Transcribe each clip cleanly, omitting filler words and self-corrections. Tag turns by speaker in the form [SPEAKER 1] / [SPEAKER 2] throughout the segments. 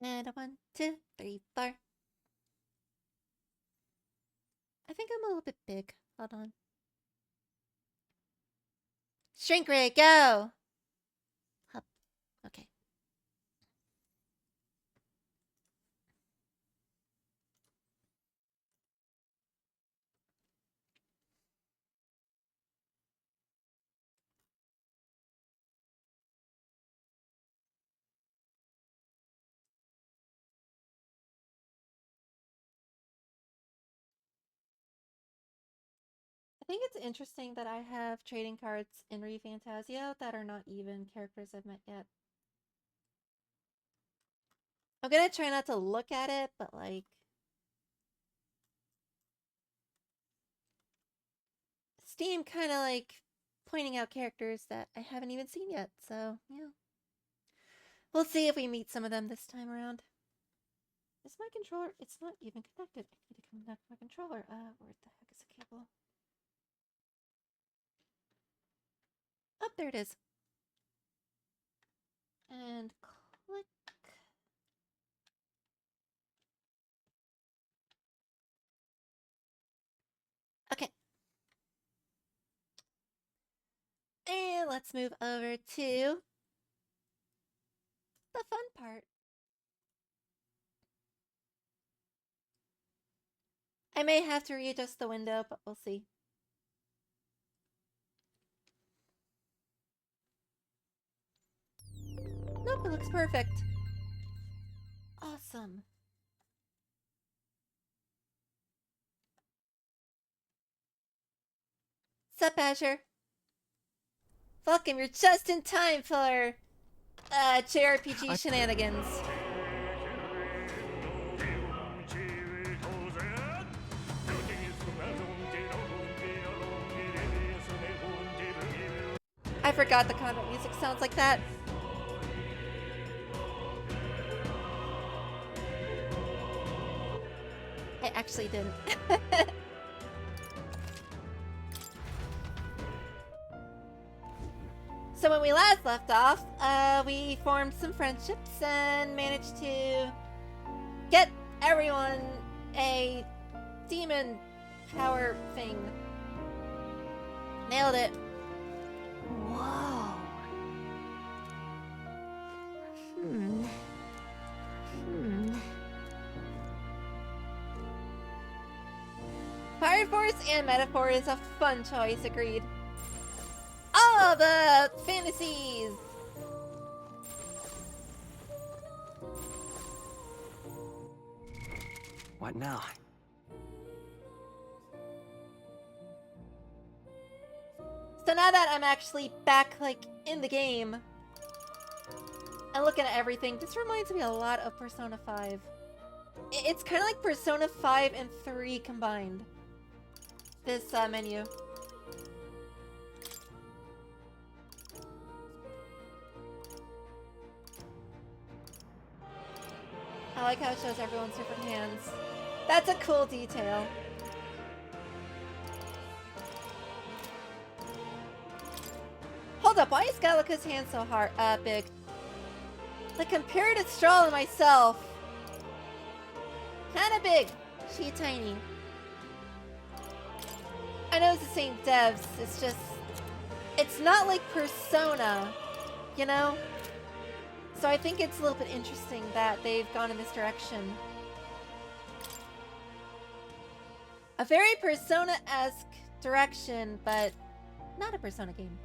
[SPEAKER 1] And a 1, 2, 3, 4. I think I'm a little bit big. Hold on. Shrink ray, go! Hup. Okay. I think it's interesting that I have trading cards in ReFantazio that are not even characters I've met yet. I'm gonna try not to look at it, but like... Steam kind of like pointing out characters that I haven't even seen yet, so yeah. We'll see if we meet some of them this time around. Is my controller? It's not even connected. I need to connect my controller. Where the heck is the cable? Oh, there it is. And click. Okay. And let's move over to the fun part. I may have to readjust the window, but we'll see. Nope, it looks perfect. Awesome. Sup, Azure? Welcome, you're just in time for JRPG shenanigans. I forgot the combat music sounds like that. I actually didn't. So when we last left off, we formed some friendships and managed to get everyone a demon power thing. Nailed it. Whoa. Fire Force and Metaphor is a fun choice, agreed. All the fantasies!
[SPEAKER 2] What now?
[SPEAKER 1] So now that I'm actually back, like, in the game, and looking at everything, this reminds me a lot of Persona 5. It's kind of like Persona 5 and 3 combined. This menu. I like how it shows everyone's different hands. That's a cool detail. Hold up, why is Gallica's hand so big? Like, compared to Stroll and myself. Kinda big. She tiny. I know it's the same devs, it's just... It's not like Persona, you know? So I think it's a little bit interesting that they've gone in this direction. A very Persona-esque direction, but not a Persona game.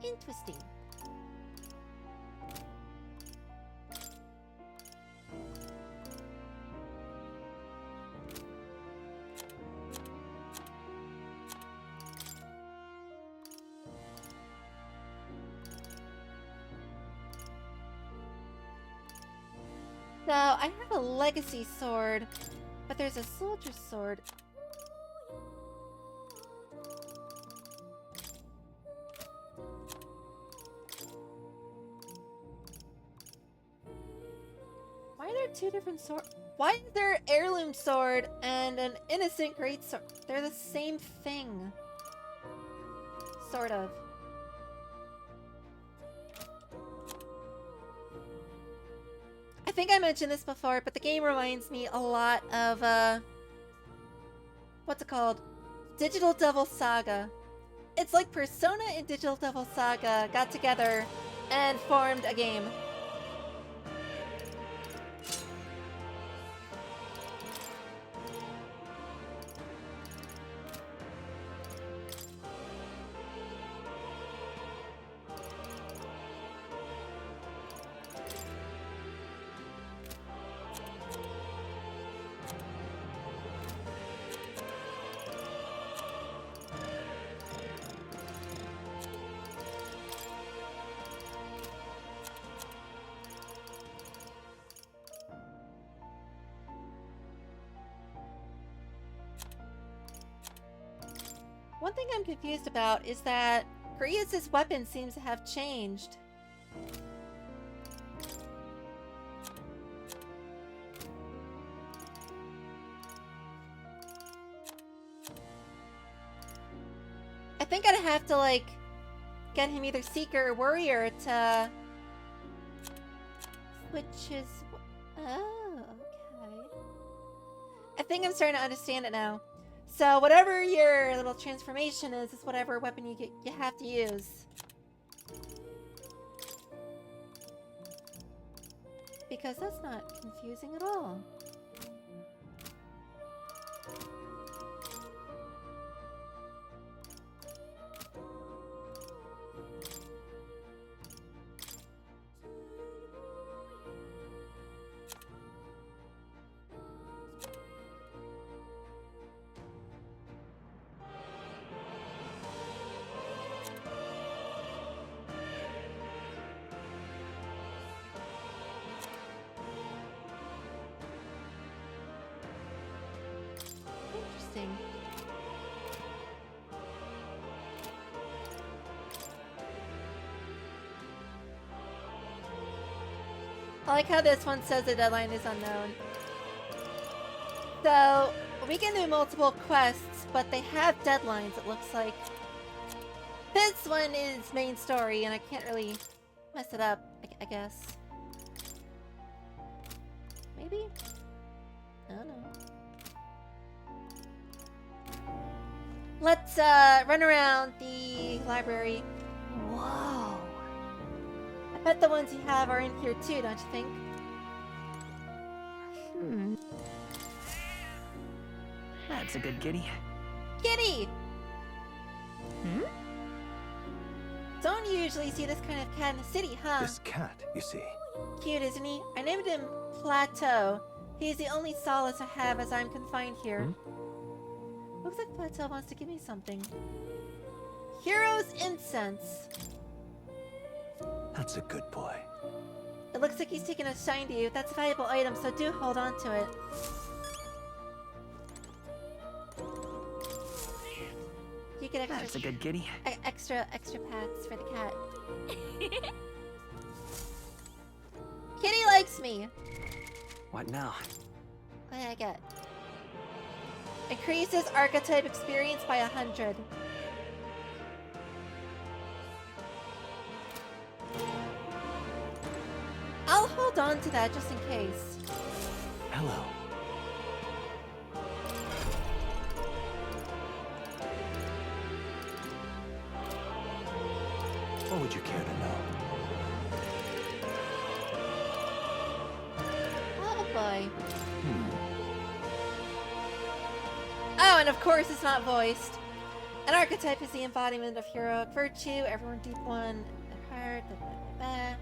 [SPEAKER 1] Interesting. So, I have a legacy sword, but there's a soldier sword. Why are there two different swords? Why is there an heirloom sword and an innocent great sword? They're the same thing. Sort of. think I mentioned this before, but the game reminds me a lot of, what's it called? Digital Devil Saga. It's like Persona and Digital Devil Saga got together and formed a game. One thing I'm confused about is that Grievous' weapon seems to have changed. I think I'd have to, like, get him either Seeker or Warrior to switch his... Oh, okay. I think I'm starting to understand it now. So whatever your little transformation is whatever weapon you have to use. Because that's not confusing at all. Interesting. I like how this one says the deadline is unknown. So, we can do multiple quests, but they have deadlines, it looks like. This one is main story, and I can't really mess it up, I guess. Maybe? I don't know. Let's run around the library. Whoa. I bet the ones you have are in here too, don't you think?
[SPEAKER 2] That's a good kitty.
[SPEAKER 1] Kitty!
[SPEAKER 2] Hmm?
[SPEAKER 1] Don't usually see this kind of cat in the city, huh?
[SPEAKER 3] This cat, you see.
[SPEAKER 1] Cute, isn't he? I named him Plateau. He's the only solace I have as I'm confined here. Looks like Plateau wants to give me something. Hero's Incense.
[SPEAKER 3] That's a good boy.
[SPEAKER 1] It looks like he's taken a shine to you. That's a valuable item, so do hold on to it. You get extra.
[SPEAKER 2] That's a good kitty.
[SPEAKER 1] Extra pats for the cat. Kitty likes me.
[SPEAKER 2] What now?
[SPEAKER 1] What did I get? Increases archetype experience by 100. I'll hold on to that just in case.
[SPEAKER 3] Hello. What would you care to know?
[SPEAKER 1] Oh boy. Oh, and of course it's not voiced. An archetype is the embodiment of heroic virtue. Everyone deep one their heart. Blah, blah, blah, blah.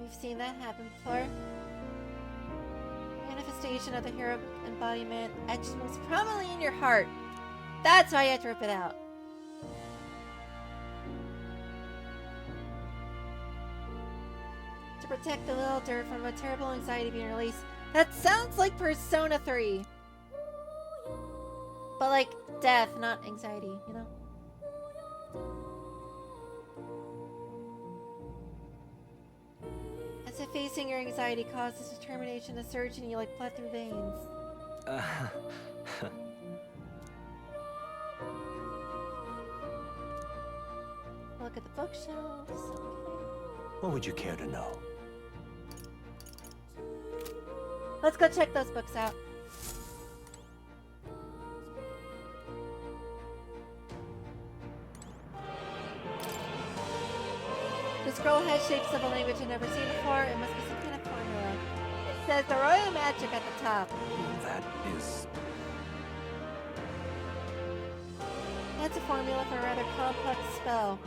[SPEAKER 1] We've seen that happen before. Manifestation of the hero embodiment etched most prominently in your heart. That's why you have to rip it out. To protect the little dirt from a terrible anxiety being released. That sounds like Persona 3. But like death, not anxiety, you know? As if facing your anxiety causes determination to surge in you like blood through veins. look at the bookshelves. Okay.
[SPEAKER 3] What would you care to know?
[SPEAKER 1] Let's go check those books out. The scroll has shapes of a language I've never seen before. It must be some kind of formula. It says the royal magic at the top.
[SPEAKER 3] That is...
[SPEAKER 1] That's a formula for a rather complex spell.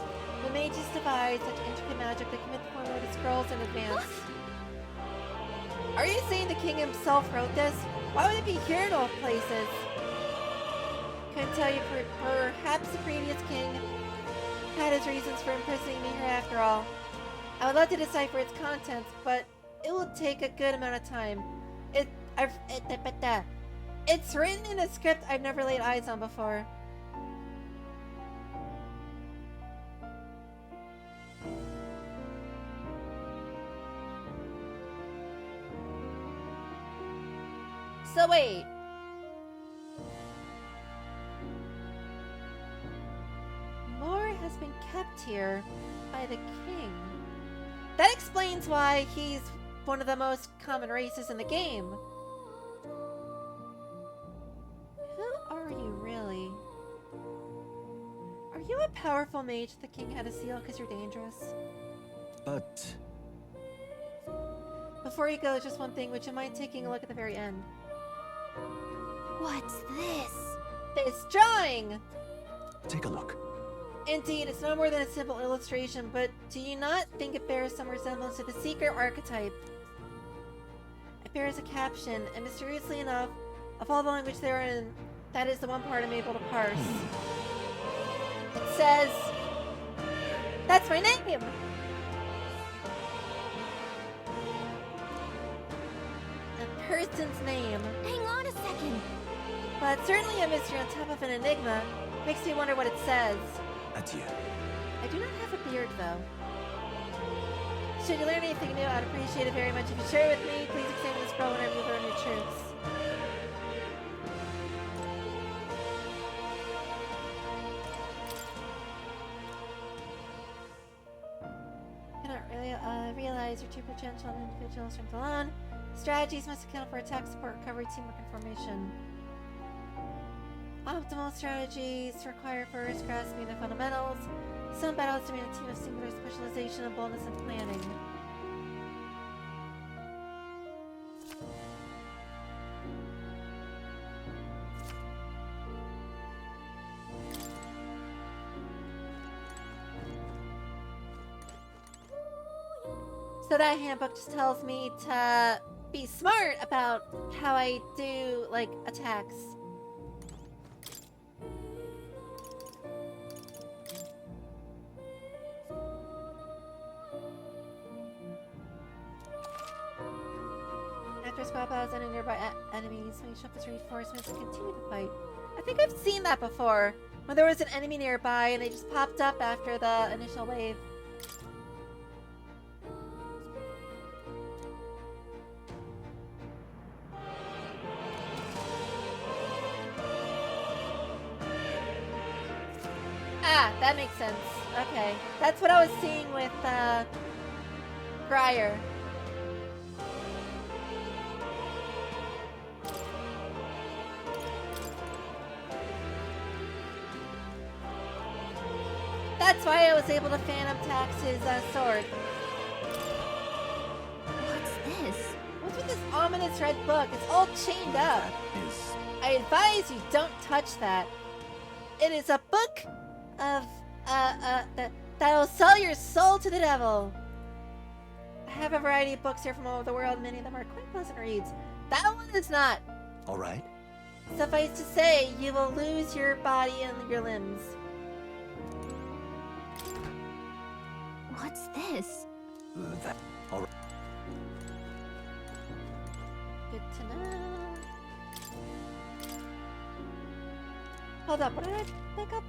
[SPEAKER 1] The mages devise such intricate magic that commit the formula to scrolls in advance. Are you saying the king himself wrote this? Why would it be here in all places? Couldn't tell you, perhaps the previous king had his reasons for imprisoning me here after all. I would love to decipher its contents, but it will take a good amount of time. It's written in a script I've never laid eyes on before. So wait. More has been kept here by the king. That explains why he's one of the most common races in the game. Who are you really? Are you a powerful mage the king had to seal because you're dangerous?
[SPEAKER 3] But...
[SPEAKER 1] Before you go, just one thing. Would you mind taking a look at the very end?
[SPEAKER 4] What's this?
[SPEAKER 1] This drawing!
[SPEAKER 3] take a look.
[SPEAKER 1] Indeed, it's no more than a simple illustration, but do you not think it bears some resemblance to the secret archetype? It bears a caption, and mysteriously enough, of all the language there in, that is the one part I'm able to parse. It says... That's my name! A person's name.
[SPEAKER 4] Hang on a second.
[SPEAKER 1] But certainly a mystery on top of an enigma. Makes me wonder what it says.
[SPEAKER 3] Adieu.
[SPEAKER 1] I do not have a beard, though. Should you learn anything new, I'd appreciate it very much if you share it with me. Please examine the scroll whenever you learn new truths. I cannot really realize your true potential and individual strength alone. Strategies must account for attack, support, recovery, teamwork, and formation. Optimal strategies require first grasping the fundamentals. Some battles demand a team of singular specialization and boldness in planning. So that handbook just tells me to be smart about how I do, like, attacks. After squad battles and nearby enemies, finish up as reinforcements and continue to fight. I think I've seen that before, when there was an enemy nearby and they just popped up after the initial wave. Ah, that makes sense. Okay. That's what I was seeing with, Briar. That's why I was able to phantom tax his, sword.
[SPEAKER 4] What's this?
[SPEAKER 1] What's with this ominous red book? It's all chained up.
[SPEAKER 3] That is...
[SPEAKER 1] I advise you don't touch that. It is a book of, that'll sell your soul to the devil. I have a variety of books here from all over the world. Many of them are quite pleasant reads. That one is not.
[SPEAKER 3] all right?
[SPEAKER 1] Suffice to say, you will lose your body and your limbs.
[SPEAKER 4] What's this?
[SPEAKER 3] That... all right.
[SPEAKER 1] Good to know. Hold up, what did I pick up?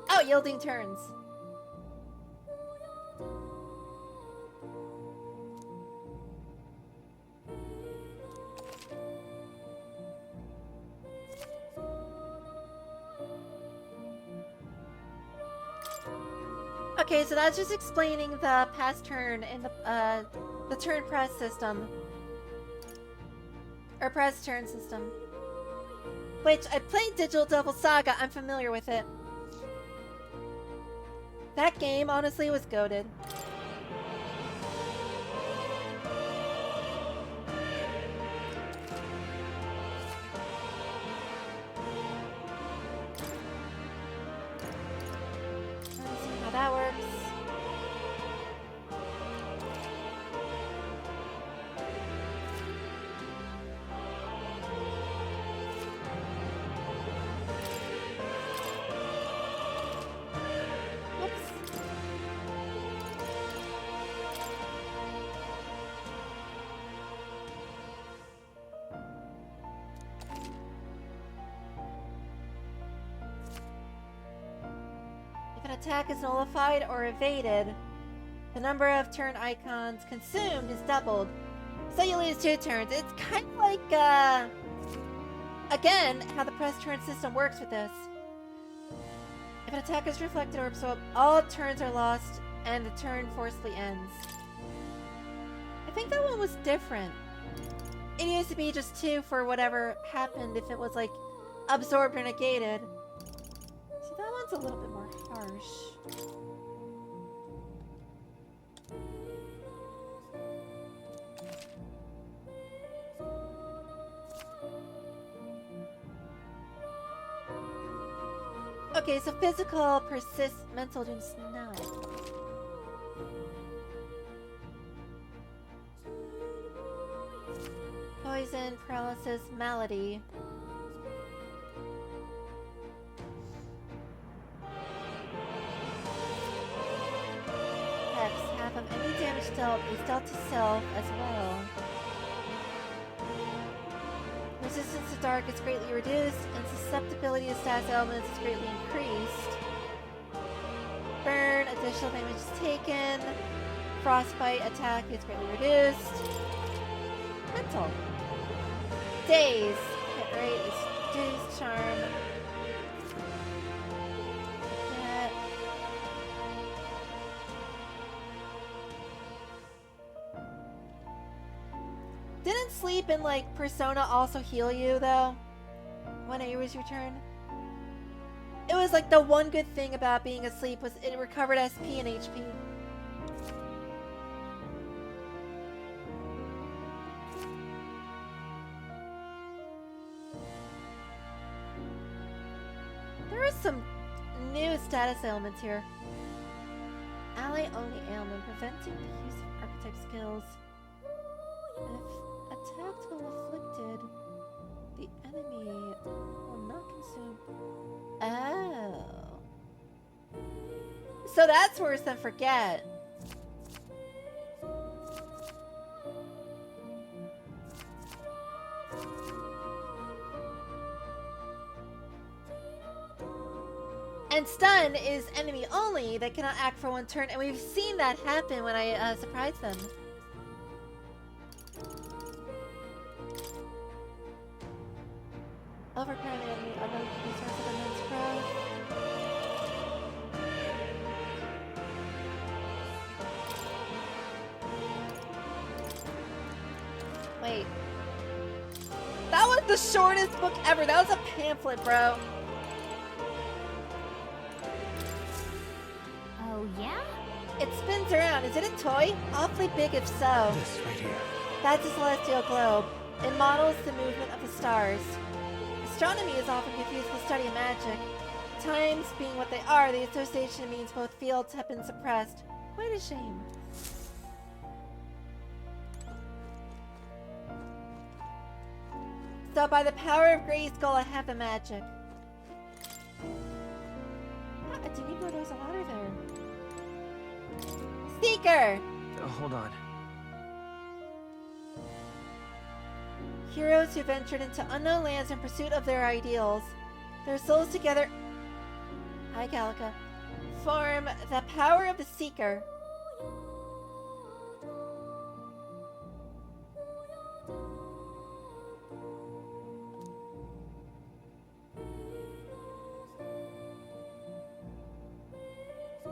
[SPEAKER 1] Oh, yielding turns. Okay, so that's just explaining the past turn in the turn press system. Or press turn system. Which, I played Digital Devil Saga, I'm familiar with it. That game, honestly, was goated. Let's see how that works. Whoops. If an attack is nullified or evaded, the number of turn icons consumed is doubled. So you lose 2 turns. It's kind of like, again, how the press turn system works with this. If an attack is reflected or absorbed, all turns are lost and the turn forcibly ends. I think that one was different. It used to be just 2 for whatever happened if it was like absorbed or negated. So that one's a little bit more harsh. Okay, so physical persists, mental does not. Poison, paralysis, malady. Hex, half of any damage dealt is dealt to self as well. Resistance to dark is greatly reduced, and susceptibility to status elements is greatly increased. Burn, additional damage is taken. Frostbite attack is greatly reduced. Mental. Daze, hit rate is reduced. Charm. That. Didn't sleep in like Persona also heal you though? When it was your turn? It was like the one good thing about being asleep was it recovered SP and HP. There are some new status ailments here. Ally only ailment, preventing the use of archetype skills. If attacked while afflicted, the enemy will not consume. Oh. So that's worse than forget. And stun is enemy only. They cannot act for 1 turn, and we've seen that happen when I surprise them. Overcrowding the enemy, unknown source of immense growth. Wait. That was the shortest book ever. That was a pamphlet, bro.
[SPEAKER 4] Oh, yeah?
[SPEAKER 1] It spins around. Is it a toy? Awfully big if so.
[SPEAKER 3] This right here.
[SPEAKER 1] That's a celestial globe. It models the movement of the stars. Astronomy is often confused with the study of magic. Times being what they are, the association means both fields have been suppressed. Quite a shame. So by the power of Grayskull, I have the magic. Ah, I didn't even know there was a ladder there. Seeker!
[SPEAKER 2] Hold on.
[SPEAKER 1] Heroes who ventured into unknown lands in pursuit of their ideals. Their souls together... Hi, Gallica. Form the power of the Seeker.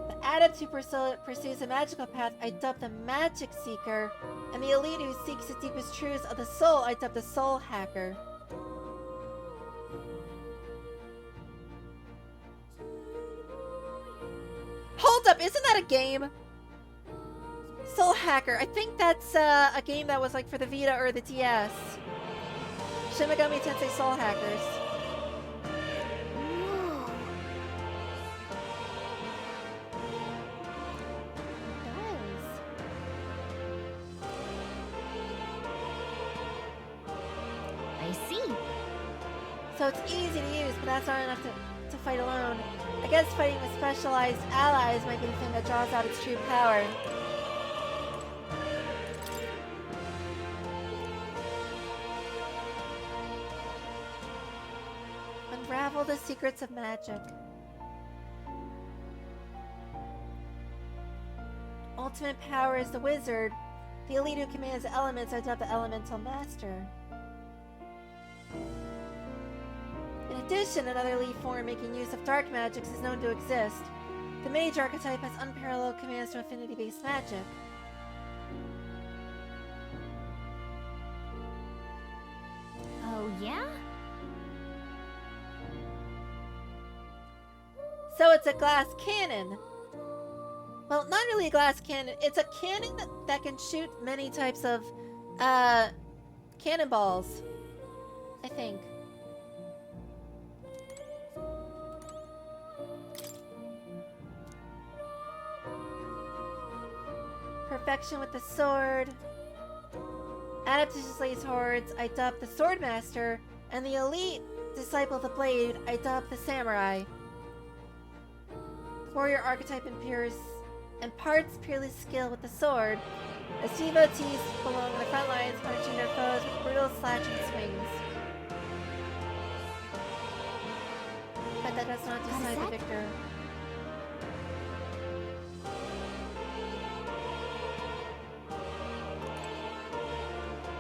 [SPEAKER 1] The adept who pursues a magical path, I dub the Magic Seeker. And the elite who seeks the deepest truths of the soul, I dub the Soul Hacker. Hold up, isn't that a game? Soul Hacker. I think that's a game that was like for the Vita or the DS. Shin Megami Tensei Soul Hackers.
[SPEAKER 4] Whoa.
[SPEAKER 1] It
[SPEAKER 4] I see.
[SPEAKER 1] does. So it's easy to use, but that's not enough to fight alone. I guess fighting with specialized allies might be the thing that draws out its true power. Unravel the secrets of magic. Ultimate power is the wizard. The elite who commands the elements, I dub the elemental master. In addition, another elite form making use of dark magics is known to exist. The mage archetype has unparalleled commands to affinity-based magic.
[SPEAKER 4] Oh, yeah?
[SPEAKER 1] So it's a glass cannon. Well, not really a glass cannon. It's a cannon that can shoot many types of cannonballs, I think. Perfection with the sword. Adept who slays hordes, I dub the Swordmaster. And the elite disciple of the blade, I dub the Samurai. Warrior archetype imparts peerless skill with the sword. As devotees belong in the front lines, punishing their foes with brutal slashing swings. But that does not decide the victor.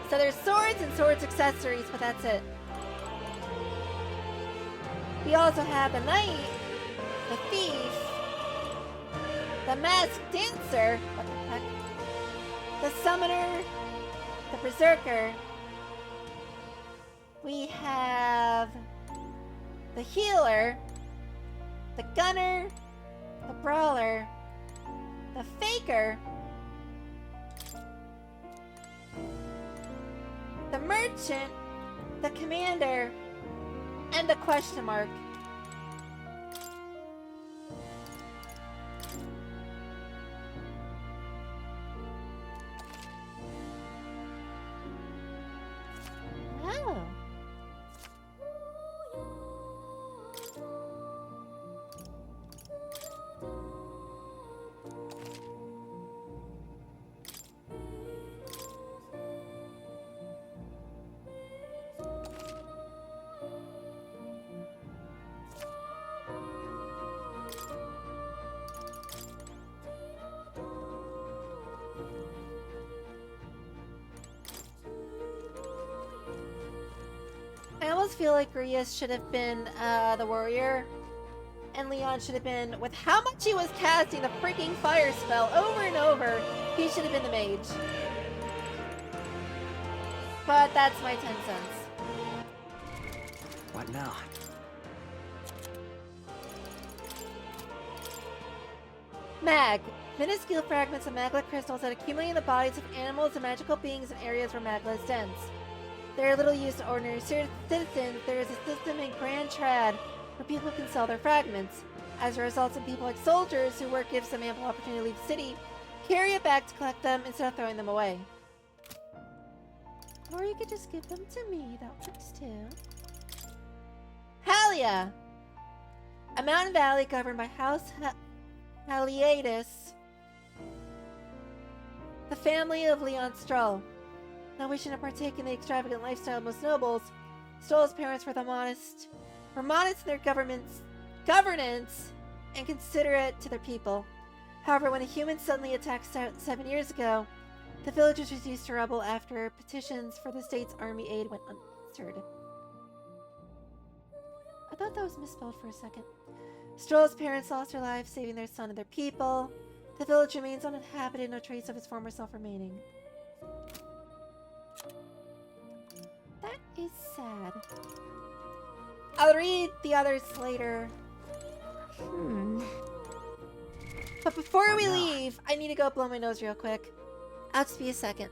[SPEAKER 1] So there's swords and swords accessories, but that's it. We also have the knight, the thief, the masked dancer, what the heck? The summoner, the berserker. We have the healer, the gunner, the brawler, the faker, the merchant, the commander, and the question mark. Oh. I almost feel like Grius should have been the warrior, and Leon should have been, with how much he was casting the freaking fire spell over and over, he should have been the mage. But that's my 10 cents.
[SPEAKER 2] What now?
[SPEAKER 1] Mag. Minuscule fragments of magla crystals that accumulate in the bodies of animals and magical beings in areas where magla is dense. They are little used to ordinary citizens. There is a system in Grand Trad where people can sell their fragments. As a result, some people like soldiers whose work gives them ample opportunity to leave the city carry it back to collect them instead of throwing them away. Or you could just give them to me. That works too. Halia! A mountain valley governed by House Haliatus, the family of Leon Stroll. Not wishing to partake in the extravagant lifestyle of most nobles, Stroll's parents were modest in their governance and considerate to their people. However, when a human suddenly attacked 7 years ago, the village was reduced to rubble after petitions for the state's army aid went unanswered. I thought that was misspelled for a second. Stroll's parents lost their lives saving their son and their people. The village remains uninhabited, no trace of his former self remaining. That is sad. I'll read the others later. But before we leave, I need to go blow my nose real quick. I'll just be a second.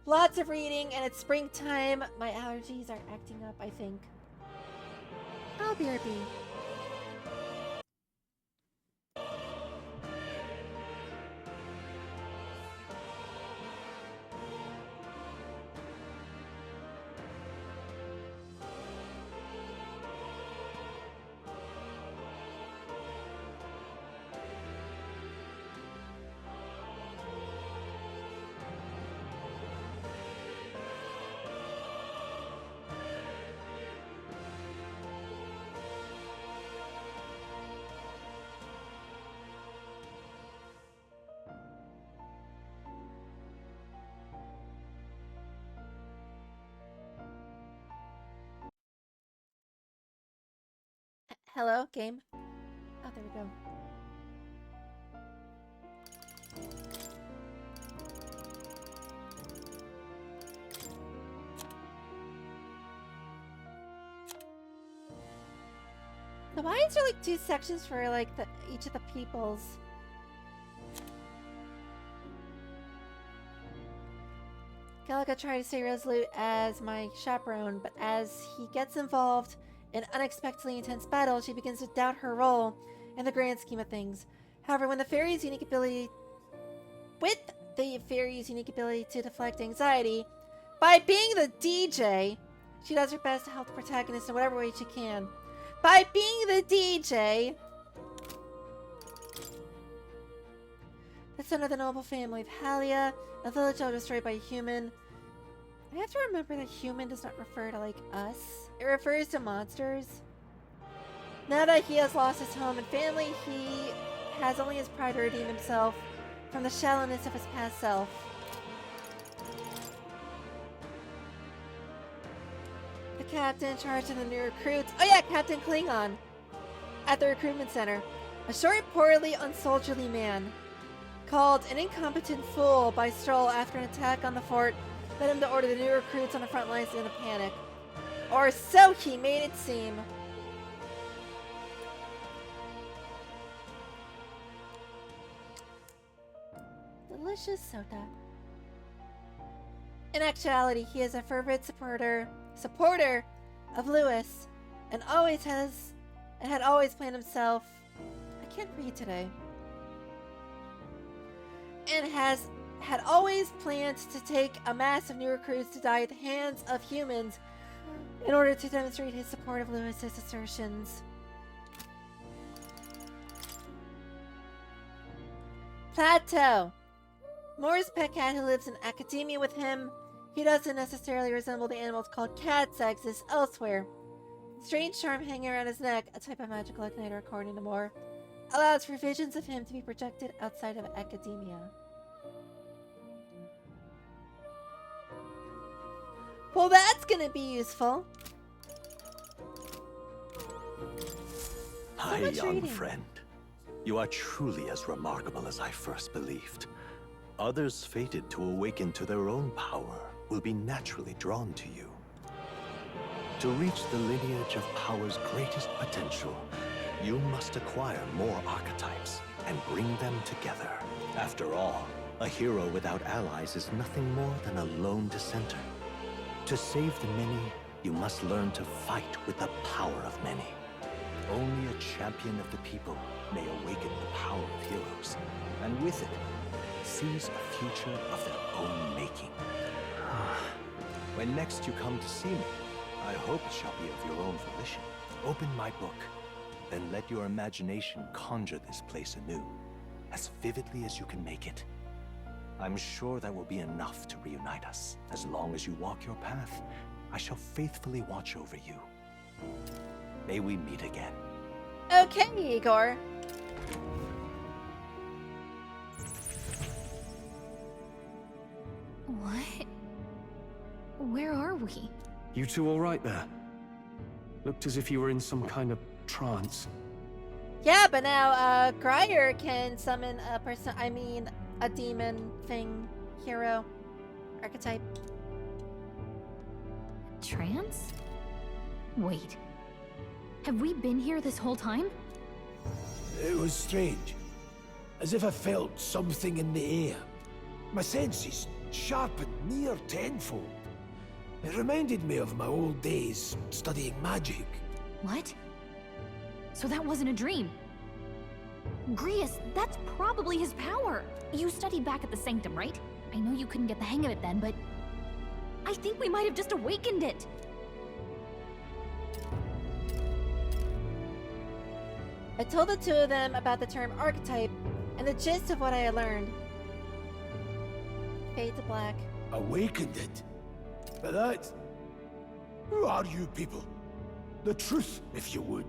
[SPEAKER 1] Lots of reading, and it's springtime. My allergies are acting up, I think. I'll BRB. Hello, game. Oh, there we go. Now, why is there like 2 sections for like each of the peoples? Calica tried to stay resolute as my chaperone, but as he gets involved in unexpectedly intense battle, she begins to doubt her role in the grand scheme of things. However, with the fairy's unique ability to deflect anxiety, by being the DJ, she does her best to help the protagonist in whatever way she can. By being the DJ, the son of the noble family of Halia, a village destroyed by a human. I have to remember that human does not refer to, like, us. It refers to monsters. Now that he has lost his home and family, he has only his pride to redeem himself from the shallowness of his past self. The captain in charge of the new recruits. Oh yeah, Captain Klingon. At the recruitment center. A short, poorly, unsoldierly man. Called an incompetent fool by Stroll after an attack on the fort led him to order the new recruits on the front lines in a panic. Or so he made it seem. Delicious soda. In actuality, he is a fervent supporter of Lewis, and had always planned himself. I can't read today. And had always planned to take a mass of new recruits to die at the hands of humans in order to demonstrate his support of Lewis's assertions. Plateau. Moore's pet cat who lives in academia with him. He doesn't necessarily resemble the animals called cats that exist elsewhere. Strange charm hanging around his neck, a type of magical igniter according to Moore, allows for visions of him to be projected outside of academia. Well, that's gonna be useful.
[SPEAKER 3] Hi,
[SPEAKER 1] much
[SPEAKER 3] young
[SPEAKER 1] reading.
[SPEAKER 3] friend. You are truly as remarkable as I first believed. Others fated to awaken to their own power will be naturally drawn to you. To reach the lineage of power's greatest potential, you must acquire more archetypes and bring them together. After all, a hero without allies is nothing more than a lone dissenter. To save the many, you must learn to fight with the power of many. Only a champion of the people may awaken the power of heroes, and with it, seize a future of their own making. When next you come to see me, I hope it shall be of your own volition. Open my book, then let your imagination conjure this place anew, as vividly as you can make it. I'm sure that will be enough to reunite us. As long as you walk your path, I shall faithfully watch over you. May we meet again.
[SPEAKER 1] Okay, Igor.
[SPEAKER 4] What? Where are we?
[SPEAKER 5] You two all right there? Looked as if you were in some kind of trance.
[SPEAKER 1] Yeah, but now Grier can summon a demon thing, hero, archetype.
[SPEAKER 4] Trance? Wait. Have we been here this whole time?
[SPEAKER 6] It was strange. As if I felt something in the air. My senses sharpened near tenfold. It reminded me of my old days studying magic.
[SPEAKER 4] What? So that wasn't a dream. Grius, that's probably his power. You studied back at the Sanctum, right? I know you couldn't get the hang of it then, but I think we might have just awakened it.
[SPEAKER 1] I told the two of them about the term archetype and the gist of what I had learned. Fade to black.
[SPEAKER 6] Awakened it? But that... Who are you people? The truth, if you would.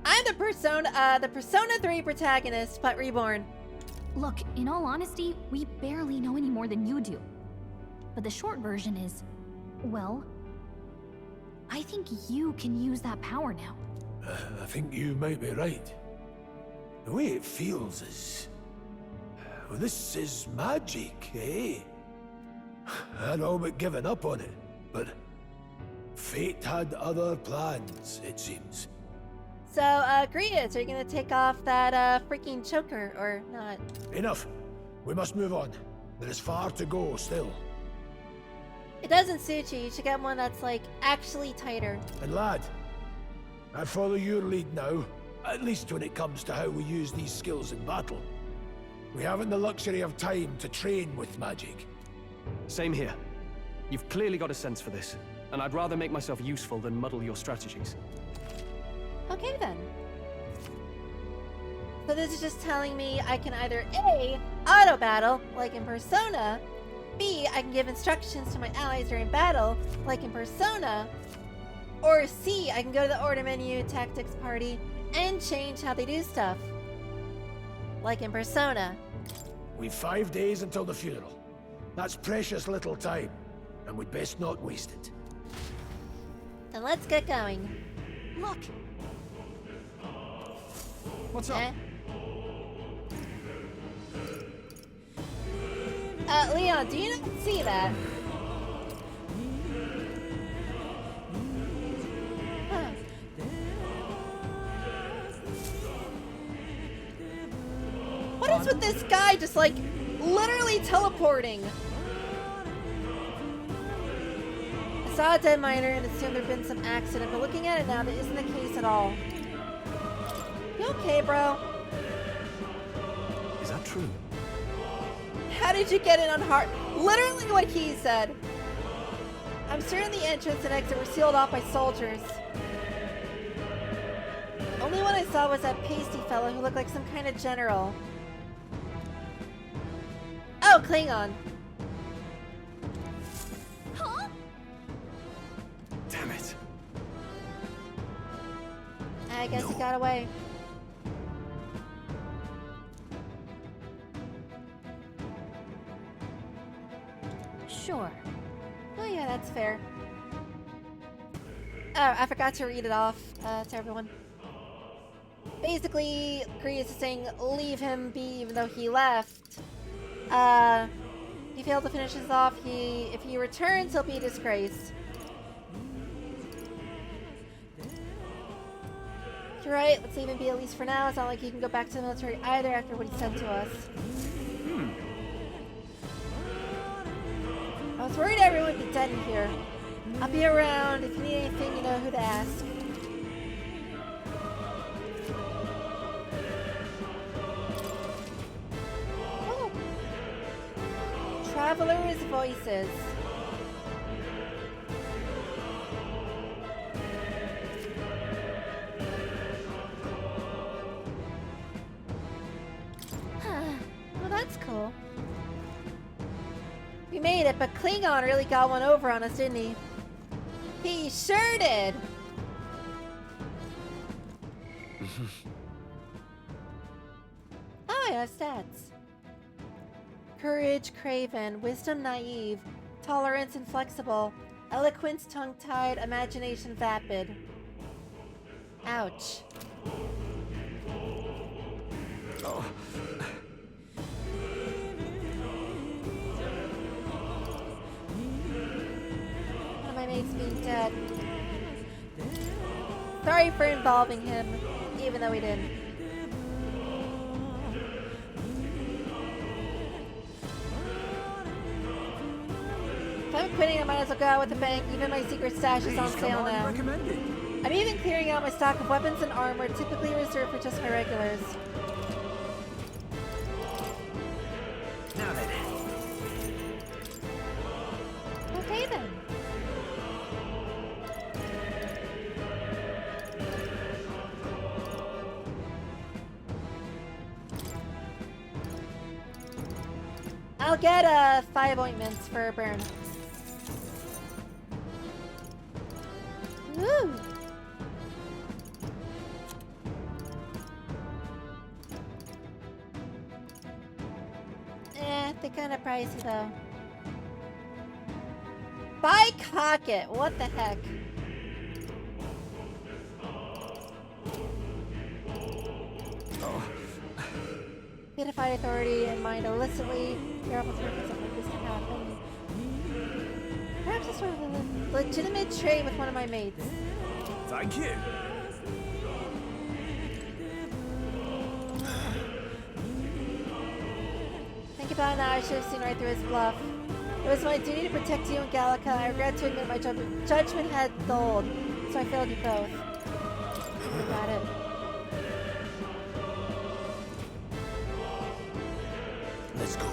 [SPEAKER 1] I'm the Persona 3 protagonist, but reborn.
[SPEAKER 4] Look, in all honesty, we barely know any more than you do. But the short version is, well, I think you can use that power now.
[SPEAKER 6] I think you might be right. The way it feels is... Well, this is magic, eh? I'd all but given up on it, but... Fate had other plans, it seems.
[SPEAKER 1] So, Grius, are you gonna take off that, freaking choker, or not?
[SPEAKER 6] Enough. We must move on. There is far to go still.
[SPEAKER 1] It doesn't suit you. You should get one that's, like, actually tighter.
[SPEAKER 6] And lad, I follow your lead now, at least when it comes to how we use these skills in battle. We haven't the luxury of time to train with magic.
[SPEAKER 2] Same here. You've clearly got a sense for this, and I'd rather make myself useful than muddle your strategies.
[SPEAKER 1] Okay, then. So this is just telling me I can either A, auto-battle, like in Persona, B, I can give instructions to my allies during battle, like in Persona, or C, I can go to the order menu, tactics party, and change how they do stuff, like in Persona.
[SPEAKER 6] We've 5 days until the funeral. That's precious little time, and we'd best not waste it.
[SPEAKER 1] Then let's get going.
[SPEAKER 4] Look,
[SPEAKER 2] What's up?
[SPEAKER 1] Leon, do you not see that? Huh. What is with this guy just like literally teleporting? I saw a dead miner and assumed there'd been some accident, but looking at it now, that isn't the case at all. You okay, bro?
[SPEAKER 2] Is that true?
[SPEAKER 1] How did you get in on heart? Literally what he said. I'm certain the entrance and exit were sealed off by soldiers. Only one I saw was that pasty fellow who looked like some kind of general. Oh, Klingon.
[SPEAKER 4] huh?
[SPEAKER 2] Damn it.
[SPEAKER 1] I guess he got away.
[SPEAKER 4] Sure.
[SPEAKER 1] Oh yeah, that's fair. Oh, I forgot to read it off to everyone. Basically, Grius is saying leave him be even though he left. He failed to finish this off. If he returns, he'll be disgraced. You're right, let's leave him be at least for now. It's not like he can go back to the military either after what he said to us. I was worried everyone would be dead in here. I'll be around. If you need anything, you know who to ask. Oh. Travelers' voices. Well, that's cool. We made it, but Klingon really got one over on us, didn't he? He sure did! Oh, I have stats. Courage, craven. Wisdom, naive. Tolerance, inflexible. Eloquence, tongue-tied. Imagination, vapid. Ouch. One of my mates being dead. Sorry for involving him, even though we didn't. If I'm quitting, I might as well go out with the bank. Even my secret stash is on sale now. I'm even clearing out my stock of weapons and armor, typically reserved for just my regulars.
[SPEAKER 6] Now then.
[SPEAKER 1] Okay then. I'll get 5 ointments for burn. Woo! They're kind of pricey though. Buy Cocket! What the heck? Get a fight authority in mind illicitly. You're almost certain something like this can happen. Perhaps it's sort of a legitimate trade with one of my mates.
[SPEAKER 6] Thank you.
[SPEAKER 1] Think about it now, I should have seen right through his bluff. It was my duty to protect you and Gallica. I regret to admit my judgment had dulled, so I failed you both. Got it.
[SPEAKER 6] Let's go.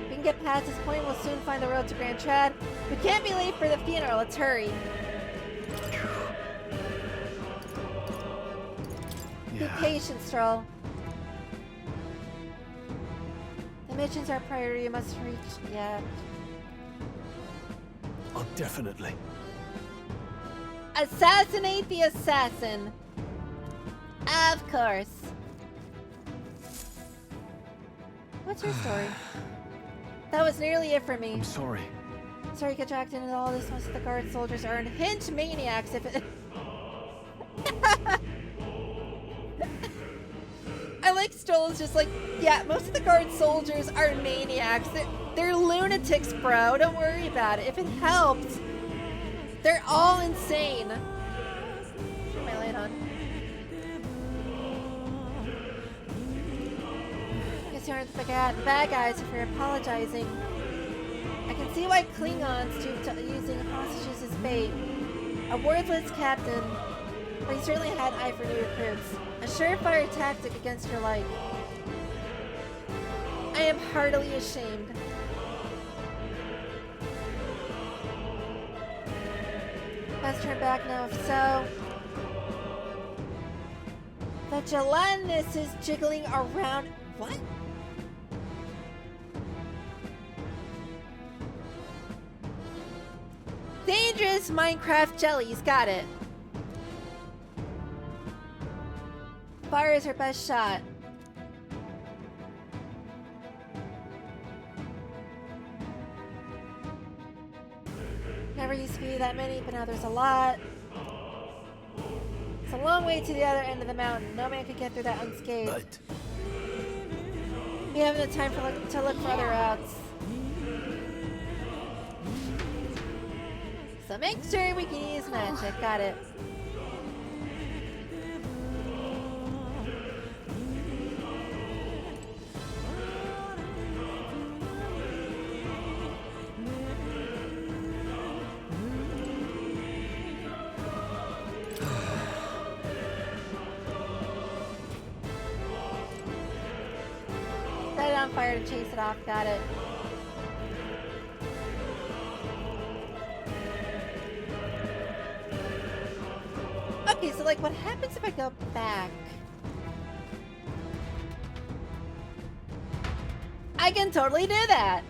[SPEAKER 1] If we can get past this point, we'll soon find the road to Grand Trad. We can't be late for the funeral. Let's hurry. Be patient, Stroll. The mission's our priority. You must reach. Yeah.
[SPEAKER 2] Oh, definitely.
[SPEAKER 1] Assassinate the assassin. Of course. What's your story? That was nearly it for me.
[SPEAKER 2] I'm sorry.
[SPEAKER 1] Sorry to get dragged into all this. Most of the guard soldiers are unhinged maniacs if it... I like Stoll's just like, yeah, most of the guard soldiers are maniacs. They're lunatics, bro. Don't worry about it. If it helps, they're all insane. Turn my light on. Guess you aren't the bad guys if you're apologizing. I can see why Klingons do using hostages as bait. A worthless captain, but he certainly had an eye for new recruits. A surefire tactic against your like. I am heartily ashamed. Let's turn back now, if so. The gelatinous is jiggling around. What? Dangerous Minecraft jellies, got it. Fire is her best shot. Never used to be that many, but now there's a lot. It's a long way to the other end of the mountain. No man could get through that unscathed.
[SPEAKER 6] But
[SPEAKER 1] We haven't the time to look for other routes. So make sure we can use magic. Got it. Set it on fire to chase it off. Got it. Okay, so like what happens if I go back? I can totally do that.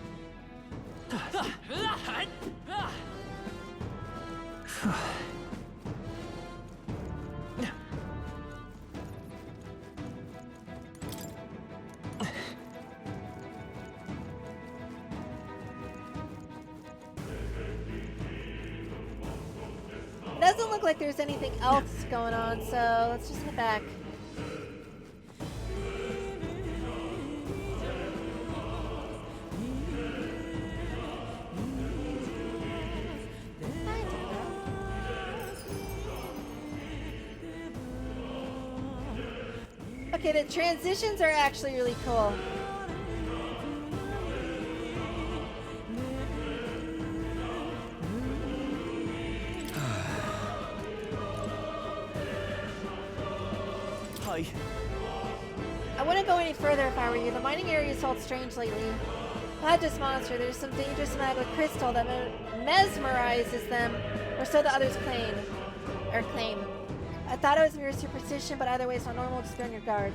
[SPEAKER 1] doesn't look like there's anything else going on, so let's just head back. Okay, the transitions are actually really cool.
[SPEAKER 2] Hi.
[SPEAKER 1] I wouldn't go any further if I were you. The mining area's felt strange lately. Not just monster, there's some dangerous magic crystal that mesmerizes them, or so the others claim. I thought it was mere superstition, but either way it's not normal, just be on your guard.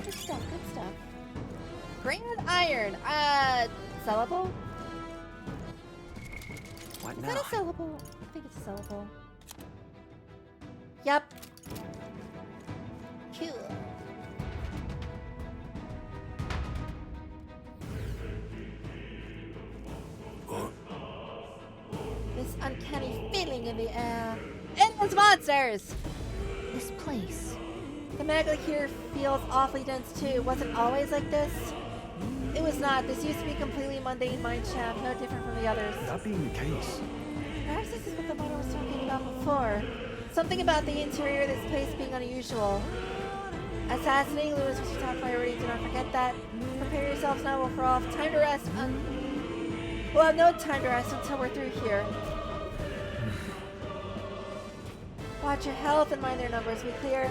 [SPEAKER 1] Good stuff, good stuff. Grand iron, sellable?
[SPEAKER 2] What
[SPEAKER 1] Is
[SPEAKER 2] now?
[SPEAKER 1] that a sellable? I think it's a sellable. Yep. Cool. This uncanny feeling in the air. Endless monsters!
[SPEAKER 4] This place.
[SPEAKER 1] The magic here feels awfully dense too. Was it always like this? It was not. This used to be completely mundane mine shaft, no different from the others.
[SPEAKER 2] That being the case,
[SPEAKER 1] Perhaps this is what the miner was talking about before. Something about the interior of this place being unusual. Assassinating Lewis was your top priority. Do not forget that. Prepare yourselves now. We'll throw off. Time to rest. We'll have no time to rest until we're through here. Watch your health and mind their numbers. We clear.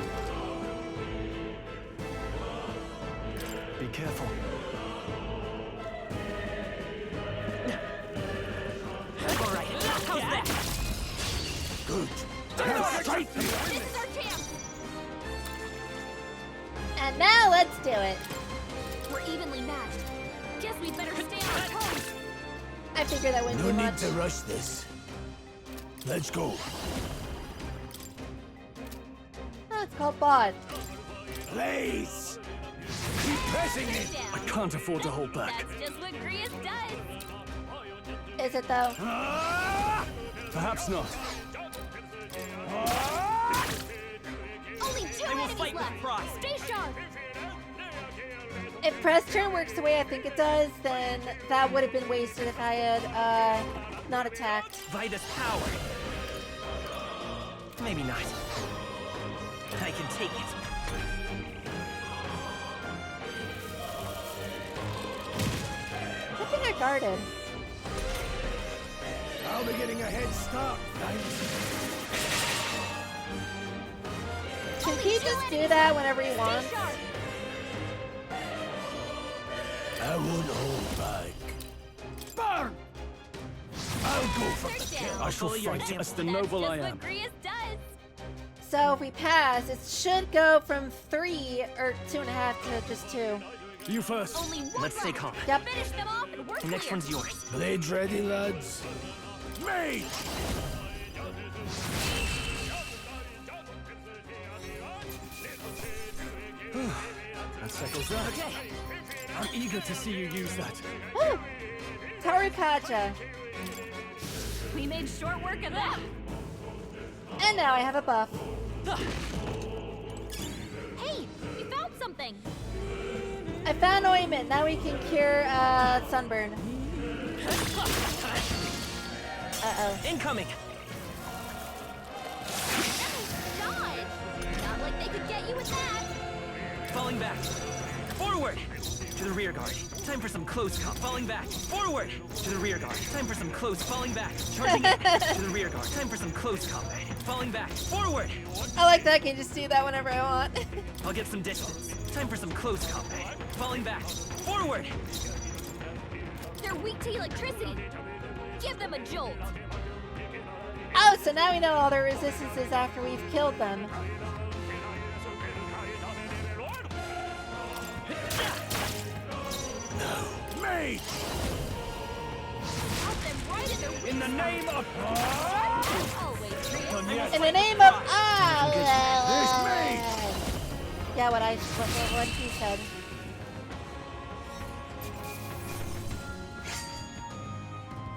[SPEAKER 2] be careful.
[SPEAKER 5] All right, how's that?
[SPEAKER 6] Good.
[SPEAKER 1] And now let's do it.
[SPEAKER 4] We're evenly matched. Guess we'd better stay on our toes.
[SPEAKER 1] I figured that wouldn't
[SPEAKER 6] No
[SPEAKER 1] do
[SPEAKER 6] need
[SPEAKER 1] much.
[SPEAKER 6] to rush this. Let's go.
[SPEAKER 1] Oh, it's called Bod.
[SPEAKER 6] Please. Keep pressing it.
[SPEAKER 2] I can't afford to hold back.
[SPEAKER 4] That's just what Grius does.
[SPEAKER 1] Is it though?
[SPEAKER 2] Perhaps not.
[SPEAKER 4] Only two
[SPEAKER 5] I will
[SPEAKER 4] enemies
[SPEAKER 5] fight with
[SPEAKER 4] left.
[SPEAKER 5] pride.
[SPEAKER 4] Stay sharp.
[SPEAKER 1] If press turn works the way I think it does, then that would have been wasted if I had not attacked.
[SPEAKER 5] Vitus power. Maybe not. I can take it.
[SPEAKER 1] Good thing I guarded.
[SPEAKER 6] I'll be getting a head start.
[SPEAKER 1] Can he just do that whenever he wants?
[SPEAKER 4] Stay sharp.
[SPEAKER 6] I won't hold back. Burn! I'll go for the
[SPEAKER 4] Search
[SPEAKER 6] kill.
[SPEAKER 4] down.
[SPEAKER 2] I shall
[SPEAKER 5] Follow your
[SPEAKER 2] fight
[SPEAKER 5] example.
[SPEAKER 2] as the
[SPEAKER 4] That's
[SPEAKER 2] noble
[SPEAKER 4] just
[SPEAKER 2] I
[SPEAKER 4] what
[SPEAKER 2] am.
[SPEAKER 4] Grius does.
[SPEAKER 1] So if we pass, it should go from 3 or 2.5 to just 2.
[SPEAKER 2] You first.
[SPEAKER 4] Only one
[SPEAKER 5] Let's stay
[SPEAKER 4] round.
[SPEAKER 5] calm.
[SPEAKER 1] Yep.
[SPEAKER 4] Finish them off and we're
[SPEAKER 5] The next
[SPEAKER 4] clear.
[SPEAKER 5] one's yours.
[SPEAKER 6] Blades ready, lads? Me!
[SPEAKER 2] That settles that.
[SPEAKER 5] Okay.
[SPEAKER 2] I'm eager to see you use that.
[SPEAKER 1] Woo! Tarukaja.
[SPEAKER 4] We made short work of that.
[SPEAKER 1] And now I have a buff.
[SPEAKER 4] Hey, we found something.
[SPEAKER 1] I found ointment. Now we can cure sunburn. Uh-oh.
[SPEAKER 5] Incoming.
[SPEAKER 4] Nice dodge. Not like they could get you with that.
[SPEAKER 5] Falling back. Forward. To the rear guard. Time for some close comp. Falling back. Forward. To the rear guard. Time for some close. Falling back. Charging in. To the rear guard. Time for some close combat. Falling back. Forward.
[SPEAKER 1] I like that. I can just do that whenever I want.
[SPEAKER 5] I'll get some distance. Time for some close combat. Falling back. Forward.
[SPEAKER 4] They're weak to electricity. Give them a jolt.
[SPEAKER 1] Oh, so now we know all their resistances after we've killed them.
[SPEAKER 6] Me!
[SPEAKER 4] Out them right in their
[SPEAKER 2] In the name of...
[SPEAKER 4] always, Grius.
[SPEAKER 1] In the name of
[SPEAKER 6] me!
[SPEAKER 1] Yeah, what he said.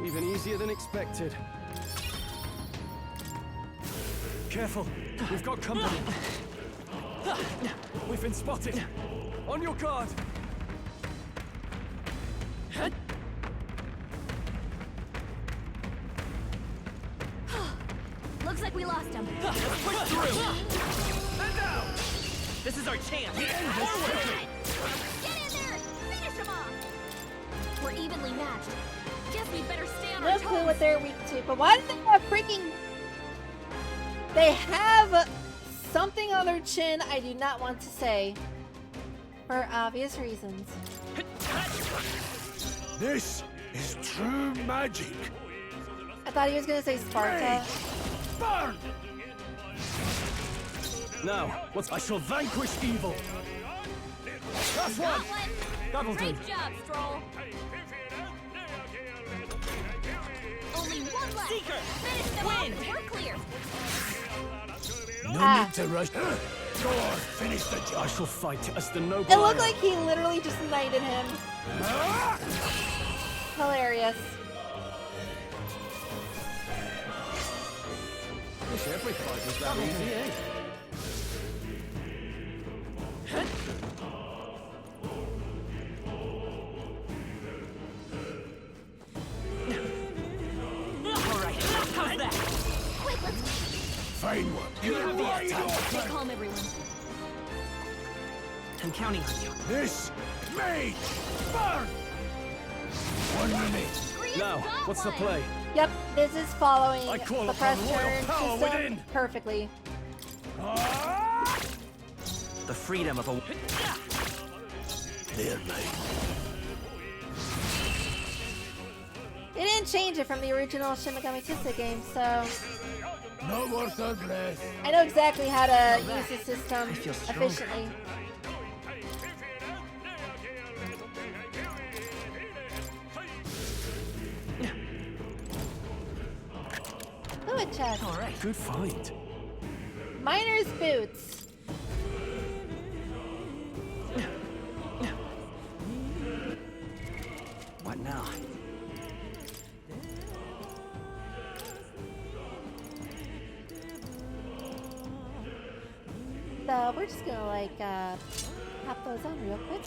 [SPEAKER 2] Even easier than expected. Careful, we've got company. We've been spotted. On your guard.
[SPEAKER 4] Looks like we lost him.
[SPEAKER 5] Push through! And down! This is our chance! Forward!
[SPEAKER 4] Get in there! Finish him off! We're evenly matched. Guess we better stay on
[SPEAKER 1] No
[SPEAKER 4] our
[SPEAKER 1] clue
[SPEAKER 4] toes.
[SPEAKER 1] what they're weak to, but why do they have freaking... They have something on their chin I do not want to say. For obvious reasons.
[SPEAKER 6] This is true magic.
[SPEAKER 1] I thought he was gonna say Sparta.
[SPEAKER 6] Burn!
[SPEAKER 2] Now, I shall vanquish evil. That's one.
[SPEAKER 4] Got one.
[SPEAKER 2] That'll do.
[SPEAKER 4] Great job, Stroll. Only one left.
[SPEAKER 5] Seeker!
[SPEAKER 4] Finish them off and we're clear.
[SPEAKER 6] No
[SPEAKER 1] Ah.
[SPEAKER 6] need to rush. Go on, finish the
[SPEAKER 2] I
[SPEAKER 6] job.
[SPEAKER 2] shall fight as the noble.
[SPEAKER 1] It looked
[SPEAKER 2] I am.
[SPEAKER 1] like he literally just knighted him. Hilarious.
[SPEAKER 2] Wish every fight was that easy, eh?
[SPEAKER 5] Alright, how's that?
[SPEAKER 4] Quick, let's
[SPEAKER 6] Fine one.
[SPEAKER 5] You have the attack.
[SPEAKER 4] stay calm, everyone.
[SPEAKER 5] I'm counting on you.
[SPEAKER 6] This mage! Burn! One minute.
[SPEAKER 4] Gria's
[SPEAKER 2] Now,
[SPEAKER 4] got
[SPEAKER 2] what's the
[SPEAKER 4] one.
[SPEAKER 2] play?
[SPEAKER 1] Yep, this is following
[SPEAKER 2] I call
[SPEAKER 1] the
[SPEAKER 2] upon
[SPEAKER 1] press
[SPEAKER 2] royal
[SPEAKER 1] turn
[SPEAKER 2] power
[SPEAKER 1] system
[SPEAKER 2] within.
[SPEAKER 1] perfectly.
[SPEAKER 6] Ah!
[SPEAKER 5] The freedom of a...
[SPEAKER 6] There, mate.
[SPEAKER 1] They didn't change it from the original Shin Megami Tensei game, so
[SPEAKER 6] Not worth a breath.
[SPEAKER 1] I know exactly how to use the system
[SPEAKER 5] I feel stronger.
[SPEAKER 1] efficiently. Ooh, a chest.
[SPEAKER 5] Alright.
[SPEAKER 2] Good find.
[SPEAKER 1] Miner's boots.
[SPEAKER 5] What now?
[SPEAKER 1] So we're just gonna like pop those on real quick.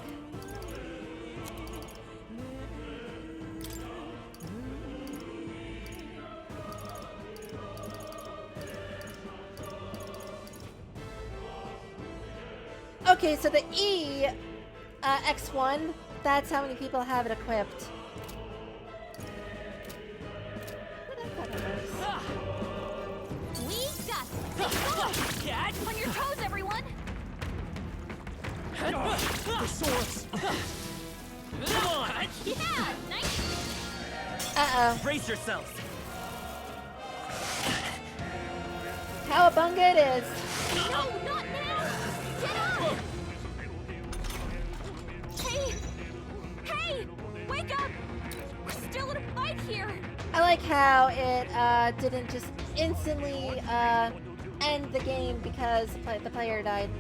[SPEAKER 1] Okay, so the E X1, that's how many people have it equipped. What if that works?
[SPEAKER 4] We got this.
[SPEAKER 5] Cat!
[SPEAKER 4] On your toes, everyone.
[SPEAKER 2] The swords.
[SPEAKER 5] Come on!
[SPEAKER 4] Yeah, nice.
[SPEAKER 1] Uh-oh.
[SPEAKER 5] Brace yourselves!
[SPEAKER 1] Cowabunga it is.
[SPEAKER 4] No, not now. Get up. Hey, hey, wake up. We're still in a fight here.
[SPEAKER 1] I like how it didn't just instantly end the game because the player died.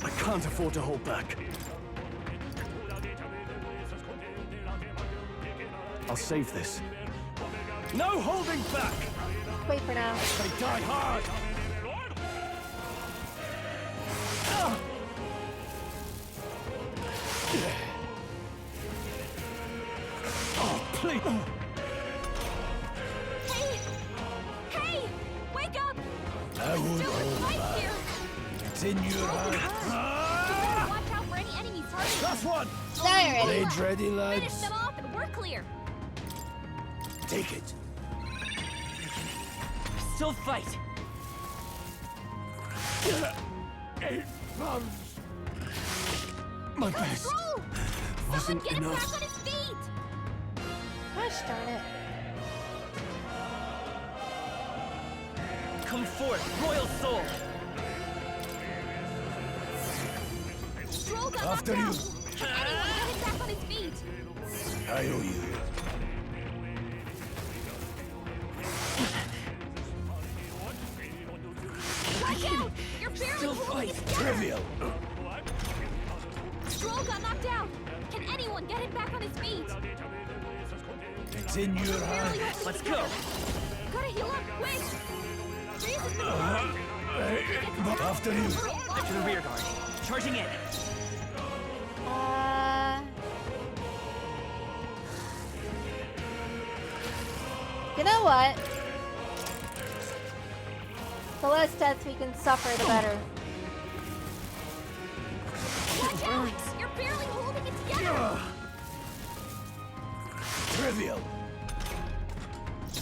[SPEAKER 2] I can't afford to hold back. I'll save this. No holding back!
[SPEAKER 1] Wait for now.
[SPEAKER 2] They die hard! Oh, please!
[SPEAKER 4] Hey, hey, wake up.
[SPEAKER 6] I won't
[SPEAKER 4] Still in a
[SPEAKER 6] hold
[SPEAKER 4] fight
[SPEAKER 6] back.
[SPEAKER 4] here.
[SPEAKER 6] It's in your hands.
[SPEAKER 4] You better watch out for any enemies targeting.
[SPEAKER 2] That's one!
[SPEAKER 1] Die already.
[SPEAKER 6] Blades ready,
[SPEAKER 4] Finish
[SPEAKER 6] lads?
[SPEAKER 4] them off and we're clear.
[SPEAKER 6] Take it.
[SPEAKER 5] Still fight!
[SPEAKER 2] My best
[SPEAKER 4] Roll. Someone
[SPEAKER 2] wasn't
[SPEAKER 4] get him
[SPEAKER 2] enough.
[SPEAKER 4] back on his feet.
[SPEAKER 1] Gosh darn it.
[SPEAKER 5] Come forth, royal soul!
[SPEAKER 4] Stroll got
[SPEAKER 6] After
[SPEAKER 4] knocked
[SPEAKER 6] you.
[SPEAKER 4] out. Can anyone get him back on his feet?
[SPEAKER 6] I owe you.
[SPEAKER 4] Watch out! You're barely
[SPEAKER 5] Still
[SPEAKER 4] holding
[SPEAKER 5] fight.
[SPEAKER 4] it together.
[SPEAKER 6] Trivial.
[SPEAKER 4] Stroll got knocked out. Can anyone get him back on his feet?
[SPEAKER 6] It's in your hands.
[SPEAKER 5] Let's go.
[SPEAKER 4] Gotta heal up, quick! Grease has been burned.
[SPEAKER 6] After you.
[SPEAKER 5] To the rear guard. Charging in.
[SPEAKER 1] You know what? The less deaths we can suffer, the better.
[SPEAKER 4] Watch out! You're barely holding it together!
[SPEAKER 6] Trivial.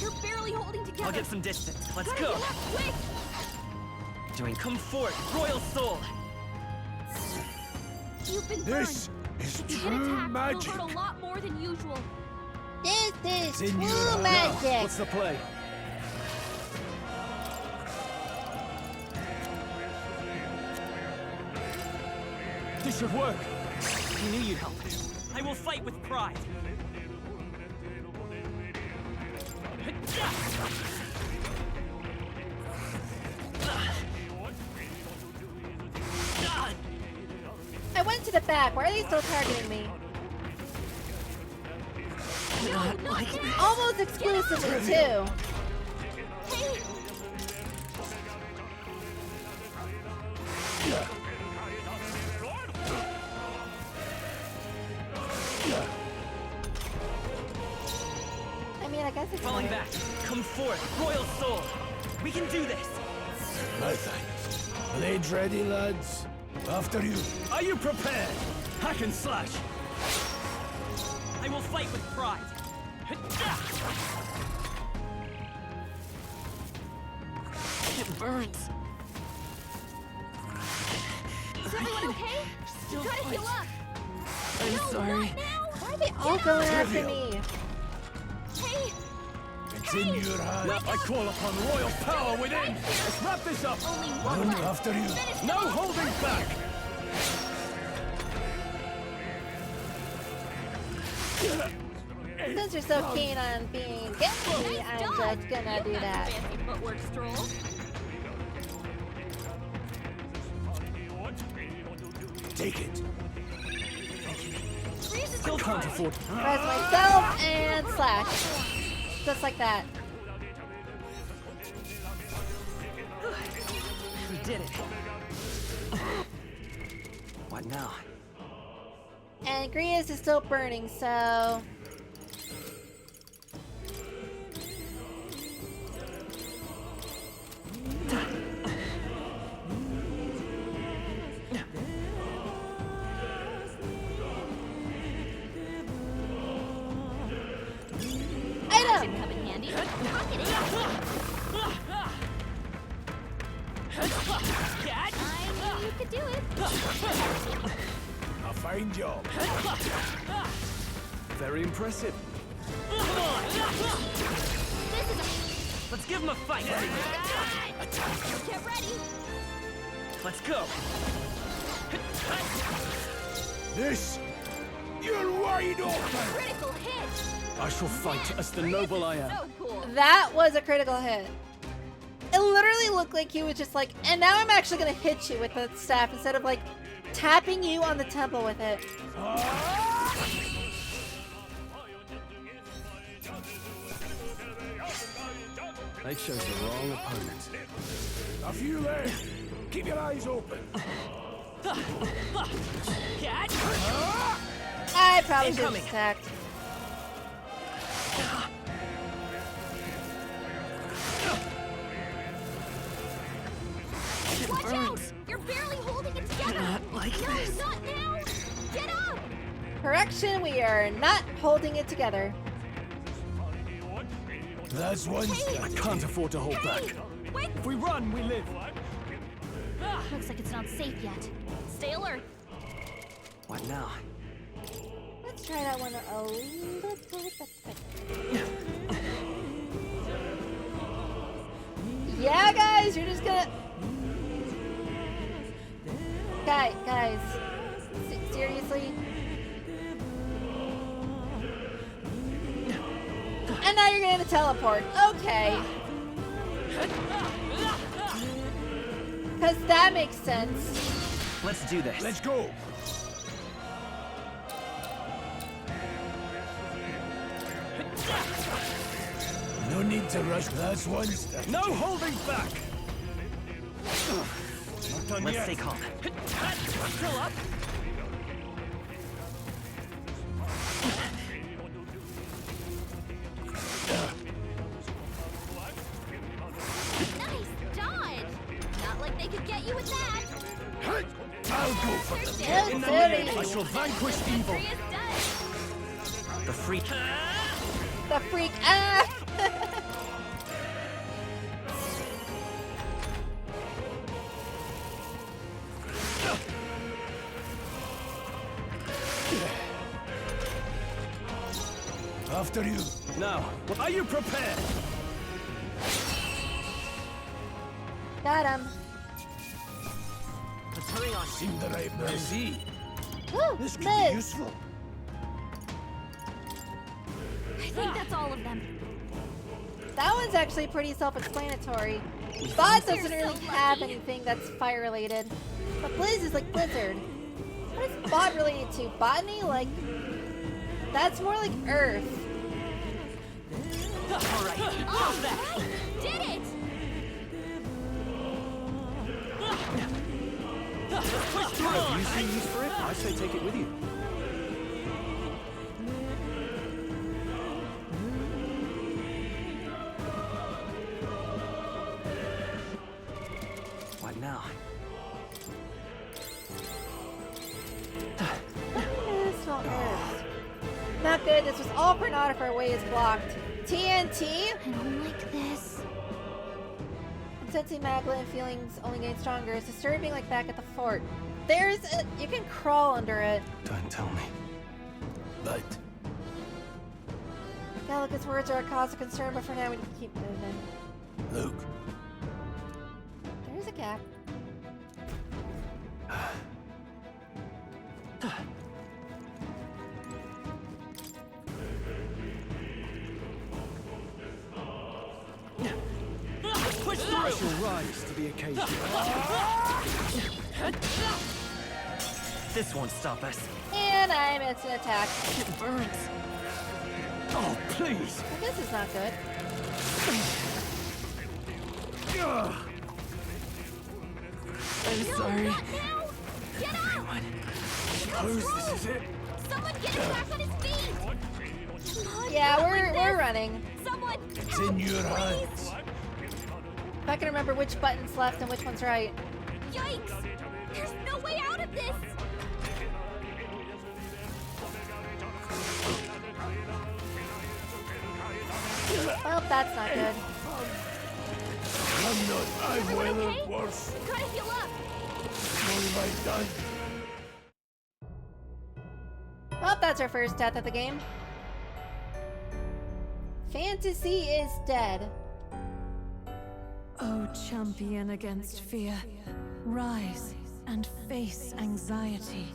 [SPEAKER 4] You're barely holding together!
[SPEAKER 5] I'll get some distance. Let's
[SPEAKER 4] Gotta
[SPEAKER 5] go.
[SPEAKER 4] heal up, quick!
[SPEAKER 5] Doing come forth, royal soul.
[SPEAKER 4] You've been burned.
[SPEAKER 6] This is
[SPEAKER 4] If you get
[SPEAKER 6] true
[SPEAKER 4] attacked,
[SPEAKER 6] magic.
[SPEAKER 4] you'll hurt a lot more than usual.
[SPEAKER 1] This
[SPEAKER 6] It's
[SPEAKER 1] is
[SPEAKER 6] in your
[SPEAKER 1] true
[SPEAKER 6] hands.
[SPEAKER 1] magic.
[SPEAKER 2] What's the play? This should work.
[SPEAKER 5] I knew you'd help. I will fight with pride.
[SPEAKER 1] I went to the back. Why are they still targeting me?
[SPEAKER 5] Not like this.
[SPEAKER 1] Almost exclusively, too.
[SPEAKER 4] Hey!
[SPEAKER 1] I mean, I guess it's
[SPEAKER 5] Falling back. Come forth, royal soul. We can do this.
[SPEAKER 6] My thanks. Blades ready, lads. After you.
[SPEAKER 2] Are you prepared? Hack and slash.
[SPEAKER 5] I will fight with pride. It burns.
[SPEAKER 4] Is everyone okay?
[SPEAKER 5] Still
[SPEAKER 4] Gotta
[SPEAKER 5] fight.
[SPEAKER 4] heal up!
[SPEAKER 5] I'm
[SPEAKER 4] No,
[SPEAKER 5] sorry.
[SPEAKER 4] not now!
[SPEAKER 1] Why are they all going after me?
[SPEAKER 4] Hey!
[SPEAKER 6] It's in your hands.
[SPEAKER 2] I call upon royal power within. Let's wrap this up.
[SPEAKER 4] Only one
[SPEAKER 6] Run
[SPEAKER 4] left!
[SPEAKER 6] after you.
[SPEAKER 4] Finish
[SPEAKER 2] No
[SPEAKER 4] them off.
[SPEAKER 2] holding back.
[SPEAKER 1] Since you're so keen on being gay, I'm just gonna do that.
[SPEAKER 4] Fancy footwork stroll.
[SPEAKER 6] Take it.
[SPEAKER 4] Grease is
[SPEAKER 5] Still can't afford.
[SPEAKER 1] Press myself and slash. Just like that.
[SPEAKER 5] We did it. What now?
[SPEAKER 1] And Grius is still burning, so... Item!
[SPEAKER 4] Should come in handy. Pocket it. I knew you could do it.
[SPEAKER 6] A fine job.
[SPEAKER 2] Very impressive.
[SPEAKER 4] This is
[SPEAKER 5] Let's give him a fight.
[SPEAKER 4] a... Get ready.
[SPEAKER 5] Let's go.
[SPEAKER 6] This. You're wide open.
[SPEAKER 4] Critical hit.
[SPEAKER 2] I shall fight as the noble I am.
[SPEAKER 4] So cool.
[SPEAKER 1] That was a critical hit. It literally looked like he was just like, and now I'm actually gonna hit you with the staff instead of like tapping you on the temple with it.
[SPEAKER 2] They chose the wrong opponent.
[SPEAKER 6] A few left. Keep your eyes open.
[SPEAKER 5] Catch.
[SPEAKER 1] I probably should have
[SPEAKER 5] Incoming.
[SPEAKER 1] attacked.
[SPEAKER 4] Watch out! You're barely holding it together.
[SPEAKER 5] Not like
[SPEAKER 4] no,
[SPEAKER 5] this.
[SPEAKER 4] not now. Get up.
[SPEAKER 1] Correction, we are not holding it together.
[SPEAKER 6] That's one
[SPEAKER 2] I
[SPEAKER 6] step.
[SPEAKER 2] can't afford to hold back.
[SPEAKER 4] Wait.
[SPEAKER 2] If we run, we live.
[SPEAKER 4] Looks like it's not safe yet. Stay alert.
[SPEAKER 5] What now?
[SPEAKER 1] Let's try that one a little bit. Yeah, guys, you're just gonna... Guys, seriously? And now you're gonna teleport. Okay. Because that makes sense.
[SPEAKER 5] Let's do this.
[SPEAKER 6] Let's go. want to rush. That's one step.
[SPEAKER 2] No holding back!
[SPEAKER 6] Not done
[SPEAKER 5] Let's
[SPEAKER 6] yet.
[SPEAKER 5] stay calm. Still up?
[SPEAKER 4] Nice dodge! Not like they could get you with that!
[SPEAKER 6] I'll go for the
[SPEAKER 1] Kill
[SPEAKER 2] In the
[SPEAKER 1] City.
[SPEAKER 2] name, I shall vanquish evil.
[SPEAKER 4] Free is done!
[SPEAKER 5] The freak.
[SPEAKER 1] The freak. Ah!
[SPEAKER 6] After you.
[SPEAKER 2] Now, are you prepared?
[SPEAKER 1] Got him.
[SPEAKER 5] Let's hurry on.
[SPEAKER 6] Seem the right mercy.
[SPEAKER 1] Woo!
[SPEAKER 6] This could
[SPEAKER 1] Miss.
[SPEAKER 6] be useful.
[SPEAKER 4] I think that's all of them.
[SPEAKER 1] That one's actually pretty self-explanatory. Bot doesn't
[SPEAKER 4] You're
[SPEAKER 1] really
[SPEAKER 4] so
[SPEAKER 1] have
[SPEAKER 4] lucky.
[SPEAKER 1] anything that's fire-related. But Blizz is like Blizzard. What is Bot related to? Botany? Like... That's more like Earth.
[SPEAKER 5] Alright, how's that?
[SPEAKER 4] Did it!
[SPEAKER 2] If you see use for it, I say take it with you.
[SPEAKER 5] What now?
[SPEAKER 1] It's not Earth. Not good. This was all for naught if our way is blocked. TNT?
[SPEAKER 4] I don't like this.
[SPEAKER 1] I'm sensing Magla and feelings only getting stronger. It's disturbing like back at the fort. There's a... You can crawl under it.
[SPEAKER 2] Don't tell me.
[SPEAKER 6] But
[SPEAKER 1] Gallica's words are a cause of concern, but for now we can keep moving.
[SPEAKER 6] Luke,
[SPEAKER 1] There's a gap.
[SPEAKER 5] Push
[SPEAKER 2] I
[SPEAKER 5] through!
[SPEAKER 2] shall rise to the occasion.
[SPEAKER 5] This won't stop us.
[SPEAKER 1] And I missed an attack.
[SPEAKER 5] It burns.
[SPEAKER 2] Oh, please!
[SPEAKER 1] Well, this is not good.
[SPEAKER 5] I'm
[SPEAKER 4] No,
[SPEAKER 5] sorry.
[SPEAKER 4] not now! Get up!
[SPEAKER 5] Everyone.
[SPEAKER 2] Suppose this is it.
[SPEAKER 4] Someone get him back on his feet! Come on,
[SPEAKER 1] Yeah,
[SPEAKER 4] not
[SPEAKER 1] we're
[SPEAKER 4] like this.
[SPEAKER 1] running.
[SPEAKER 4] Someone,
[SPEAKER 6] it's
[SPEAKER 4] help,
[SPEAKER 6] in your
[SPEAKER 4] please.
[SPEAKER 6] hands.
[SPEAKER 1] If I can remember which button's left and which one's right.
[SPEAKER 4] Yikes! There's no way out of this!
[SPEAKER 1] Well, that's not good.
[SPEAKER 6] I'm not. I've
[SPEAKER 4] Everyone
[SPEAKER 6] weathered
[SPEAKER 4] okay?
[SPEAKER 6] worse.
[SPEAKER 4] Gotta heal up!
[SPEAKER 6] What have I done?
[SPEAKER 1] Well, that's our first death of the game. Fantasy is dead.
[SPEAKER 7] O champion against fear, rise and face anxiety.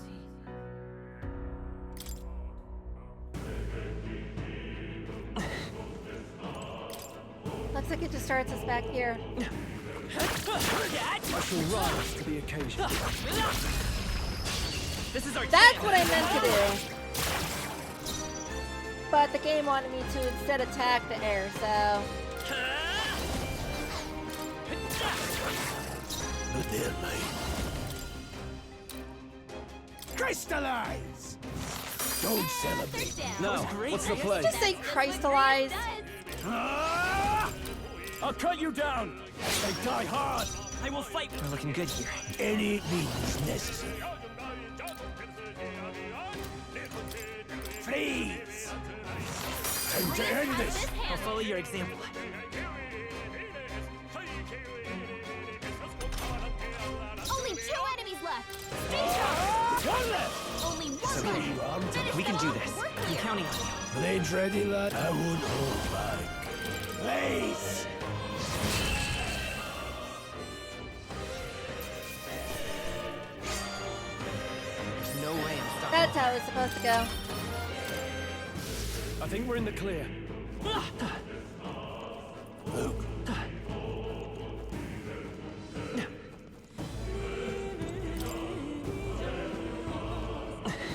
[SPEAKER 1] Looks like it just starts us back here.
[SPEAKER 2] I shall rise to the occasion.
[SPEAKER 5] This is our
[SPEAKER 1] That's
[SPEAKER 5] chance.
[SPEAKER 1] what I meant to do. But the game wanted me to instead attack the air, so...
[SPEAKER 6] Not there, mate. Crystallize! Don't celebrate.
[SPEAKER 2] Now,
[SPEAKER 5] great.
[SPEAKER 2] what's the play?
[SPEAKER 1] Just say crystallize.
[SPEAKER 6] Ah!
[SPEAKER 2] I'll cut you down!
[SPEAKER 6] They die hard.
[SPEAKER 5] I will fight. We're looking good here.
[SPEAKER 6] Any means necessary. Freeze! Time to end this.
[SPEAKER 5] I'll follow your example.
[SPEAKER 4] Only 2 enemies left! Stay strong!
[SPEAKER 6] One left.
[SPEAKER 4] Only 1
[SPEAKER 6] There
[SPEAKER 4] left!
[SPEAKER 6] you are.
[SPEAKER 4] Finish
[SPEAKER 5] We can
[SPEAKER 4] them
[SPEAKER 5] do
[SPEAKER 4] off.
[SPEAKER 5] this.
[SPEAKER 4] We're
[SPEAKER 5] I'm
[SPEAKER 4] clear.
[SPEAKER 5] counting on you.
[SPEAKER 6] Blades ready, lad. I won't hold back. Blaze!
[SPEAKER 5] There's no way I'm stopping.
[SPEAKER 1] That's how it's supposed to go.
[SPEAKER 2] I think we're in the clear.
[SPEAKER 6] Luke,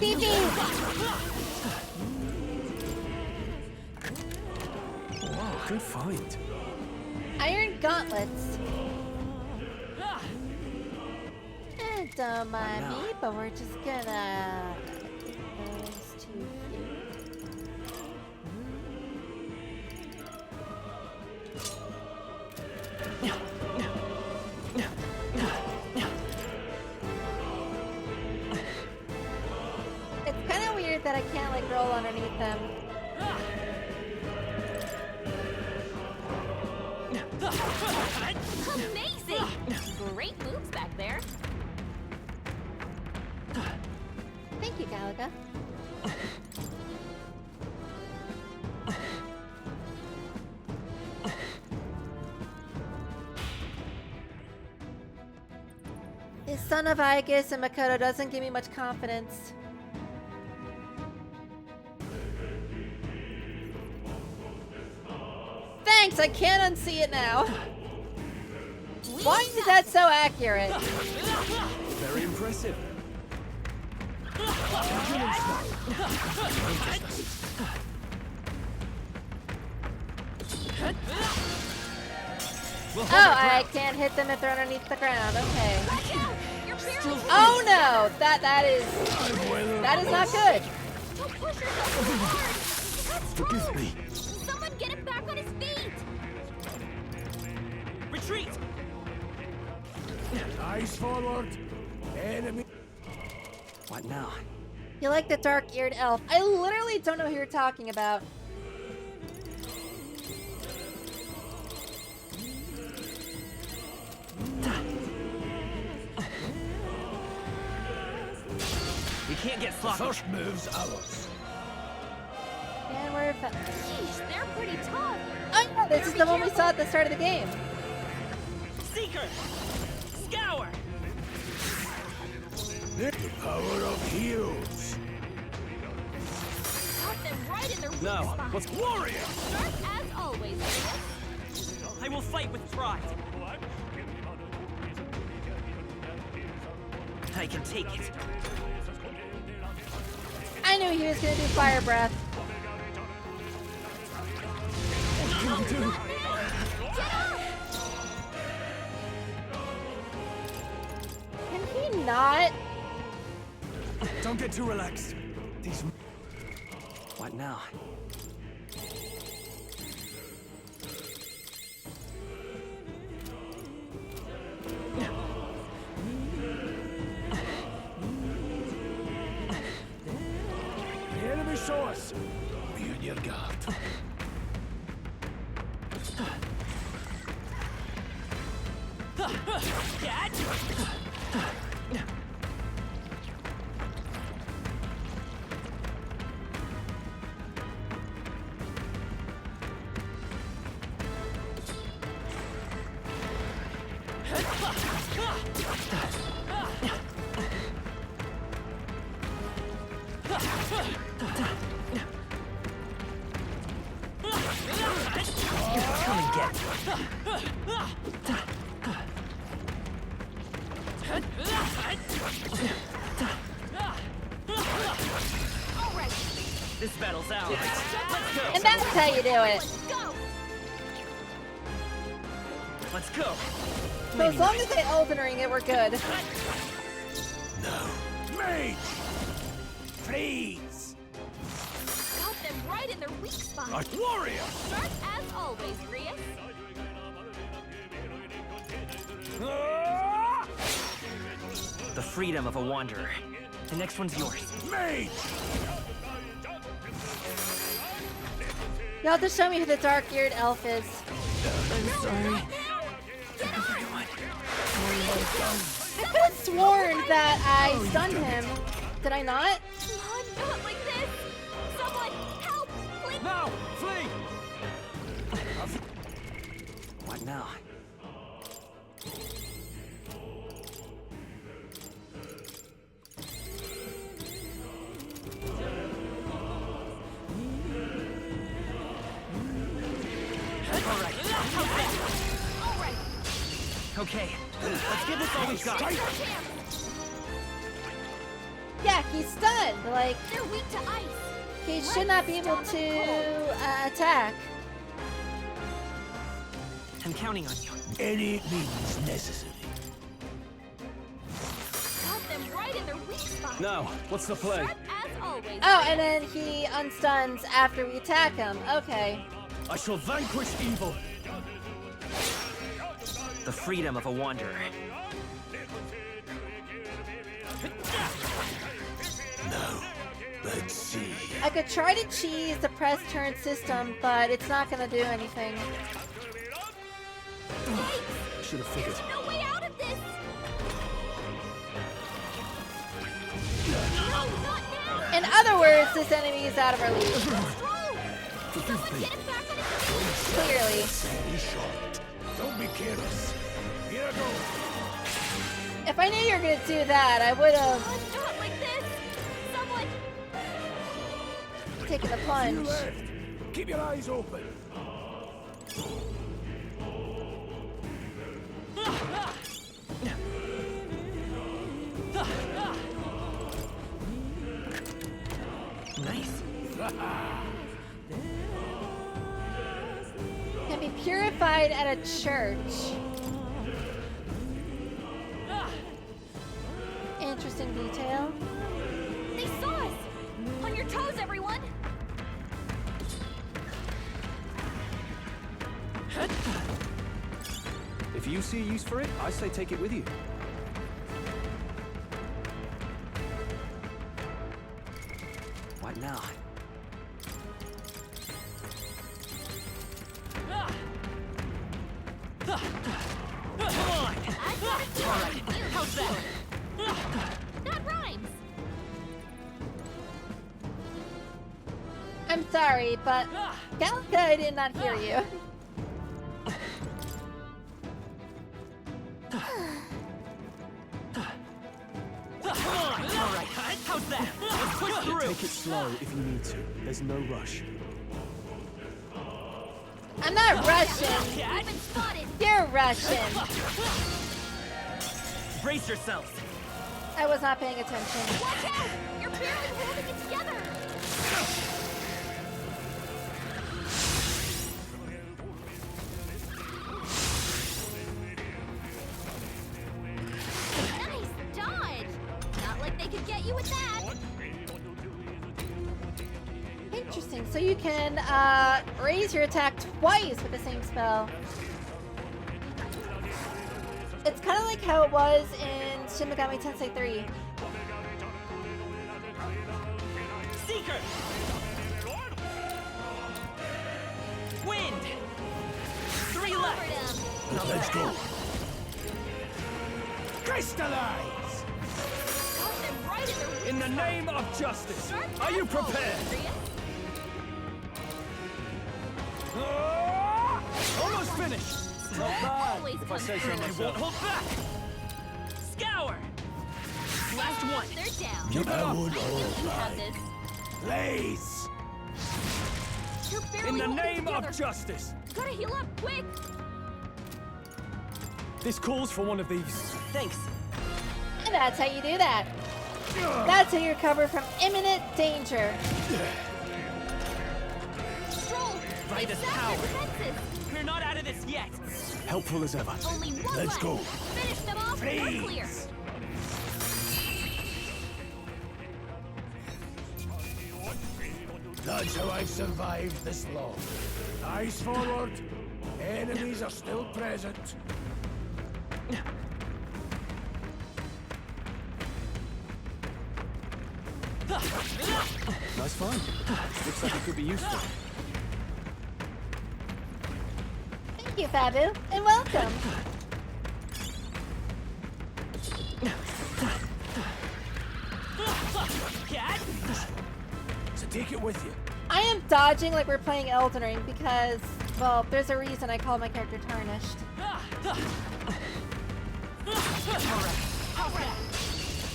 [SPEAKER 1] Beep beep!
[SPEAKER 2] Good find.
[SPEAKER 1] Iron gauntlets. Don't mind me, but we're just gonna get those two here. It's kind of weird that I can't like roll underneath them.
[SPEAKER 4] Amazing! Great moves back there.
[SPEAKER 1] Thank you, Galaga. The son of Aegis and Makoto doesn't give me much confidence. Thanks, I can't unsee it now. Why is that so accurate?
[SPEAKER 2] Very impressive.
[SPEAKER 1] Oh, I can't hit them if they're underneath the ground. Okay. Oh no! That is not good.
[SPEAKER 4] Don't push yourself so hard. That's
[SPEAKER 6] Forgive
[SPEAKER 4] wrong.
[SPEAKER 6] me.
[SPEAKER 4] Someone get him back on his feet.
[SPEAKER 5] Retreat!
[SPEAKER 6] Eyes forward. Enemy.
[SPEAKER 5] What now?
[SPEAKER 1] You like the dark-eared elf? I literally don't know who you're talking about.
[SPEAKER 5] We can't get sloppy.
[SPEAKER 6] First move's ours.
[SPEAKER 1] And we're.
[SPEAKER 4] Sheesh, they're pretty tough.
[SPEAKER 1] Oh yeah, this is the one we saw at the start of the game.
[SPEAKER 5] Seeker! Scour!
[SPEAKER 6] The power of heroes.
[SPEAKER 4] Got them right in their weak
[SPEAKER 2] Now,
[SPEAKER 4] spot.
[SPEAKER 2] let's warrior.
[SPEAKER 4] Sharp as always, Rhea.
[SPEAKER 5] I will fight with pride. I can take it.
[SPEAKER 1] I knew he was gonna do fire breath. Can he not?
[SPEAKER 2] Don't get too relaxed. These.
[SPEAKER 5] What now?
[SPEAKER 6] The enemy saw us. Be on your guard.
[SPEAKER 5] Come and get it.
[SPEAKER 4] All right,
[SPEAKER 5] This battle's ours. Let's go.
[SPEAKER 1] And that's how you do it.
[SPEAKER 4] go.
[SPEAKER 5] Let's go.
[SPEAKER 1] So as long as they Elden Ring it, we're good.
[SPEAKER 6] No. Mage! Freeze!
[SPEAKER 4] Got them right in their weak spot.
[SPEAKER 6] A warrior!
[SPEAKER 4] Sharp as always, Rhea.
[SPEAKER 6] Ah!
[SPEAKER 5] The freedom of a wanderer. The next one's yours.
[SPEAKER 6] Mage!
[SPEAKER 1] Y'all just show me who the dark-eared elf is.
[SPEAKER 5] I'm sorry. Everyone.
[SPEAKER 1] I could have sworn that I stunned him. Did I not?
[SPEAKER 4] Not like this. Someone help, please.
[SPEAKER 2] Now, flee.
[SPEAKER 5] What now?
[SPEAKER 4] All right.
[SPEAKER 5] Okay, let's give this all we've got.
[SPEAKER 1] Yeah, he's stunned. Like,
[SPEAKER 4] They're weak to ice.
[SPEAKER 1] he should not be able to attack.
[SPEAKER 5] I'm counting on you.
[SPEAKER 6] Any means necessary.
[SPEAKER 4] Got them right in their weak spot.
[SPEAKER 2] Now, what's the play?
[SPEAKER 4] Sharp as always.
[SPEAKER 1] Oh, and then he unstuns after we attack him. Okay.
[SPEAKER 2] I shall vanquish evil.
[SPEAKER 5] The freedom of a wanderer.
[SPEAKER 6] Now, let's see.
[SPEAKER 1] I could try to cheese the press turn system, but it's not gonna do anything.
[SPEAKER 2] Should have figured.
[SPEAKER 4] No way out of this.
[SPEAKER 1] In other words, this enemy is out of our league.
[SPEAKER 4] Someone get him back on his feet.
[SPEAKER 1] Clearly.
[SPEAKER 6] Be short. Don't be careless. Here I go.
[SPEAKER 1] If I knew you were gonna do that, I would have
[SPEAKER 4] Not like this. Someone.
[SPEAKER 1] taken the
[SPEAKER 6] You
[SPEAKER 1] plunge.
[SPEAKER 6] left. Keep your eyes open.
[SPEAKER 5] Nice.
[SPEAKER 1] Can be purified at a church. Interesting detail.
[SPEAKER 4] They saw us. On your toes, everyone.
[SPEAKER 2] If you see a use for it, I say take it with you.
[SPEAKER 5] What now? Come on!
[SPEAKER 4] I got it.
[SPEAKER 5] All right, how's that?
[SPEAKER 4] That rhymes.
[SPEAKER 1] I'm sorry, but Gallica, I did not hear you.
[SPEAKER 5] Come on! All right, how's that? Let's push through.
[SPEAKER 2] Take it slow if you need to. There's no rush.
[SPEAKER 1] I'm not Russian.
[SPEAKER 5] Cat.
[SPEAKER 4] Been spotted.
[SPEAKER 1] You're Russian.
[SPEAKER 5] Brace yourselves.
[SPEAKER 1] I was not paying attention.
[SPEAKER 4] Watch out! You're barely holding it together. Nice dodge. Not like they could get you with that.
[SPEAKER 1] Interesting. So you can raise your attack twice with the same spell. It's kind of like how it was in Shin Megami Tensei 3.
[SPEAKER 5] Seeker! Wind! 3 left!
[SPEAKER 6] Let's go. Crystallize!
[SPEAKER 4] Got them right in their weak
[SPEAKER 2] In the name of justice, are you prepared? Almost finished. Not bad,
[SPEAKER 4] Always
[SPEAKER 2] if I
[SPEAKER 4] comes
[SPEAKER 2] say so
[SPEAKER 4] through.
[SPEAKER 5] I won't
[SPEAKER 2] myself.
[SPEAKER 5] hold back! Scour! Last one!
[SPEAKER 4] They're down.
[SPEAKER 2] Keep it
[SPEAKER 6] I
[SPEAKER 2] up.
[SPEAKER 6] would
[SPEAKER 4] You
[SPEAKER 6] hold
[SPEAKER 4] have
[SPEAKER 6] back.
[SPEAKER 4] this.
[SPEAKER 6] Blaze!
[SPEAKER 4] You're barely
[SPEAKER 2] In the
[SPEAKER 4] holding
[SPEAKER 2] name
[SPEAKER 4] together.
[SPEAKER 2] of justice,
[SPEAKER 4] Gotta heal up quick.
[SPEAKER 2] this calls for one of these.
[SPEAKER 5] Thanks.
[SPEAKER 1] And that's how you do that. That's how you recover from imminent danger.
[SPEAKER 4] Stroll.
[SPEAKER 5] Right as
[SPEAKER 4] Zap
[SPEAKER 5] power.
[SPEAKER 4] their defenses.
[SPEAKER 5] We're not out of this yet!
[SPEAKER 2] Helpful as ever.
[SPEAKER 4] Only one
[SPEAKER 6] Let's
[SPEAKER 4] left.
[SPEAKER 6] go.
[SPEAKER 4] Finish them off. We're clear.
[SPEAKER 6] Freeze! That's how I've survived this long. Eyes forward. Enemies are still present.
[SPEAKER 2] Nice find. Looks like it could be useful.
[SPEAKER 1] Thank you, Fabu, and welcome.
[SPEAKER 5] Cat!
[SPEAKER 6] So take it with you.
[SPEAKER 1] I am dodging like we're playing Elden Ring because, well, there's a reason I call my character Tarnished.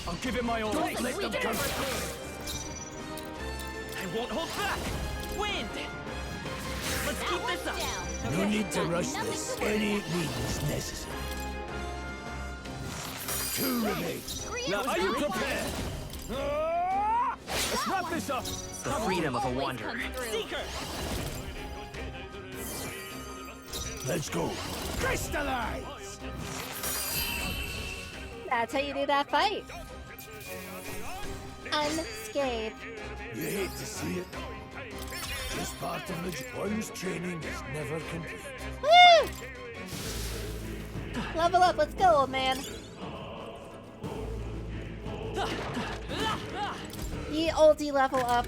[SPEAKER 2] I'll give it my all.
[SPEAKER 6] Let them come.
[SPEAKER 5] I won't hold back! Wind! Let's
[SPEAKER 4] That
[SPEAKER 5] keep
[SPEAKER 4] one's
[SPEAKER 5] this up!
[SPEAKER 4] down.
[SPEAKER 6] No need to
[SPEAKER 4] Got
[SPEAKER 6] rush
[SPEAKER 4] nothing
[SPEAKER 6] this.
[SPEAKER 4] to worry
[SPEAKER 6] Any
[SPEAKER 4] about.
[SPEAKER 6] means necessary. 2 remain.
[SPEAKER 2] Now, are you prepared? Let's wrap this up.
[SPEAKER 5] The freedom of a
[SPEAKER 4] Always
[SPEAKER 5] wanderer.
[SPEAKER 4] comes through.
[SPEAKER 5] Seeker!
[SPEAKER 6] Let's go. Crystallize!
[SPEAKER 1] That's how you do that fight. Unscathed.
[SPEAKER 6] You hate to see it. This part of one's training is never complete.
[SPEAKER 1] Woo! Level up, let's go, old man. Ye oldie level up.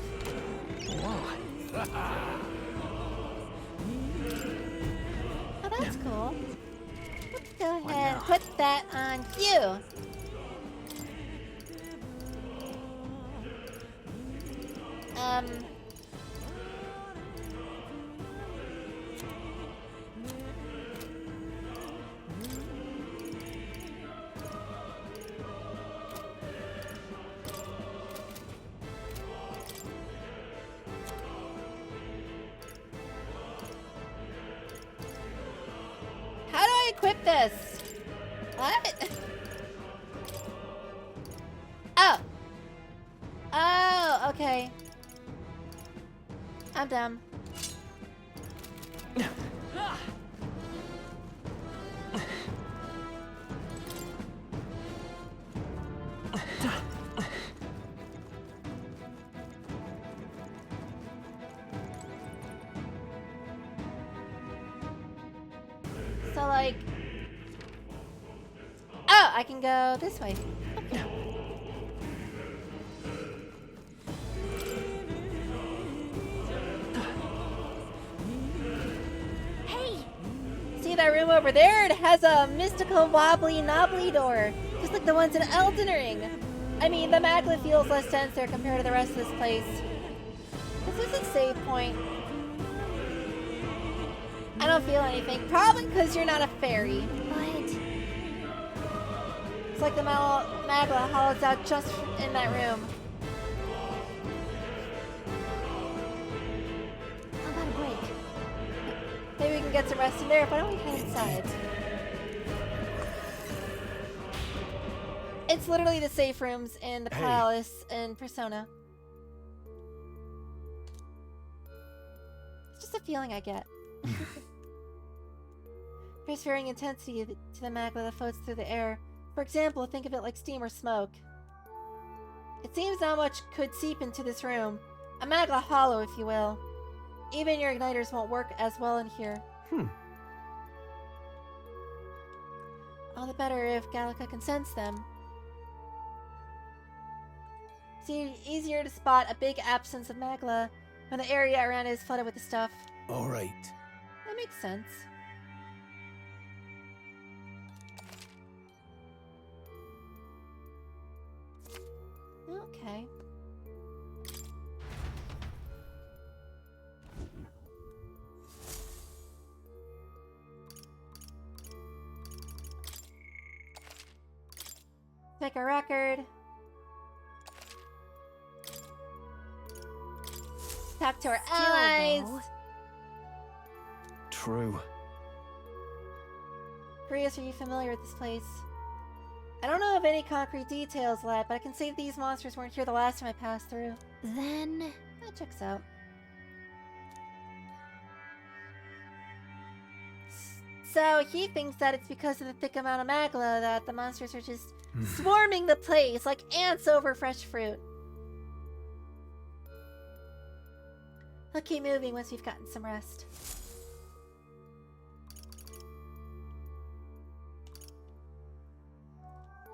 [SPEAKER 1] Oh, that's cool. Let's go ahead and put that on you. How do I equip this? What? Oh. Oh, okay. I'm dumb. So, like... Oh, I can go this way. Okay.
[SPEAKER 4] Hey!
[SPEAKER 1] See that room over there? It has a mystical wobbly knobbly door. Just like the ones in Elden Ring. I mean, the maglet feels less dense there compared to the rest of this place. This is a save point. I don't feel anything. Probably because you're not a fairy.
[SPEAKER 4] But
[SPEAKER 1] It's like the maglet hollows out just in that room.
[SPEAKER 4] how about a break?
[SPEAKER 1] Maybe we can get some rest in there. Why don't we head inside? It's literally the safe rooms in the
[SPEAKER 2] Hey.
[SPEAKER 1] palace in Persona. It's just a feeling I get. There's varying intensity to the magma that floats through the air. For example, think of it like steam or smoke. It seems not much could seep into this room. A magma hollow, if you will. Even your igniters won't work as well in here. All the better if Gallica can sense them. Seems easier to spot a big absence of magma when the area around it is flooded with the stuff.
[SPEAKER 6] All right.
[SPEAKER 1] That makes sense. Okay. Make a record. Talk to our allies.
[SPEAKER 4] though.
[SPEAKER 2] True.
[SPEAKER 1] Grius, are you familiar with this place? I don't know of any concrete details, lad, but I can say these monsters weren't here the last time I passed through.
[SPEAKER 4] Then
[SPEAKER 1] That checks out. So he thinks that it's because of the thick amount of magma that the monsters are just swarming the place like ants over fresh fruit. I'll keep moving once we've gotten some rest.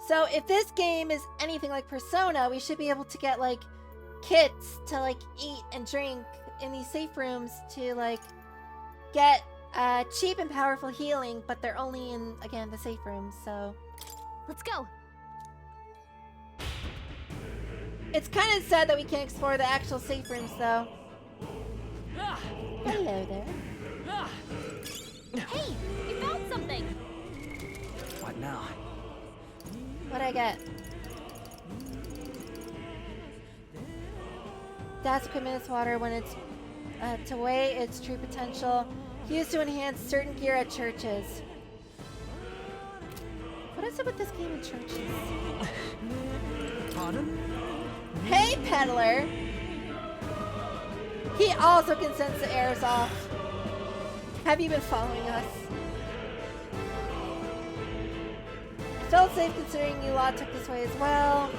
[SPEAKER 1] So if this game is anything like Persona, we should be able to get like kits to like eat and drink in these safe rooms to like get cheap and powerful healing, but they're only in, again, the safe rooms, so...
[SPEAKER 4] let's go.
[SPEAKER 1] It's kind of sad that we can't explore the actual safe rooms, though. Hello there.
[SPEAKER 4] Hey, we found something.
[SPEAKER 5] What now?
[SPEAKER 1] What'd I get? That's equipment water when it's to weigh its true potential. Used to enhance certain gear at churches. What is it with this game in churches?
[SPEAKER 5] Pardon?
[SPEAKER 1] Hey, peddler! He also can sense the airs off. Have you been following us? Felt safe considering you lot took this way as well.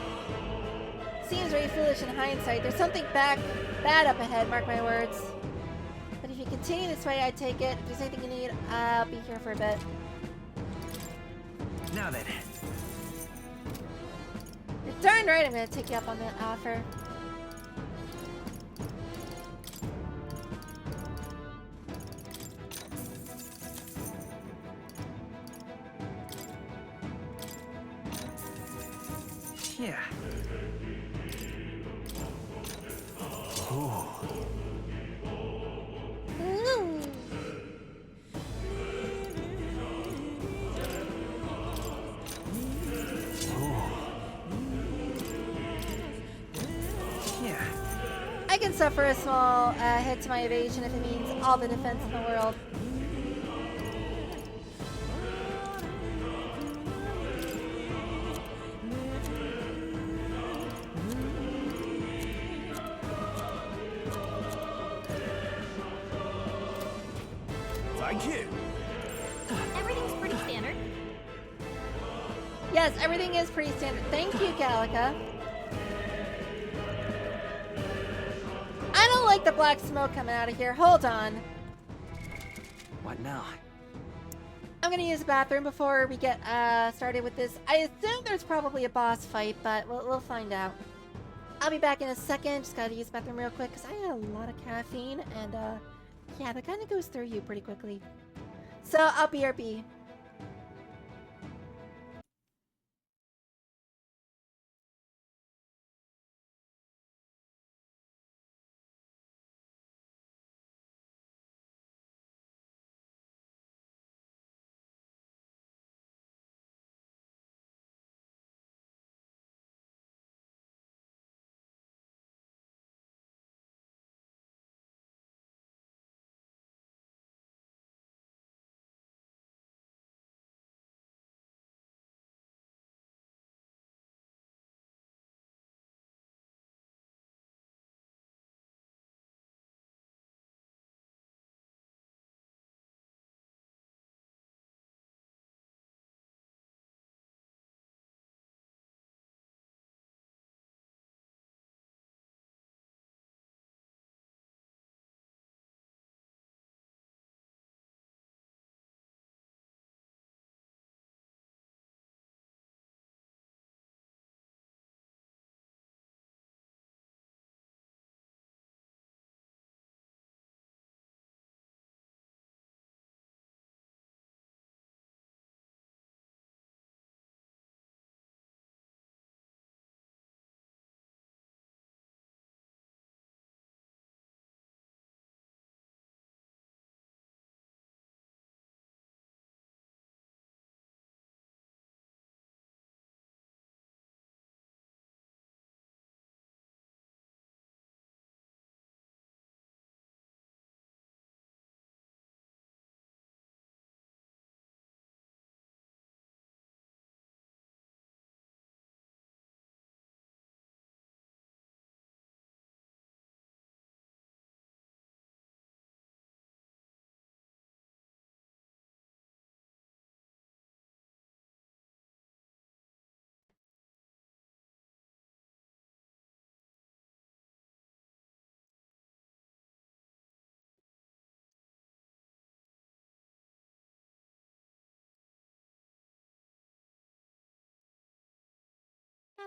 [SPEAKER 1] Seems very foolish in hindsight. There's something bad up ahead, mark my words. But if you continue this way, I take it. If there's anything you need, I'll be here for a bit.
[SPEAKER 5] Now then.
[SPEAKER 1] You're darn right I'm gonna take you up on that offer.
[SPEAKER 5] Yeah.
[SPEAKER 1] Ooh.
[SPEAKER 5] Yeah.
[SPEAKER 1] I can suffer a small hit to my evasion if it means all the defense in the world.
[SPEAKER 6] Thank you.
[SPEAKER 4] Everything's pretty standard.
[SPEAKER 1] Yes, everything is pretty standard. Thank you, Gallica. I don't like the black smoke coming out of here. Hold on.
[SPEAKER 5] What now?
[SPEAKER 1] I'm gonna use the bathroom before we get started with this. I assume there's probably a boss fight, but we'll find out. I'll be back in a second. Just gotta use the bathroom real quick because I had a lot of caffeine and yeah, that kind of goes through you pretty quickly. So I'll BRB.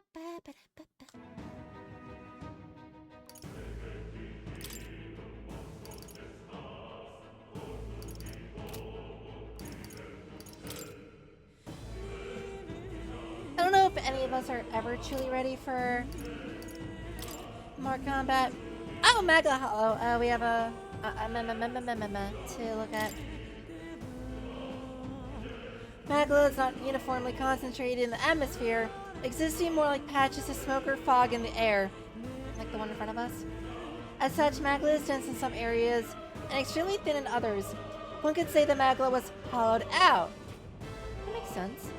[SPEAKER 1] I don't know if any of us are ever truly ready for more combat. Oh, Mega Hollow. We have a to look at. Magma is not uniformly concentrated in the atmosphere, existing more like patches of smoke or fog in the air, like the one in front of us. As such, magma is dense in some areas and extremely thin in others. One could say the magma was hollowed out. That makes sense.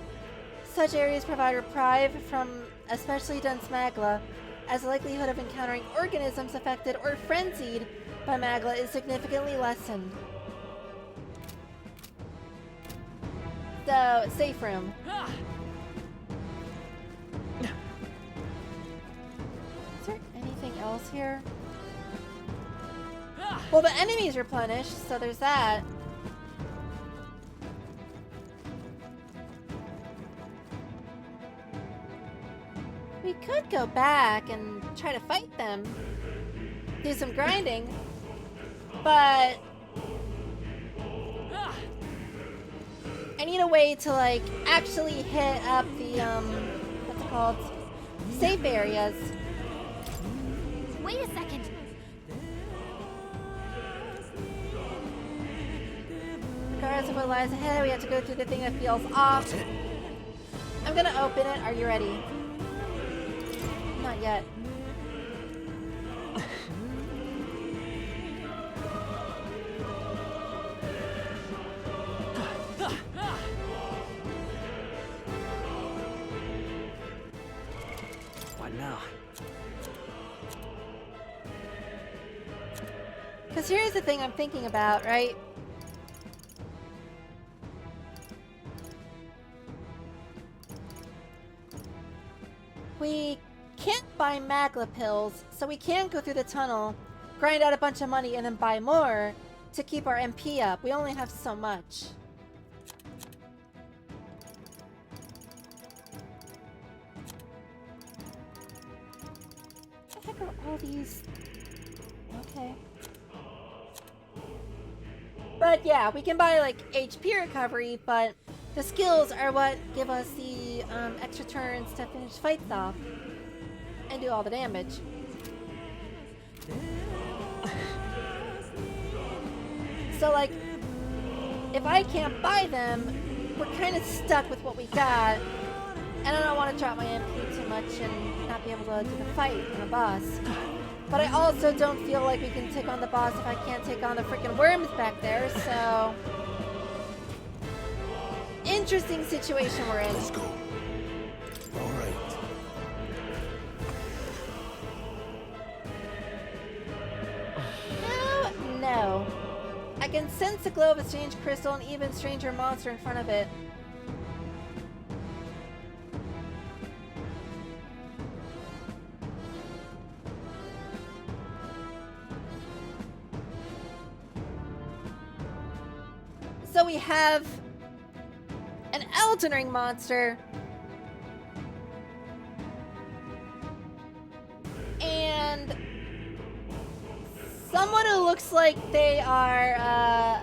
[SPEAKER 1] Such areas provide reprieve from especially dense magma, as the likelihood of encountering organisms affected or frenzied by magma is significantly lessened. the safe room. Is there anything else here? Well, the enemy's replenished, so there's that. We could go back and try to fight them. Do some grinding. But I need a way to like actually hit up the what's it called? Safe areas.
[SPEAKER 4] Wait a second.
[SPEAKER 1] Regardless of what lies ahead, we have to go through the thing that feels off. I'm gonna open it. Are you ready? Not yet.
[SPEAKER 5] What now?
[SPEAKER 1] Because here's the thing I'm thinking about, right? We can't buy Magla pills, so we can go through the tunnel, grind out a bunch of money, and then buy more to keep our MP up. We only have so much. What the heck are all these? Okay. But yeah, we can buy like HP recovery, but the skills are what give us the extra turns to finish fights off and do all the damage. So like, if I can't buy them, we're kind of stuck with what we got, and I don't want to drop my MP too much and not be able to do the fight on the boss. But I also don't feel like we can take on the boss if I can't take on the freaking worms back there, so... Interesting situation we're in.
[SPEAKER 6] Let's go. All right.
[SPEAKER 1] No. I can sense the glow of a strange crystal and even stranger monster in front of it. So we have an Elden Ring monster and someone who looks like they are, how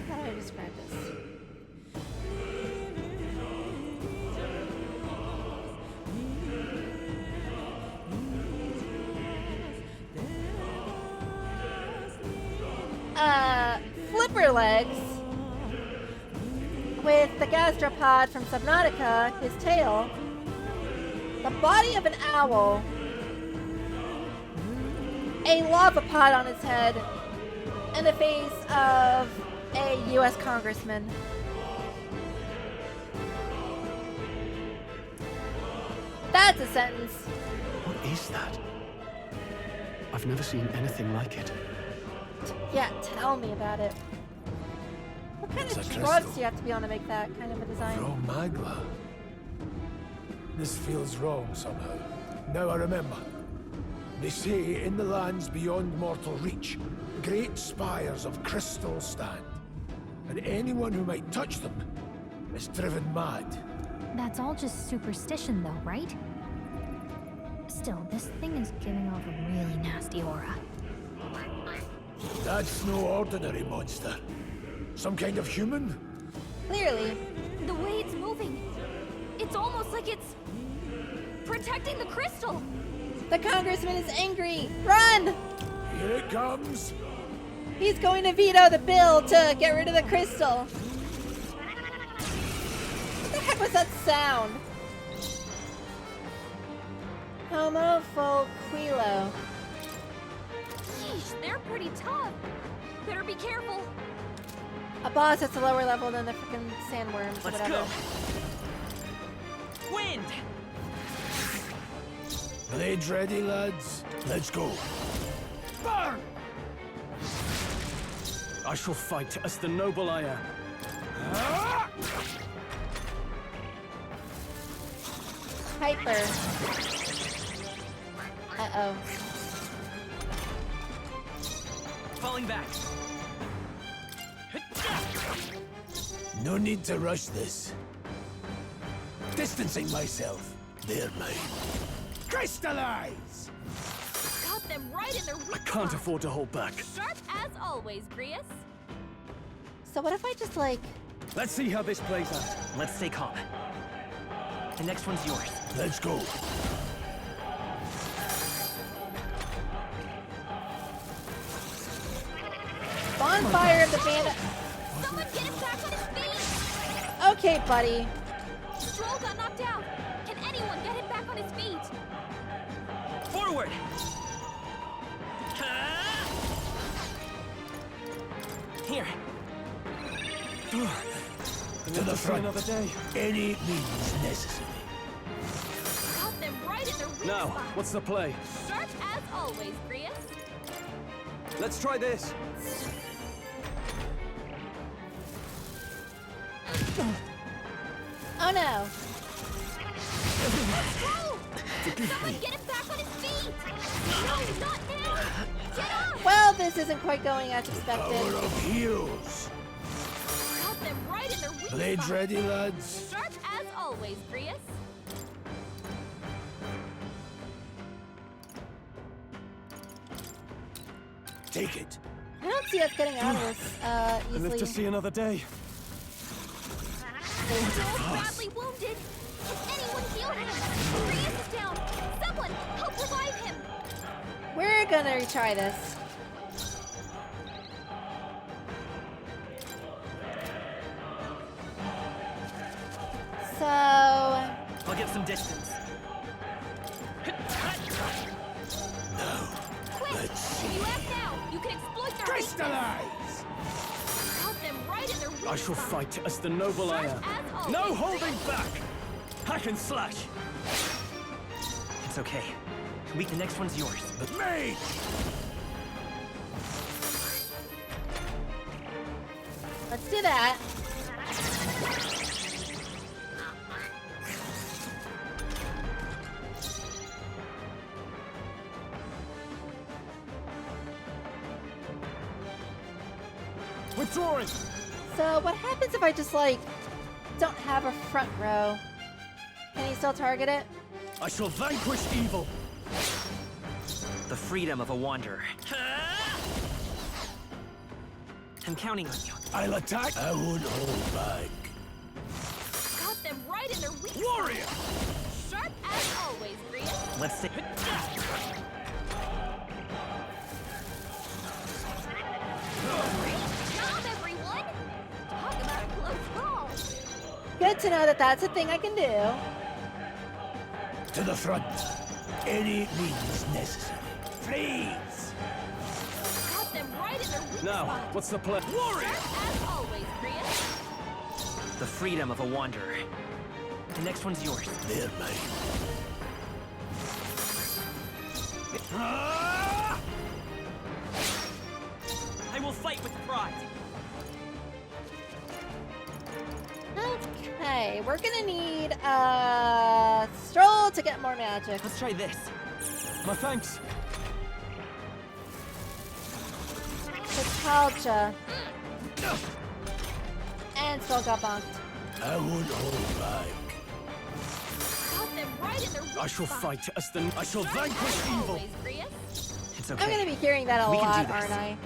[SPEAKER 1] do I describe this? Flipper legs with the gastropod from Subnautica, his tail, the body of an owl, a lava pod on his head, and the face of a U.S. congressman. That's a sentence.
[SPEAKER 2] What is that? I've never seen anything like it.
[SPEAKER 1] Yeah, tell me about it. What kind
[SPEAKER 6] It's
[SPEAKER 1] of
[SPEAKER 6] a
[SPEAKER 1] drugs
[SPEAKER 6] crystal.
[SPEAKER 1] do you have to be on to make that kind of a design?
[SPEAKER 6] From Magla. This feels wrong somehow. Now I remember. They say in the lands beyond mortal reach, great spires of crystal stand. And anyone who might touch them is driven mad.
[SPEAKER 4] That's all just superstition, though, right? Still, this thing is giving off a really nasty aura.
[SPEAKER 6] That's no ordinary monster. Some kind of human?
[SPEAKER 1] Clearly.
[SPEAKER 4] The way it's moving, it's almost like it's protecting the crystal.
[SPEAKER 1] The congressman is angry. Run!
[SPEAKER 6] Here it comes.
[SPEAKER 1] He's going to veto the bill to get rid of the crystal. What the heck was that sound? Homo Folquilo.
[SPEAKER 4] Yeesh, they're pretty tough. Better be careful.
[SPEAKER 1] A boss that's a lower level than the freaking sandworms or
[SPEAKER 5] Let's
[SPEAKER 1] whatever.
[SPEAKER 5] go. Wind.
[SPEAKER 6] Blades ready, lads? Let's go.
[SPEAKER 5] Burn.
[SPEAKER 2] I shall fight as the noble I am.
[SPEAKER 1] hyper. Uh-oh.
[SPEAKER 5] Falling back.
[SPEAKER 6] No need to rush this. Distancing myself. They're mine. Crystallize!
[SPEAKER 4] Got them right in their weak
[SPEAKER 2] I can't
[SPEAKER 4] spot.
[SPEAKER 2] afford to hold back.
[SPEAKER 4] Sharp as always, Grius.
[SPEAKER 1] So what if I just like...
[SPEAKER 2] Let's see how this plays out.
[SPEAKER 5] Let's stay calm. The next one's yours.
[SPEAKER 6] Let's go.
[SPEAKER 1] Bonfire of the bandit...
[SPEAKER 4] Someone get him back on his feet!
[SPEAKER 1] Okay, buddy.
[SPEAKER 4] Stroll got knocked out. Can anyone get him back on his feet?
[SPEAKER 5] Forward! Here.
[SPEAKER 6] To the front.
[SPEAKER 2] Another day.
[SPEAKER 6] Any means necessary.
[SPEAKER 4] Got them right in their weak
[SPEAKER 2] Now,
[SPEAKER 4] spot.
[SPEAKER 2] what's the play?
[SPEAKER 4] Sharp as always, Grius.
[SPEAKER 2] Let's try this.
[SPEAKER 1] Oh no.
[SPEAKER 4] Stroll! Someone get him back on his feet! No, not now! Get up!
[SPEAKER 1] Well, this isn't quite going as
[SPEAKER 6] Power
[SPEAKER 1] expected.
[SPEAKER 6] of heals.
[SPEAKER 4] Got them right in their weak
[SPEAKER 6] Blades
[SPEAKER 4] spot.
[SPEAKER 6] ready, lads?
[SPEAKER 4] Sharp as always, Grius.
[SPEAKER 6] Take it.
[SPEAKER 1] I don't see us getting out of this
[SPEAKER 2] I live to
[SPEAKER 1] easily.
[SPEAKER 2] see another day.
[SPEAKER 4] Joel's badly wounded. Can anyone heal him? Grius is down. Someone help revive him.
[SPEAKER 1] We're gonna retry this. So...
[SPEAKER 5] I'll get some distance.
[SPEAKER 4] Quick!
[SPEAKER 6] Let's see.
[SPEAKER 4] You act now. You can exploit their
[SPEAKER 6] Crystallize!
[SPEAKER 4] weakness. Got them right in their weak
[SPEAKER 2] I shall
[SPEAKER 4] spot.
[SPEAKER 2] fight as the noble I
[SPEAKER 4] Sharp
[SPEAKER 2] am.
[SPEAKER 4] as always,
[SPEAKER 2] No holding
[SPEAKER 4] Grius.
[SPEAKER 2] back! Hack and slash!
[SPEAKER 5] It's okay. The next one's yours.
[SPEAKER 6] Mage!
[SPEAKER 1] Let's do that.
[SPEAKER 2] Withdrawing!
[SPEAKER 1] So what happens if I just like don't have a front row? Can he still target it?
[SPEAKER 2] I shall vanquish evil!
[SPEAKER 5] The freedom of a wanderer. I'm counting on you.
[SPEAKER 6] I'll attack. I won't hold back.
[SPEAKER 4] Got them right in their weak
[SPEAKER 6] Warrior!
[SPEAKER 4] spot. Sharp as always, Grius.
[SPEAKER 5] Let's see.
[SPEAKER 4] Great job, everyone! Talk about a close call.
[SPEAKER 1] Good to know that that's a thing I can do.
[SPEAKER 6] To the front. Any means necessary. Freeze!
[SPEAKER 4] Got them right in their weak
[SPEAKER 2] Now,
[SPEAKER 4] spot.
[SPEAKER 2] what's the play?
[SPEAKER 6] Warrior!
[SPEAKER 4] Sharp as always, Grius.
[SPEAKER 5] The freedom of a wanderer. The next one's yours.
[SPEAKER 6] They're mine. Ah!
[SPEAKER 5] I will fight with pride.
[SPEAKER 1] Okay, we're gonna need Stroll to get more magic.
[SPEAKER 5] Let's try this.
[SPEAKER 2] My thanks.
[SPEAKER 1] Nostalgia. And Stroll got bonked.
[SPEAKER 6] I won't hold back.
[SPEAKER 4] Got them right in their weak
[SPEAKER 2] I shall
[SPEAKER 4] spot.
[SPEAKER 2] fight as the... I shall
[SPEAKER 4] Sharp
[SPEAKER 2] vanquish
[SPEAKER 4] as
[SPEAKER 2] evil!
[SPEAKER 4] always, Grius.
[SPEAKER 5] It's
[SPEAKER 1] I'm
[SPEAKER 5] okay.
[SPEAKER 1] gonna be hearing that a
[SPEAKER 5] We can do
[SPEAKER 1] lot,
[SPEAKER 5] this.
[SPEAKER 1] aren't I?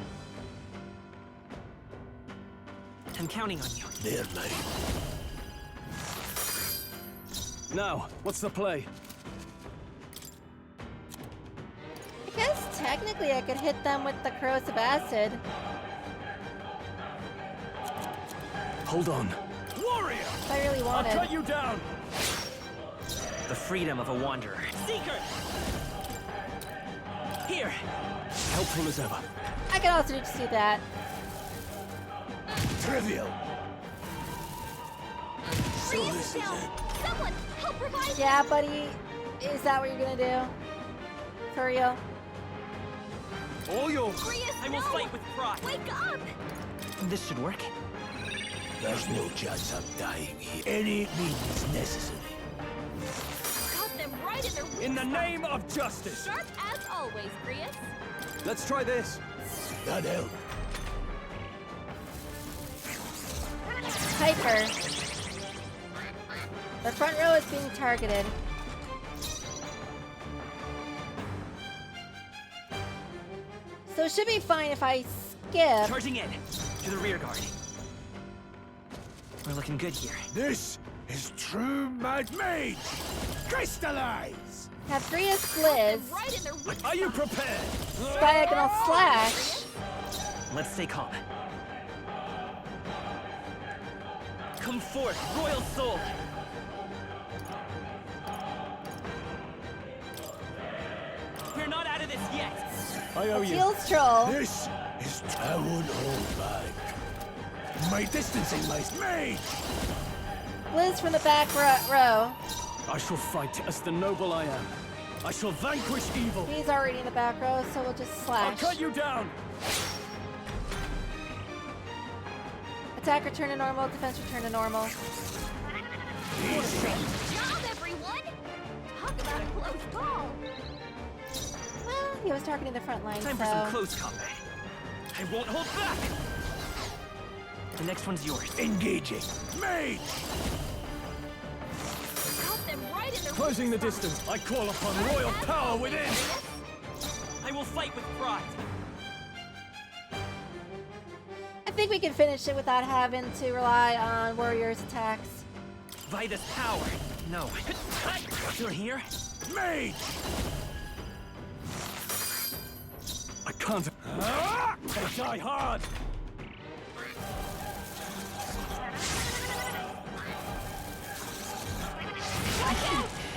[SPEAKER 5] I'm counting on you.
[SPEAKER 6] They're mine.
[SPEAKER 2] Now, what's the play?
[SPEAKER 1] I guess technically I could hit them with the corrosive acid.
[SPEAKER 2] Hold on.
[SPEAKER 6] Warrior!
[SPEAKER 1] If I really
[SPEAKER 2] I'll
[SPEAKER 1] wanted.
[SPEAKER 2] cut you down!
[SPEAKER 5] The freedom of a wanderer. Seeker! Here!
[SPEAKER 2] Helpful as ever.
[SPEAKER 1] I can also just do that.
[SPEAKER 6] Trivial. So
[SPEAKER 4] Grius
[SPEAKER 6] this
[SPEAKER 4] is
[SPEAKER 6] is
[SPEAKER 4] down.
[SPEAKER 6] it.
[SPEAKER 4] Someone help revive him.
[SPEAKER 1] Yeah, buddy. Is that what you're gonna do? For real?
[SPEAKER 2] All yours!
[SPEAKER 4] Grius,
[SPEAKER 5] I will
[SPEAKER 4] no!
[SPEAKER 5] fight with pride.
[SPEAKER 4] Wake up!
[SPEAKER 5] This should work.
[SPEAKER 6] There's no chance of dying here. Any means necessary.
[SPEAKER 4] Got
[SPEAKER 2] In the name of justice!
[SPEAKER 4] Sharp as always, Grius.
[SPEAKER 2] Let's try this.
[SPEAKER 6] That helped.
[SPEAKER 1] Piper. The front row is being targeted. So it should be fine if I skip.
[SPEAKER 5] Charging in to the rear guard. We're looking good here.
[SPEAKER 6] This is true mage. Crystallize!
[SPEAKER 1] Have Grius Blizz,
[SPEAKER 4] Right in their weak
[SPEAKER 2] Are you prepared?
[SPEAKER 1] Diagonal Slash.
[SPEAKER 5] Let's stay calm. Come forth, Royal Soul! We're not out of this yet!
[SPEAKER 2] I owe you.
[SPEAKER 1] Fields Troll.
[SPEAKER 6] This is I won't hold back. My distancing mage.
[SPEAKER 1] Blizz from the back row.
[SPEAKER 2] I shall fight as the noble I am. I shall vanquish evil.
[SPEAKER 1] He's already in the back row, so we'll just
[SPEAKER 2] I'll
[SPEAKER 1] slash.
[SPEAKER 2] cut you down.
[SPEAKER 1] Attack return to normal, defense return to normal.
[SPEAKER 4] Good job, everyone! Talk about a close call.
[SPEAKER 1] Well, he was targeting the front line,
[SPEAKER 5] Time for some
[SPEAKER 1] so...
[SPEAKER 5] close combat. I won't hold back! The next one's yours.
[SPEAKER 6] Engaging. Mage!
[SPEAKER 4] Got them right in their
[SPEAKER 2] Closing the
[SPEAKER 4] weak spot.
[SPEAKER 2] distance, I call upon royal power within.
[SPEAKER 5] I will fight with pride.
[SPEAKER 1] I think we can finish it without having to rely on Warrior's attacks.
[SPEAKER 5] By this power. No. Still here?
[SPEAKER 6] Mage!
[SPEAKER 2] I can't. I die hard.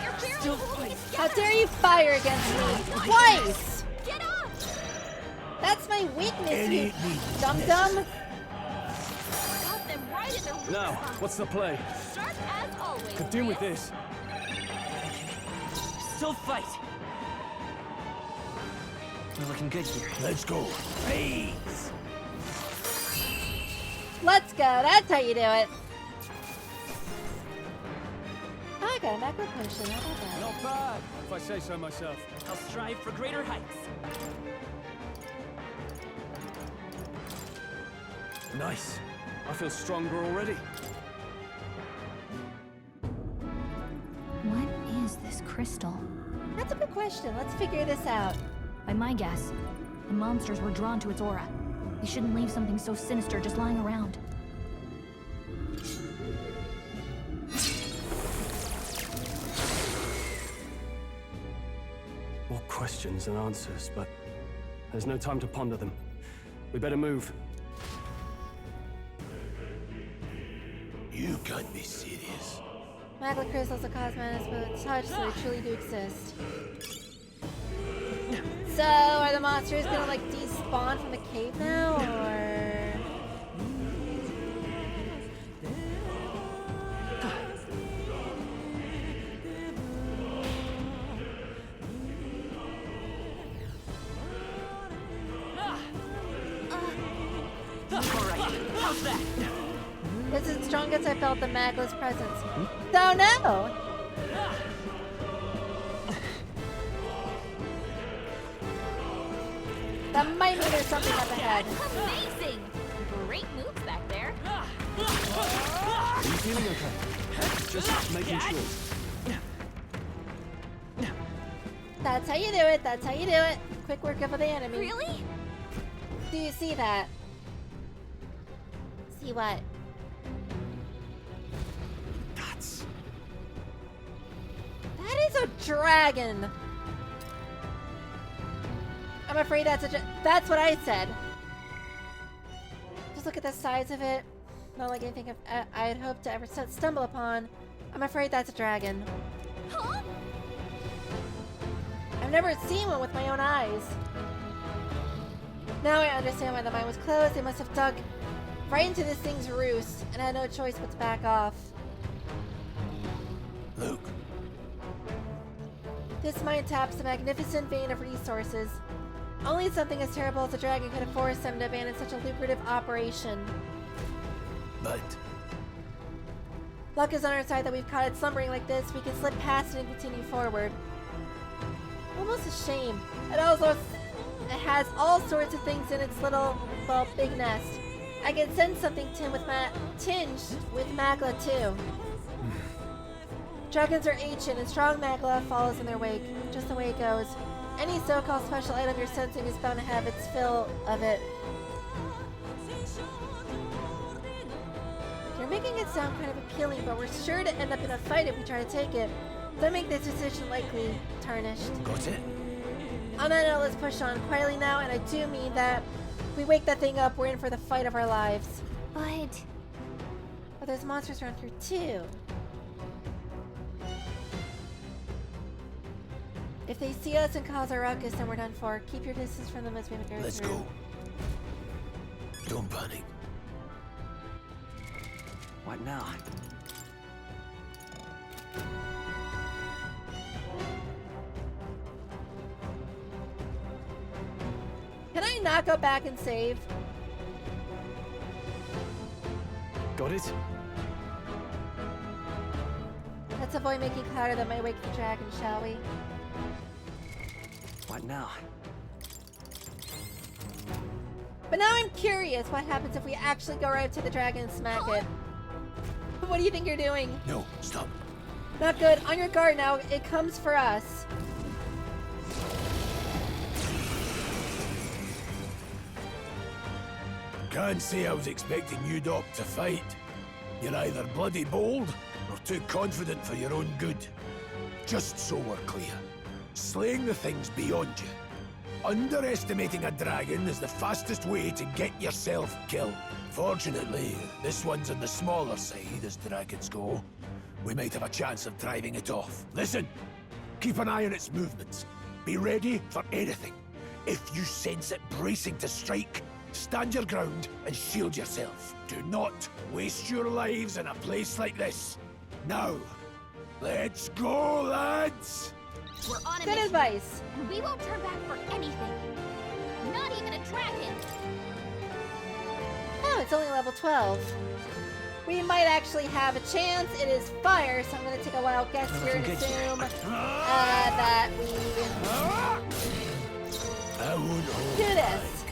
[SPEAKER 4] You're barely holding it
[SPEAKER 1] How
[SPEAKER 4] together.
[SPEAKER 1] dare you fire against me? Twice!
[SPEAKER 4] Get up!
[SPEAKER 1] That's my weakness,
[SPEAKER 6] Any
[SPEAKER 1] you
[SPEAKER 6] need
[SPEAKER 1] dum-dum!
[SPEAKER 4] Got them right in their weak
[SPEAKER 2] Now,
[SPEAKER 4] spot.
[SPEAKER 2] what's the play?
[SPEAKER 4] Sharp as always.
[SPEAKER 2] Could do with
[SPEAKER 4] Grius.
[SPEAKER 2] this.
[SPEAKER 5] Still fight. We're looking good here.
[SPEAKER 6] Let's go. Phase!
[SPEAKER 1] Let's go, that's how you do it. Oh, I got a macro potion, how about that?
[SPEAKER 2] Not bad, if I say so myself.
[SPEAKER 5] I'll strive for greater heights.
[SPEAKER 2] Nice. I feel stronger already.
[SPEAKER 4] What is this crystal?
[SPEAKER 1] That's a good question, let's figure this out.
[SPEAKER 4] By my guess, the monsters were drawn to its aura. We shouldn't leave something so sinister just lying around.
[SPEAKER 2] More questions than answers, but there's no time to ponder them. We better move.
[SPEAKER 6] You can't be serious.
[SPEAKER 1] Magma crystals are cosmetics, but touch, so they truly do exist. So, are the monsters gonna like despawn from the cave now, or...?
[SPEAKER 5] Alright, how's that?
[SPEAKER 1] This is the strongest I felt the Magla's presence. So no! That might mean there's something up ahead.
[SPEAKER 4] Amazing! Great moves back there.
[SPEAKER 2] Are you feeling okay? Just making sure.
[SPEAKER 1] That's how you do it, that's how you do it. Quick work of the enemy.
[SPEAKER 4] Really?
[SPEAKER 1] Do you see that? See what?
[SPEAKER 2] That's...
[SPEAKER 1] That is a dragon! I'm afraid that's that's what I said. Just look at the size of it. Not like anything I'd hoped to ever stumble upon. I'm afraid that's a dragon.
[SPEAKER 4] Huh?
[SPEAKER 1] I've never seen one with my own eyes. Now I understand why the mine was closed. They must have dug right into this thing's roost and had no choice but to back off.
[SPEAKER 6] Look,
[SPEAKER 1] This mine taps a magnificent vein of resources. Only something as terrible as a dragon could have forced them to abandon such a lucrative operation.
[SPEAKER 6] but
[SPEAKER 1] Luck is on our side that we've caught it slumbering like this. We can slip past it and continue forward. almost a shame. It has all sorts of things in its little, well, big nest. I can sense something tinged with magla too. Dragons are ancient, and strong magla follows in their wake. Just the way it goes. Any so-called special item you're sensing is bound to have its fill of it. You're making it sound kind of appealing, but we're sure to end up in a fight if we try to take it. Don't make this decision likely tarnished.
[SPEAKER 6] Got it?
[SPEAKER 1] On that note, let's push on quietly now, and I do mean that if we wake that thing up, we're in for the fight of our lives.
[SPEAKER 4] But...
[SPEAKER 1] But there's monsters around here too. If they see us and cause a ruckus, then we're done for. Keep your distance from them as we make our way
[SPEAKER 6] Let's
[SPEAKER 1] through.
[SPEAKER 6] go. Don't panic.
[SPEAKER 5] What now?
[SPEAKER 1] Can I not go back and save?
[SPEAKER 2] Got it?
[SPEAKER 1] Let's avoid making clatter that might wake the dragon, shall we?
[SPEAKER 5] What now?
[SPEAKER 1] But now I'm curious what happens if we actually go right up to the dragon and smack it. What do you think you're doing?
[SPEAKER 6] No, stop.
[SPEAKER 1] Not good. On your guard now. It comes for us.
[SPEAKER 6] Can't say I was expecting you, Doc, to fight. You're either bloody bold or too confident for your own good. Just so we're clear, slaying the thing's beyond you. Underestimating a dragon is the fastest way to get yourself killed. Fortunately, this one's on the smaller side as dragons go. We might have a chance of driving it off. Listen, keep an eye on its movements. Be ready for anything. If you sense it bracing to strike, stand your ground and shield yourself. Do not waste your lives in a place like this. Now, let's go, lads!
[SPEAKER 4] We're on a
[SPEAKER 1] Good
[SPEAKER 4] mission,
[SPEAKER 1] advice.
[SPEAKER 4] and we won't turn back for anything. Not even a dragon.
[SPEAKER 1] Oh, it's only level 12. We might actually have a chance. It is fire, so I'm going to take a wild guess here and assume that we
[SPEAKER 6] I won't hold
[SPEAKER 1] do this.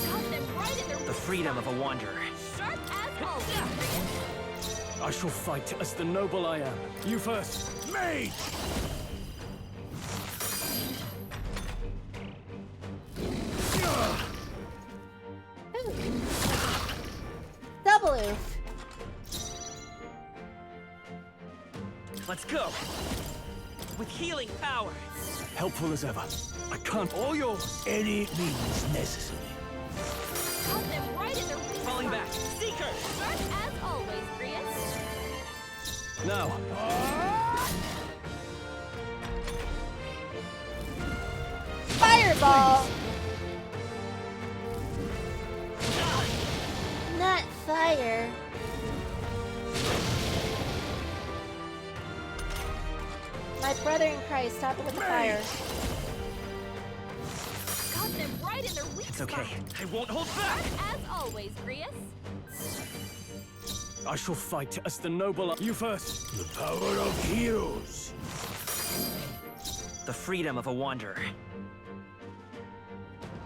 [SPEAKER 4] Got them right in their
[SPEAKER 5] The freedom of a wanderer.
[SPEAKER 4] sharp as always.
[SPEAKER 2] I shall fight as the noble I am. You first.
[SPEAKER 6] Mage!
[SPEAKER 1] Ooh. Double oof.
[SPEAKER 5] Let's go! With healing power!
[SPEAKER 2] Helpful as ever. I can't. All yours.
[SPEAKER 6] Any means necessary.
[SPEAKER 4] Got them right in their
[SPEAKER 5] Falling back! Seeker!
[SPEAKER 4] sharp as always, Grius.
[SPEAKER 2] Now.
[SPEAKER 1] Fireball! Not fire. My brother in Christ, stop it with the fire.
[SPEAKER 4] Got them right in their weak
[SPEAKER 5] It's okay.
[SPEAKER 4] spot.
[SPEAKER 5] I won't hold back!
[SPEAKER 4] As always, Grius.
[SPEAKER 2] I shall fight as the noble. You first.
[SPEAKER 6] The power of heroes.
[SPEAKER 5] The freedom of a wanderer.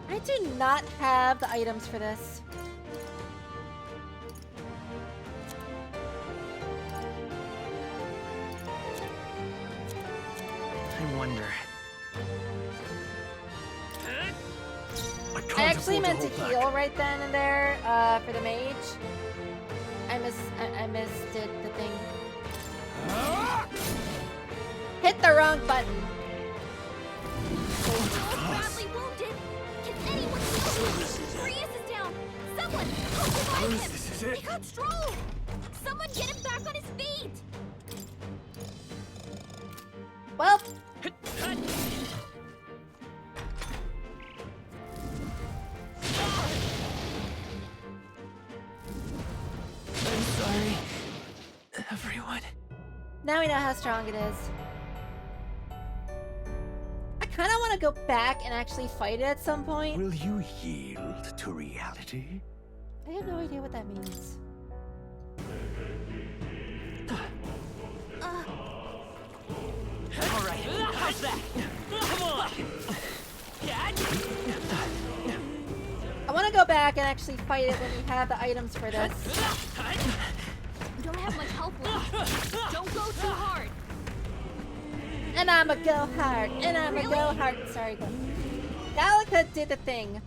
[SPEAKER 1] I do not have the items for this.
[SPEAKER 5] I wonder.
[SPEAKER 1] I actually meant to heal right then and there for the mage. I missed it, the thing. Hit the wrong button.
[SPEAKER 4] Badly wounded. Can anyone help him? Grius is down. Someone help revive him.
[SPEAKER 2] This is it.
[SPEAKER 4] He got strolled. Someone get him back on his feet.
[SPEAKER 1] Well,
[SPEAKER 5] I'm sorry, everyone.
[SPEAKER 1] now we know how strong it is. I kind of want to go back and actually fight it at some point.
[SPEAKER 3] Will you yield to reality?
[SPEAKER 1] I have no idea what that means.
[SPEAKER 5] All right. How's that? Come on!
[SPEAKER 1] I want to go back and actually fight it when we have the items for this.
[SPEAKER 4] You don't have much help left. Don't go too hard.
[SPEAKER 1] And I'ma go hard. And I'ma go hard. Sorry, go. Gallica did the thing.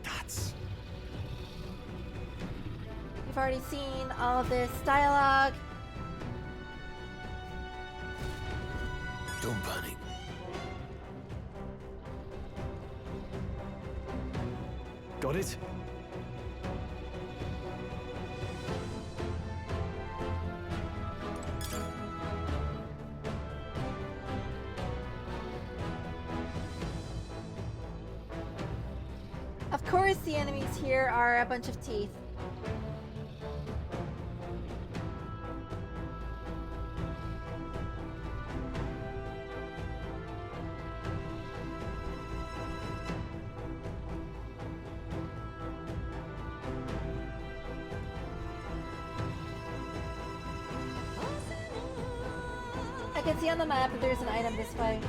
[SPEAKER 2] That's...
[SPEAKER 1] We've already seen all of this dialogue.
[SPEAKER 6] Don't panic.
[SPEAKER 2] Got it?
[SPEAKER 1] Of course, the enemies here are a bunch of teeth. I can see on the map that there's an item this way.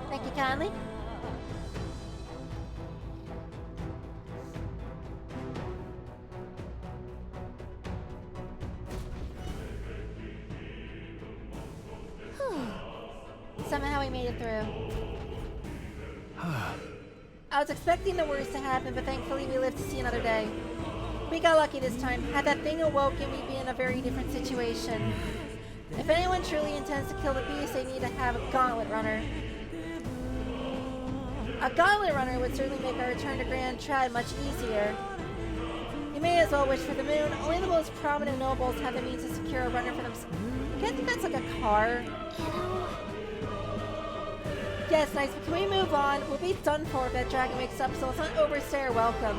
[SPEAKER 1] Thank you kindly. Somehow we made it through. I was expecting the worst to happen, but thankfully we lived to see another day. We got lucky this time. Had that thing awoken, we'd be in a very different situation. If anyone truly intends to kill the beast, they need to have a gauntlet runner. A gauntlet runner would certainly make our return to Grand Trad much easier. You may as well wish for the moon. Only the most prominent nobles have the means to secure a runner for themselves. I think that's like a car. Yes, nice, but can we move on? We'll be done for if that dragon wakes up, so let's not overstay our welcome.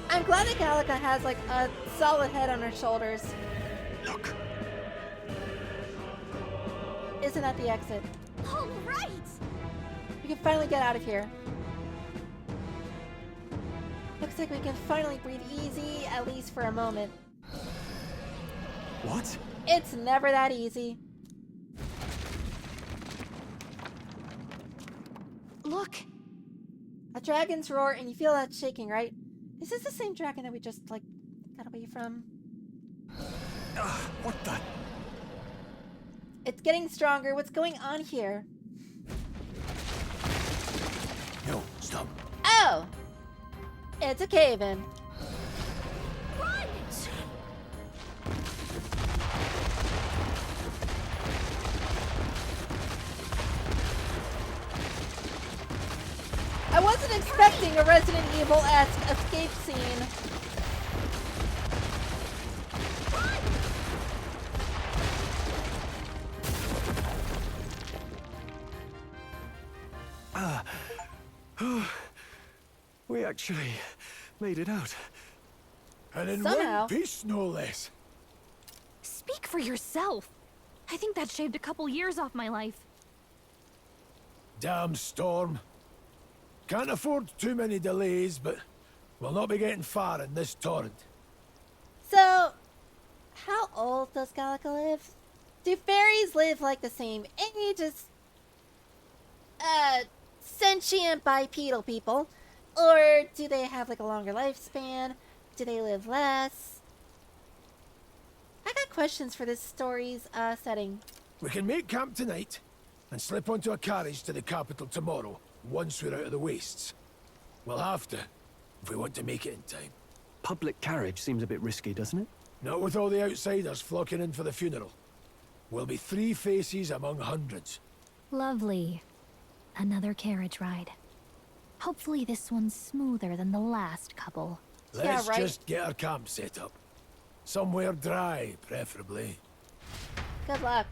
[SPEAKER 1] I'm glad that Gallica has like a solid head on her shoulders.
[SPEAKER 3] Look.
[SPEAKER 1] Isn't that the exit?
[SPEAKER 4] All right.
[SPEAKER 1] We can finally get out of here. Looks like we can finally breathe easy, at least for a moment.
[SPEAKER 2] What?
[SPEAKER 1] It's never that easy.
[SPEAKER 4] Look.
[SPEAKER 1] A dragon's roar, and you feel that shaking, right? Is this the same dragon that we just, like, got away from?
[SPEAKER 2] What the...
[SPEAKER 1] It's getting stronger. What's going on here?
[SPEAKER 6] No, stop.
[SPEAKER 1] Oh! It's a cave-in.
[SPEAKER 4] Run!
[SPEAKER 1] I wasn't expecting a Resident Evil-esque escape scene.
[SPEAKER 2] We actually made it out.
[SPEAKER 6] And in
[SPEAKER 1] Somehow.
[SPEAKER 6] one piece, no less.
[SPEAKER 4] Speak for yourself. I think that shaved a couple years off my life.
[SPEAKER 6] Damn storm. Can't afford too many delays, but we'll not be getting far in this torrent.
[SPEAKER 1] So, how old does Gallica live? Do fairies live like the same age as sentient bipedal people? Or do they have like a longer lifespan? Do they live less? I got questions for this story's setting.
[SPEAKER 6] We can make camp tonight and slip onto a carriage to the capital tomorrow, once we're out of the wastes. We'll have to, if we want to make it in time.
[SPEAKER 2] Public carriage seems a bit risky, doesn't it?
[SPEAKER 6] Not with all the outsiders flocking in for the funeral. We'll be 3 faces among hundreds.
[SPEAKER 4] Lovely. Another carriage ride. Hopefully this one's smoother than the last couple.
[SPEAKER 6] Let's
[SPEAKER 1] right.
[SPEAKER 6] just get our camp set up. Somewhere dry, preferably.
[SPEAKER 1] Good luck.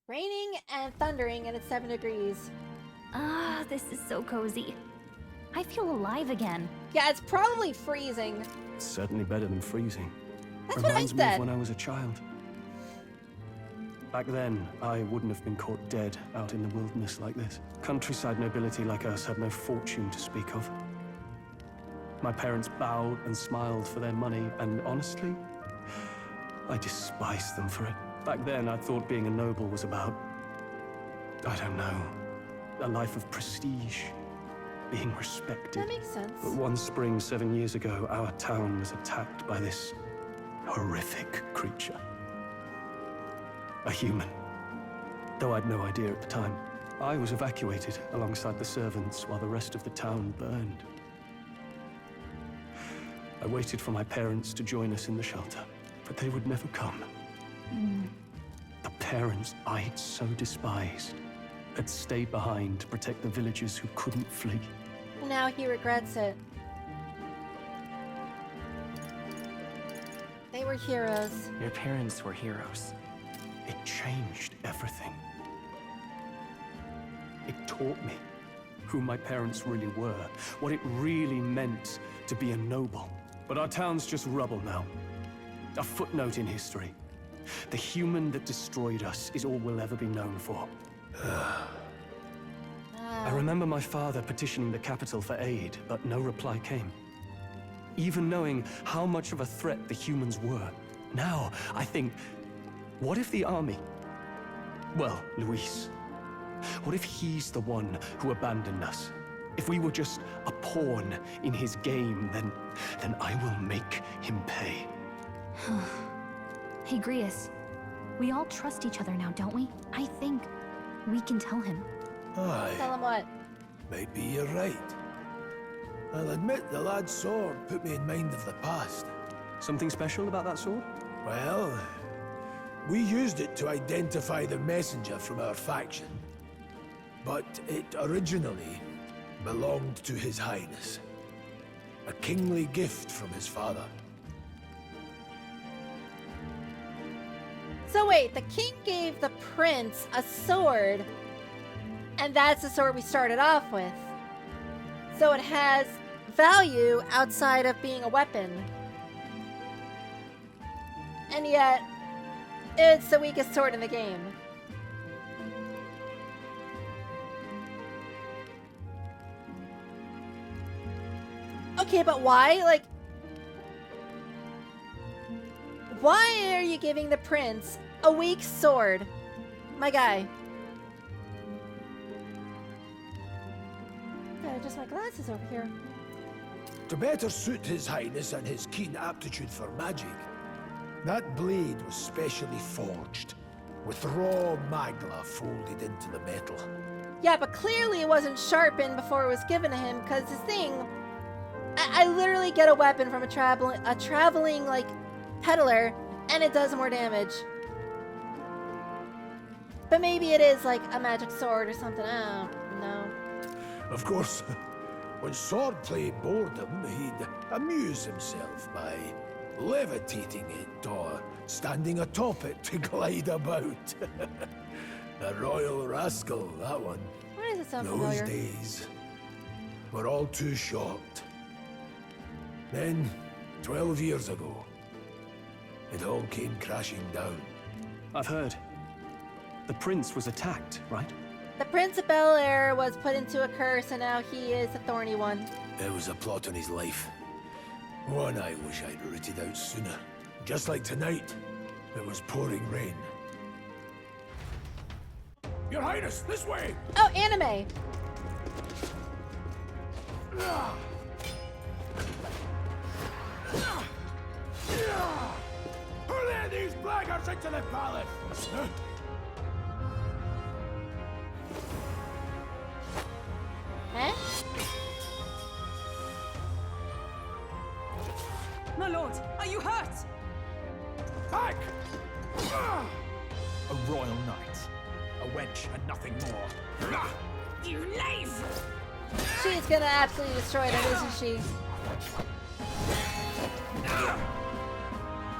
[SPEAKER 1] Raining and thundering, and it's 7 degrees.
[SPEAKER 4] Ah, this is so cozy. I feel alive again.
[SPEAKER 1] Yeah, it's probably freezing.
[SPEAKER 2] It's certainly better than freezing.
[SPEAKER 1] That's what I
[SPEAKER 2] Reminds me of
[SPEAKER 1] said.
[SPEAKER 2] when I was a child. Back then, I wouldn't have been caught dead out in the wilderness like this. Countryside nobility like us had no fortune to speak of. My parents bowed and smiled for their money, and honestly, I despised them for it. Back then, I thought being a noble was about, I don't know, a life of prestige, being respected.
[SPEAKER 1] That makes sense.
[SPEAKER 2] But one spring 7 years ago, our town was attacked by this horrific creature. A human. Though I'd no idea at the time. I was evacuated alongside the servants while the rest of the town burned. I waited for my parents to join us in the shelter, but they would never come. The parents I'd so despised had stayed behind to protect the villagers who couldn't flee.
[SPEAKER 1] Now he regrets it. They were heroes.
[SPEAKER 5] Your parents were heroes.
[SPEAKER 2] It changed everything. It taught me who my parents really were, what it really meant to be a noble. But our town's just rubble now. A footnote in history. The human that destroyed us is all we'll ever be known for. I remember my father petitioning the capital for aid, but no reply came. Even knowing how much of a threat the humans were. Now, I think, what if the army? Well, Luis. What if he's the one who abandoned us? If we were just a pawn in his game, then I will make him pay.
[SPEAKER 4] Hey, Grius. We all trust each other now, don't we? I think we can tell him.
[SPEAKER 6] Aye,
[SPEAKER 1] Tell him what?
[SPEAKER 6] maybe you're right. I'll admit the lad's sword put me in mind of the past.
[SPEAKER 2] Something special about that sword?
[SPEAKER 6] Well, we used it to identify the messenger from our faction. But it originally belonged to His Highness. A kingly gift from his father.
[SPEAKER 1] So wait, the king gave the prince a sword, and that's the sword we started off with. So it has value outside of being a weapon. And yet, it's the weakest sword in the game. Okay, but why? Like, why are you giving the prince a weak sword? My guy. Okay, just my glasses over here.
[SPEAKER 6] To better suit His Highness and his keen aptitude for magic, that blade was specially forged, with raw magla folded into the metal.
[SPEAKER 1] Yeah, but clearly it wasn't sharpened before it was given to him, because this thing... I literally get a weapon from a traveling, like, peddler, and it does more damage. But maybe it is, like, a magic sword or something. I don't know.
[SPEAKER 6] Of course, when swordplay bored him, he'd amuse himself by levitating it or standing atop it to glide about. A royal rascal, that one.
[SPEAKER 1] Why does it sound
[SPEAKER 6] Those
[SPEAKER 1] familiar?
[SPEAKER 6] days were all too short. Then, 12 years ago, it all came crashing down.
[SPEAKER 2] I've heard. The prince was attacked, right?
[SPEAKER 1] The Prince of Bel-Air was put into a curse, and now he is a thorny one.
[SPEAKER 6] There was a plot on his life. One I wish I'd rooted out sooner. Just like tonight, it was pouring rain. Your Highness, this way!
[SPEAKER 1] Oh, anime!
[SPEAKER 6] Hurl these blackguards into the palace!
[SPEAKER 1] Huh?
[SPEAKER 7] My lord, are you hurt?
[SPEAKER 6] Back!
[SPEAKER 8] A royal knight. A wench and nothing more.
[SPEAKER 7] You knave!
[SPEAKER 1] She's gonna absolutely destroy them, isn't she?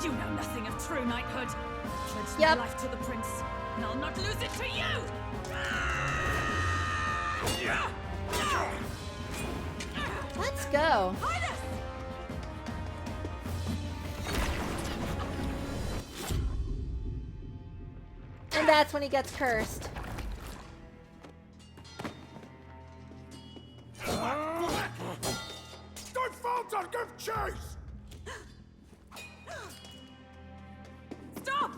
[SPEAKER 7] You know nothing of true knighthood. Pledge
[SPEAKER 1] Yep.
[SPEAKER 7] my life to the prince. and I'll not lose it to you!
[SPEAKER 1] Let's go.
[SPEAKER 7] Highness!
[SPEAKER 1] And that's when he gets cursed.
[SPEAKER 6] Don't falter, give chase!
[SPEAKER 7] Stop!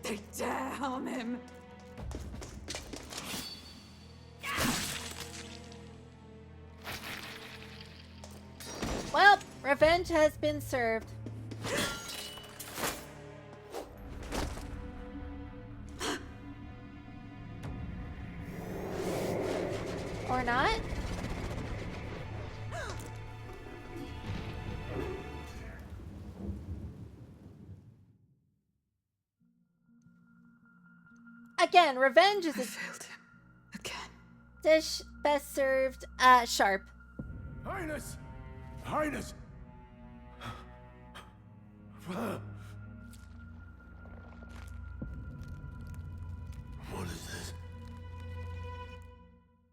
[SPEAKER 7] They dare harm him.
[SPEAKER 1] Well, revenge has been served. Or not? Again, revenge is a
[SPEAKER 7] Failed him. Again.
[SPEAKER 1] dish best served sharp.
[SPEAKER 6] Highness! Highness! What is this?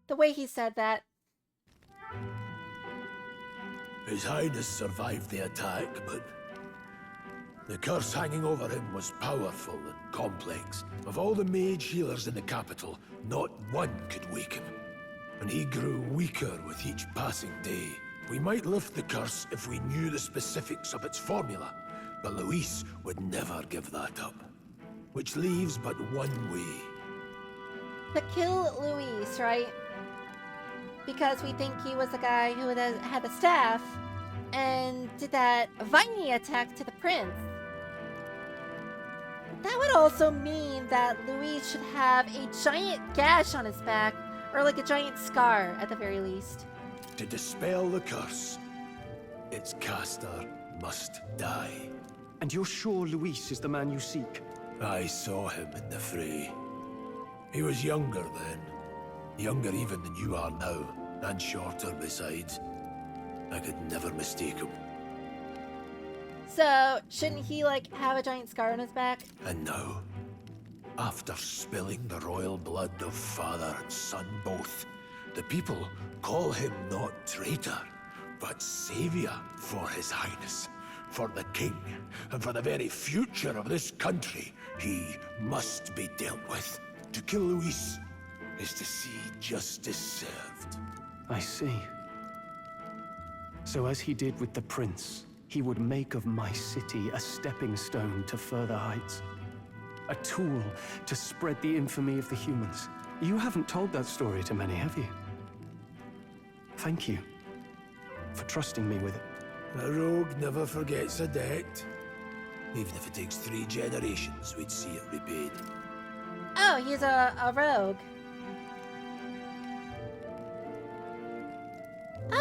[SPEAKER 1] The way he said that.
[SPEAKER 6] His Highness survived the attack, but the curse hanging over him was powerful and complex. Of all the mage healers in the capital, not one could wake him. And he grew weaker with each passing day. We might lift the curse if we knew the specifics of its formula, but Luis would never give that up. Which leaves but one way.
[SPEAKER 1] To kill Luis, right? Because we think he was the guy who had the staff and did that viney attack to the prince. That would also mean that Luis should have a giant gash on his back, or like a giant scar at the very least.
[SPEAKER 6] To dispel the curse, its caster must die.
[SPEAKER 2] And you're sure Luis is the man you seek?
[SPEAKER 6] I saw him in the fray. He was younger then. Younger even than you are now, and shorter besides. I could never mistake him.
[SPEAKER 1] So, shouldn't he, like, have a giant scar on his back?
[SPEAKER 6] And now, after spilling the royal blood of father and son both, the people call him not traitor, but savior for his highness, for the king, and for the very future of this country. He must be dealt with. To kill Luis is to see justice served.
[SPEAKER 2] I see. So as he did with the prince, he would make of my city a stepping stone to further heights. A tool to spread the infamy of the humans. You haven't told that story to many, have you? Thank you for trusting me with it.
[SPEAKER 6] A rogue never forgets a debt. Even if it takes 3 generations, we'd see it repaid.
[SPEAKER 1] Oh, he's a rogue.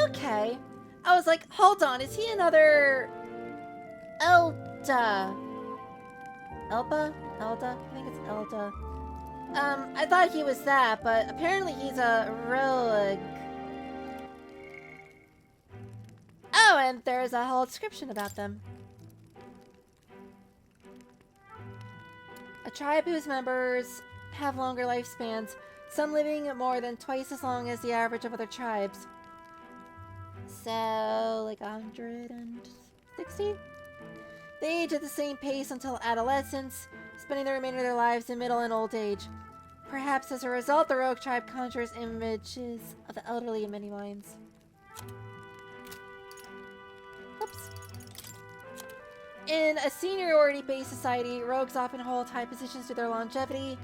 [SPEAKER 1] Okay. I was like, hold on, is he another Elda? Elba? Elda? I think it's Elda. I thought he was that, but apparently he's a rogue. Oh, and there's a whole description about them. A tribe whose members have longer lifespans, some living more than twice as long as the average of other tribes. So, like 160? They age at the same pace until adolescence, spending the remainder of their lives in middle and old age. Perhaps as a result, the rogue tribe conjures images of the elderly in many minds. Oops. In a seniority-based society, rogues often hold high positions due to their longevity.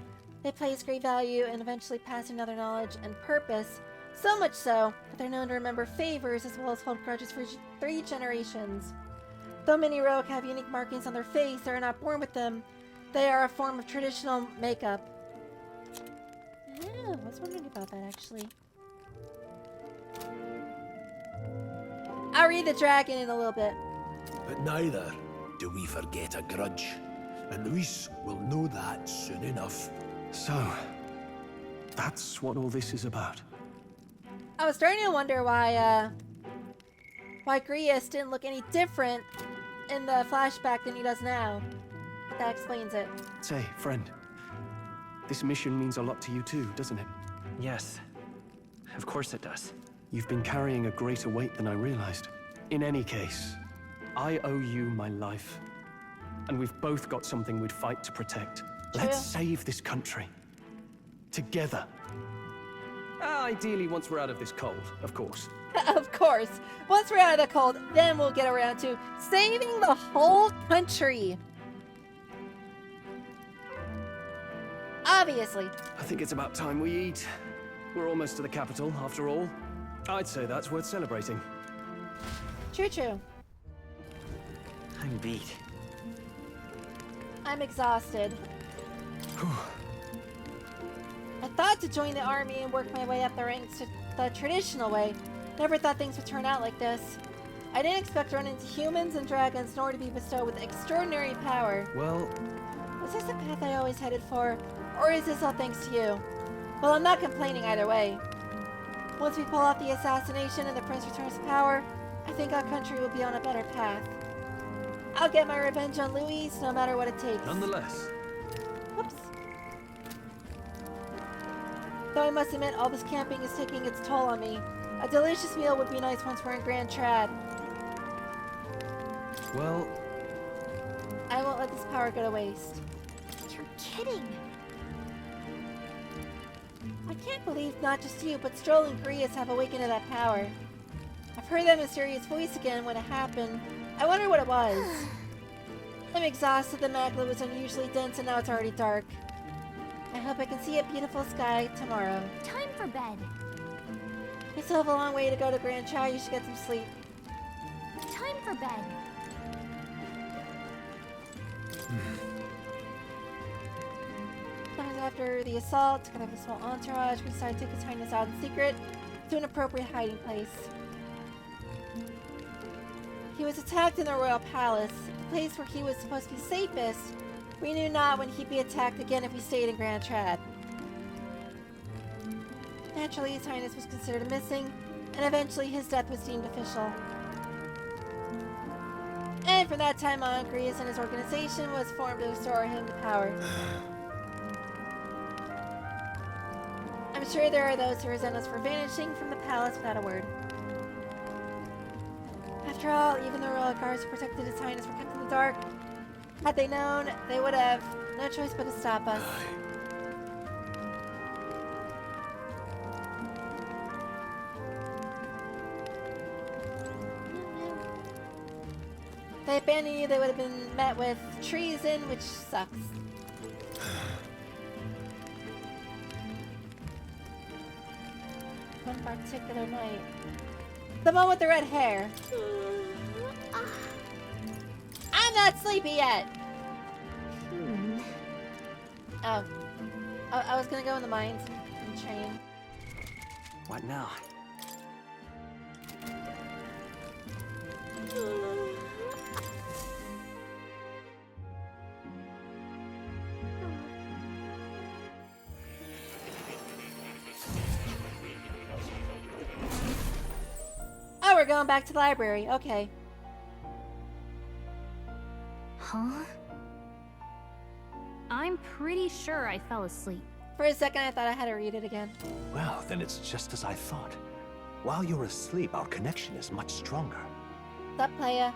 [SPEAKER 1] They place great value in eventually passing down their knowledge and purpose, so much so that they're known to remember favors as well as hold grudges for 3 generations. Though many rogue have unique markings on their face or are not born with them, they are a form of traditional makeup. Yeah, I was wondering about that actually. I'll read the dragon in a little bit.
[SPEAKER 6] But neither do we forget a grudge. And Luis will know that soon enough.
[SPEAKER 2] So, that's what all this is about.
[SPEAKER 1] I was starting to wonder why Grius didn't look any different in the flashback than he does now. That explains it.
[SPEAKER 2] Say, friend, This mission means a lot to you too, doesn't it?
[SPEAKER 5] Yes. Of course it does.
[SPEAKER 2] You've been carrying a greater weight than I realized. In any case, I owe you my life. And we've both got something we'd fight to protect. Let's save this country. Together. Ideally, once we're out of this cold, of course.
[SPEAKER 1] Of course. Once we're out of the cold, then we'll get around to saving the whole country. Obviously.
[SPEAKER 2] I think it's about time we eat. We're almost to the capital, after all. I'd say that's worth celebrating.
[SPEAKER 1] True.
[SPEAKER 5] I'm beat.
[SPEAKER 1] I'm exhausted. I thought to join the army and work my way up the ranks the traditional way. Never thought things would turn out like this. I didn't expect to run into humans and dragons, nor to be bestowed with extraordinary power.
[SPEAKER 2] Well,
[SPEAKER 1] Was this the path I always headed for? Or is this all thanks to you? Well, I'm not complaining either way. Once we pull off the assassination and the prince returns to power, I think our country will be on a better path. I'll get my revenge on Louis, no matter what it takes.
[SPEAKER 2] nonetheless,
[SPEAKER 1] Whoops. Though I must admit, all this camping is taking its toll on me. A delicious meal would be nice once we're in Grand Trad.
[SPEAKER 2] well,
[SPEAKER 1] I won't let this power go to waste.
[SPEAKER 4] You're kidding.
[SPEAKER 1] I can't believe not just you, but Stroll and Grius have awakened to that power. I've heard that mysterious voice again when it happened. I wonder what it was. I'm exhausted. The magla was unusually dense and now it's already dark. I hope I can see a beautiful sky tomorrow.
[SPEAKER 4] Time for bed.
[SPEAKER 1] You still have a long way to go to Grand Trad. You should get some sleep.
[SPEAKER 4] Time for bed.
[SPEAKER 1] After the assault, together with a small entourage, we decided to take His Highness out in secret to an appropriate hiding place. He was attacked in the royal palace, the place where he was supposed to be safest. We knew not when he'd be attacked again if we stayed in Grand Trad. Naturally, His Highness was considered missing, and eventually his death was deemed official. And from that time on, Grius and his organization was formed to restore him to power. I'm sure there are those who resent us for vanishing from the palace without a word. After all, even the royal guards who protected His Highness were kept in the dark. Had they known, they would have no choice but to stop us. If they abandoned you, they would have been met with treason, which sucks. One particular night. The one with the red hair. I'm not sleepy yet! Oh. I was gonna go in the mines and train.
[SPEAKER 5] What now?
[SPEAKER 1] Oh, we're going back to the library. Okay.
[SPEAKER 4] Huh? I'm pretty sure I fell asleep.
[SPEAKER 1] For a second, I thought I had to read it again.
[SPEAKER 3] Well, then it's just as I thought. While you're asleep, our connection is much stronger.
[SPEAKER 1] What's up, playa?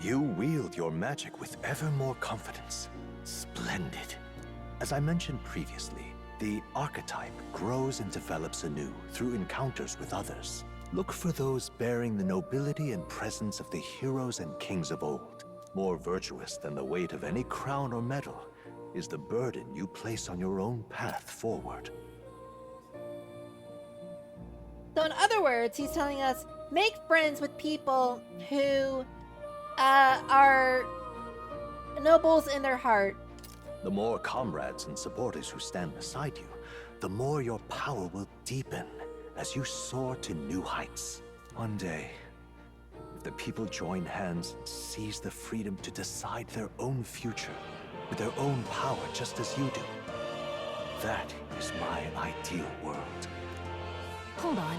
[SPEAKER 3] You wield your magic with ever more confidence. Splendid. As I mentioned previously, the archetype grows and develops anew through encounters with others. Look for those bearing the nobility and presence of the heroes and kings of old. More virtuous than the weight of any crown or medal is the burden you place on your own path forward.
[SPEAKER 1] So in other words, he's telling us, make friends with people who are nobles in their heart.
[SPEAKER 3] The more comrades and supporters who stand beside you, the more your power will deepen as you soar to new heights. One day, if the people join hands and seize the freedom to decide their own future with their own power just as you do, that is my ideal world.
[SPEAKER 4] Hold on.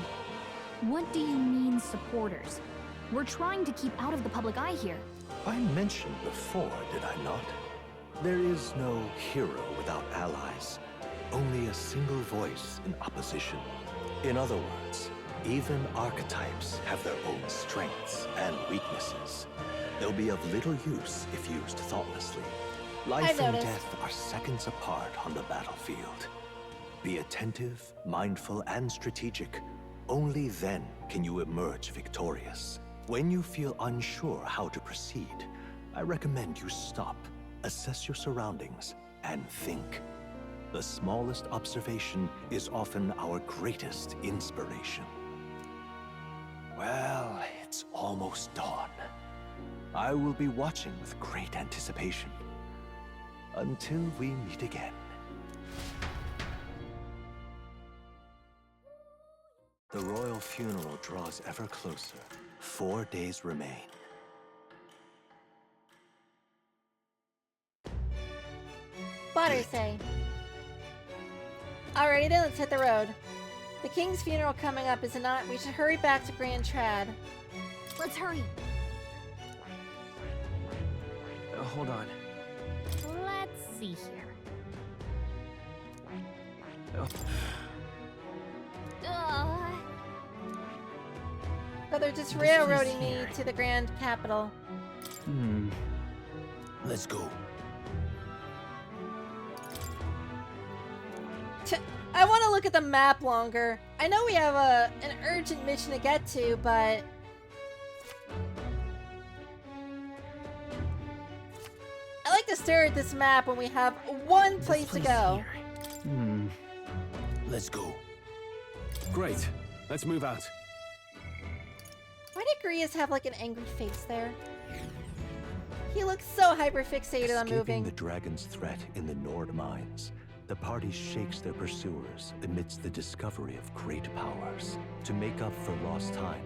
[SPEAKER 4] What do you mean, supporters? We're trying to keep out of the public eye here.
[SPEAKER 3] I mentioned before, did I not? There is no hero without allies. only a single voice in opposition. In other words, even archetypes have their own strengths and weaknesses. They'll be of little use if used thoughtlessly. Life and
[SPEAKER 1] noticed.
[SPEAKER 3] death are seconds apart on the battlefield. Be attentive, mindful, and strategic. Only then can you emerge victorious. When you feel unsure how to proceed, I recommend you stop, assess your surroundings, and think. The smallest observation is often our greatest inspiration. Well, it's almost dawn. I will be watching with great anticipation. Until we meet again. The royal funeral draws ever closer. 4 days remain.
[SPEAKER 1] Butters say. Alrighty then, let's hit the road. The king's funeral coming up, is it not? We should hurry back to Grand Trad.
[SPEAKER 4] Let's hurry.
[SPEAKER 5] Hold on.
[SPEAKER 4] Let's see here.
[SPEAKER 5] Oh,
[SPEAKER 1] So they're just
[SPEAKER 2] This
[SPEAKER 1] railroading
[SPEAKER 2] is
[SPEAKER 1] me
[SPEAKER 2] here.
[SPEAKER 1] to the Grand Capital.
[SPEAKER 6] Let's go.
[SPEAKER 1] I want to look at the map longer. I know we have an urgent mission to get to, but... I like to stare at this map when we have one place to go.
[SPEAKER 6] Let's go.
[SPEAKER 2] Great. Let's move out.
[SPEAKER 1] Why did Grius have like an angry face there? He looks so hyper-fixated on
[SPEAKER 3] Escaping
[SPEAKER 1] moving.
[SPEAKER 3] the dragon's threat in the Nord mines, the party shakes their pursuers amidst the discovery of great powers. To make up for lost time,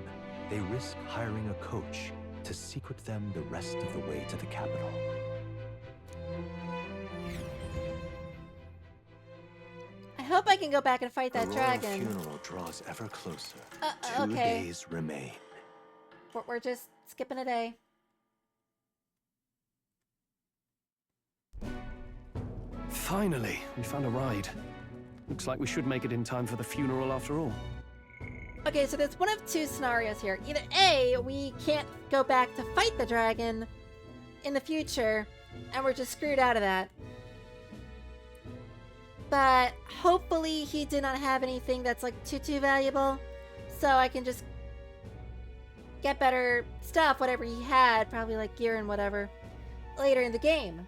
[SPEAKER 3] they risk hiring a coach to secret them the rest of the way to the capital.
[SPEAKER 1] I hope I can go back and fight that
[SPEAKER 3] the
[SPEAKER 1] dragon.
[SPEAKER 3] royal funeral draws ever closer. 2
[SPEAKER 1] okay.
[SPEAKER 3] days remain.
[SPEAKER 1] We're just skipping a day.
[SPEAKER 2] Finally, we found a ride. Looks like we should make it in time for the funeral after all.
[SPEAKER 1] Okay, so there's one of two scenarios here. Either A, we can't go back to fight the dragon in the future, and we're just screwed out of that. But hopefully he did not have anything that's like too valuable, so I can just get better stuff, whatever he had, probably like gear and whatever, later in the game.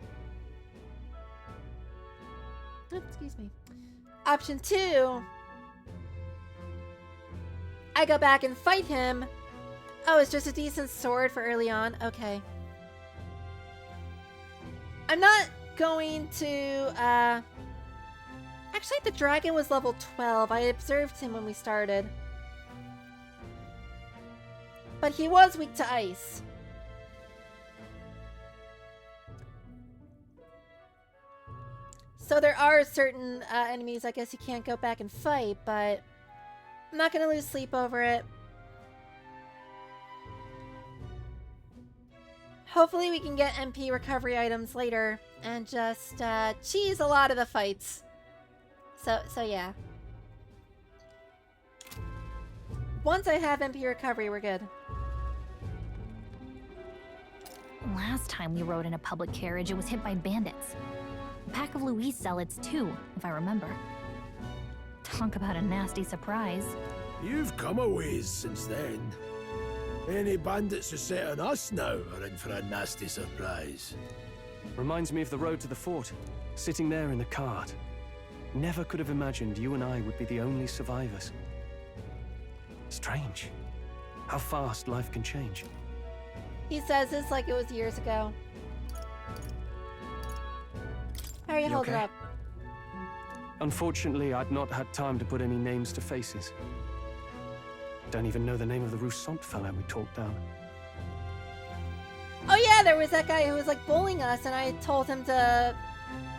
[SPEAKER 1] Oops, excuse me. Option 2, I go back and fight him. Oh, it's just a decent sword for early on. Okay. I'm not going to, actually, the dragon was level 12. I observed him when we started. But he was weak to ice. So there are certain enemies I guess you can't go back and fight, but I'm not going to lose sleep over it. Hopefully we can get MP recovery items later and just cheese a lot of the fights. So yeah. Once I have MP recovery, we're good.
[SPEAKER 4] Last time we rode in a public carriage, it was hit by bandits. A pack of Louise zealots, too, if I remember. Talk about a nasty surprise.
[SPEAKER 6] You've come a ways since then. Any bandits who set on us now are in for a nasty surprise.
[SPEAKER 2] Reminds me of the road to the fort, sitting there in the cart. Never could have imagined you and I would be the only survivors. Strange. How fast life can change.
[SPEAKER 1] He says this like it was years ago. How are you holding
[SPEAKER 2] okay?
[SPEAKER 1] up?
[SPEAKER 2] Unfortunately, I'd not had time to put any names to faces. Don't even know the name of the Roussant fellow we talked down.
[SPEAKER 1] Oh yeah, there was that guy who was like bullying us, and I told him to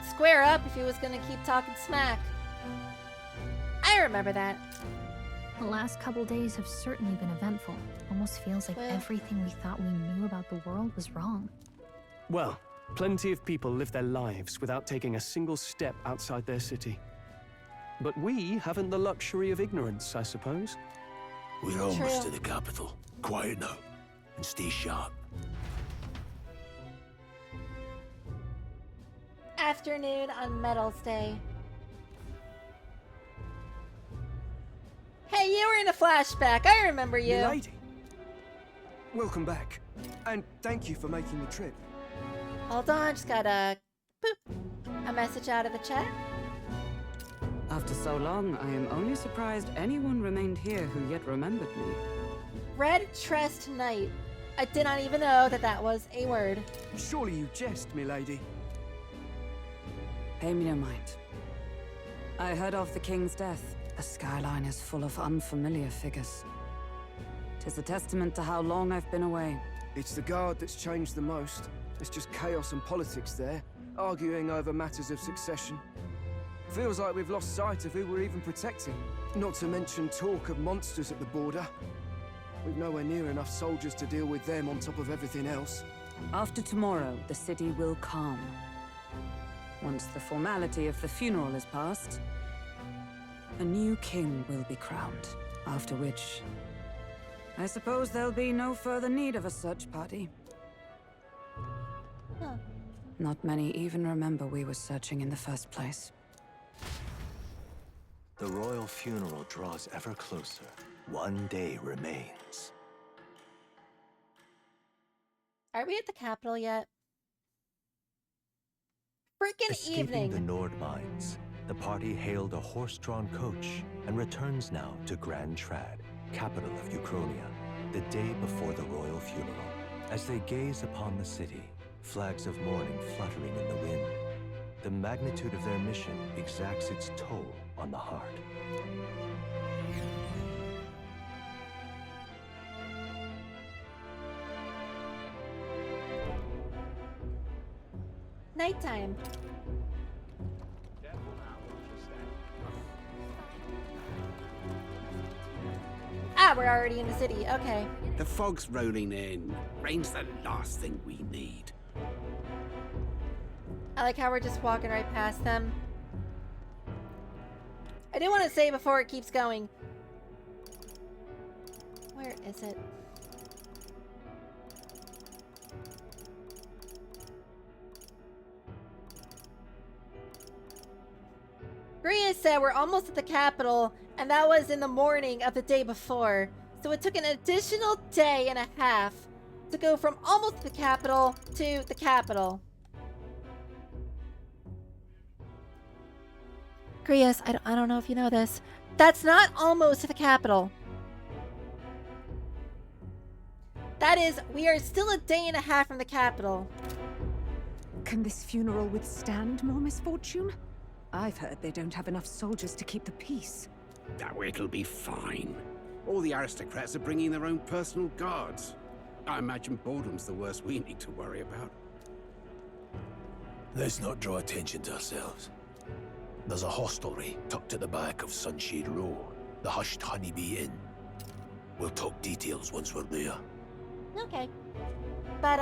[SPEAKER 1] square up if he was gonna keep talking smack. I remember that.
[SPEAKER 4] The last couple days have certainly been eventful. Almost feels like
[SPEAKER 1] Well-
[SPEAKER 4] everything we thought we knew about the world was wrong.
[SPEAKER 2] Well, plenty of people live their lives without taking a single step outside their city. But we haven't the luxury of ignorance, I suppose.
[SPEAKER 6] We're almost
[SPEAKER 1] True.
[SPEAKER 6] to the capital. Quiet now, and stay sharp.
[SPEAKER 1] Afternoon on Metals Day. Hey, you were in a flashback. I remember you.
[SPEAKER 9] Milady. Welcome back. And thank you for making the trip.
[SPEAKER 1] Hold on, just got a message out of the chat.
[SPEAKER 10] After so long, I am only surprised anyone remained here who yet remembered me.
[SPEAKER 1] Red Trest Knight. I did not even know that that was a word.
[SPEAKER 9] Surely you jest, milady.
[SPEAKER 10] Pay me no mind. I heard of the king's death. The skyline is full of unfamiliar figures. 'Tis a testament to how long I've been away.
[SPEAKER 9] It's the guard that's changed the most. It's just chaos and politics there, arguing over matters of succession. Feels like we've lost sight of who we're even protecting. Not to mention talk of monsters at the border. We've nowhere near enough soldiers to deal with them on top of everything else.
[SPEAKER 10] After tomorrow, the city will calm. Once the formality of the funeral is past, a new king will be crowned. After which, I suppose there'll be no further need of a search party.
[SPEAKER 1] Huh.
[SPEAKER 10] Not many even remember we were searching in the first place.
[SPEAKER 3] The royal funeral draws ever closer. One day remains.
[SPEAKER 1] Are we at the capital yet? Freaking
[SPEAKER 3] Escaping
[SPEAKER 1] evening.
[SPEAKER 3] the Nord mines, the party hailed a horse-drawn coach and returns now to Grand Trad, capital of Uchronia, the day before the royal funeral. As they gaze upon the city, flags of mourning fluttering in the wind, the magnitude of their mission exacts its toll on the heart.
[SPEAKER 1] Nighttime. Ah, we're already in the city. Okay.
[SPEAKER 11] The fog's rolling in. Rain's the last thing we need.
[SPEAKER 1] I like how we're just walking right past them. I do want to say before it keeps going. Where is it? Gria said we're almost at the capital, and that was in the morning of the day before. So it took an additional day and a half to go from almost to the capital to the capital. Grias, I don't know if you know this. That's not almost to the capital. That is, we are still a day and a half from the capital.
[SPEAKER 7] Can this funeral withstand more misfortune? I've heard they don't have enough soldiers to keep the peace.
[SPEAKER 11] Oh, it'll be fine. All the aristocrats are bringing their own personal guards. I imagine boredom's the worst we need to worry about.
[SPEAKER 6] Let's not draw attention to ourselves. There's a hostelry tucked at the back of Sunshade Row, the Hushed Honeybee Inn. We'll talk details once we're there.
[SPEAKER 1] Okay. But,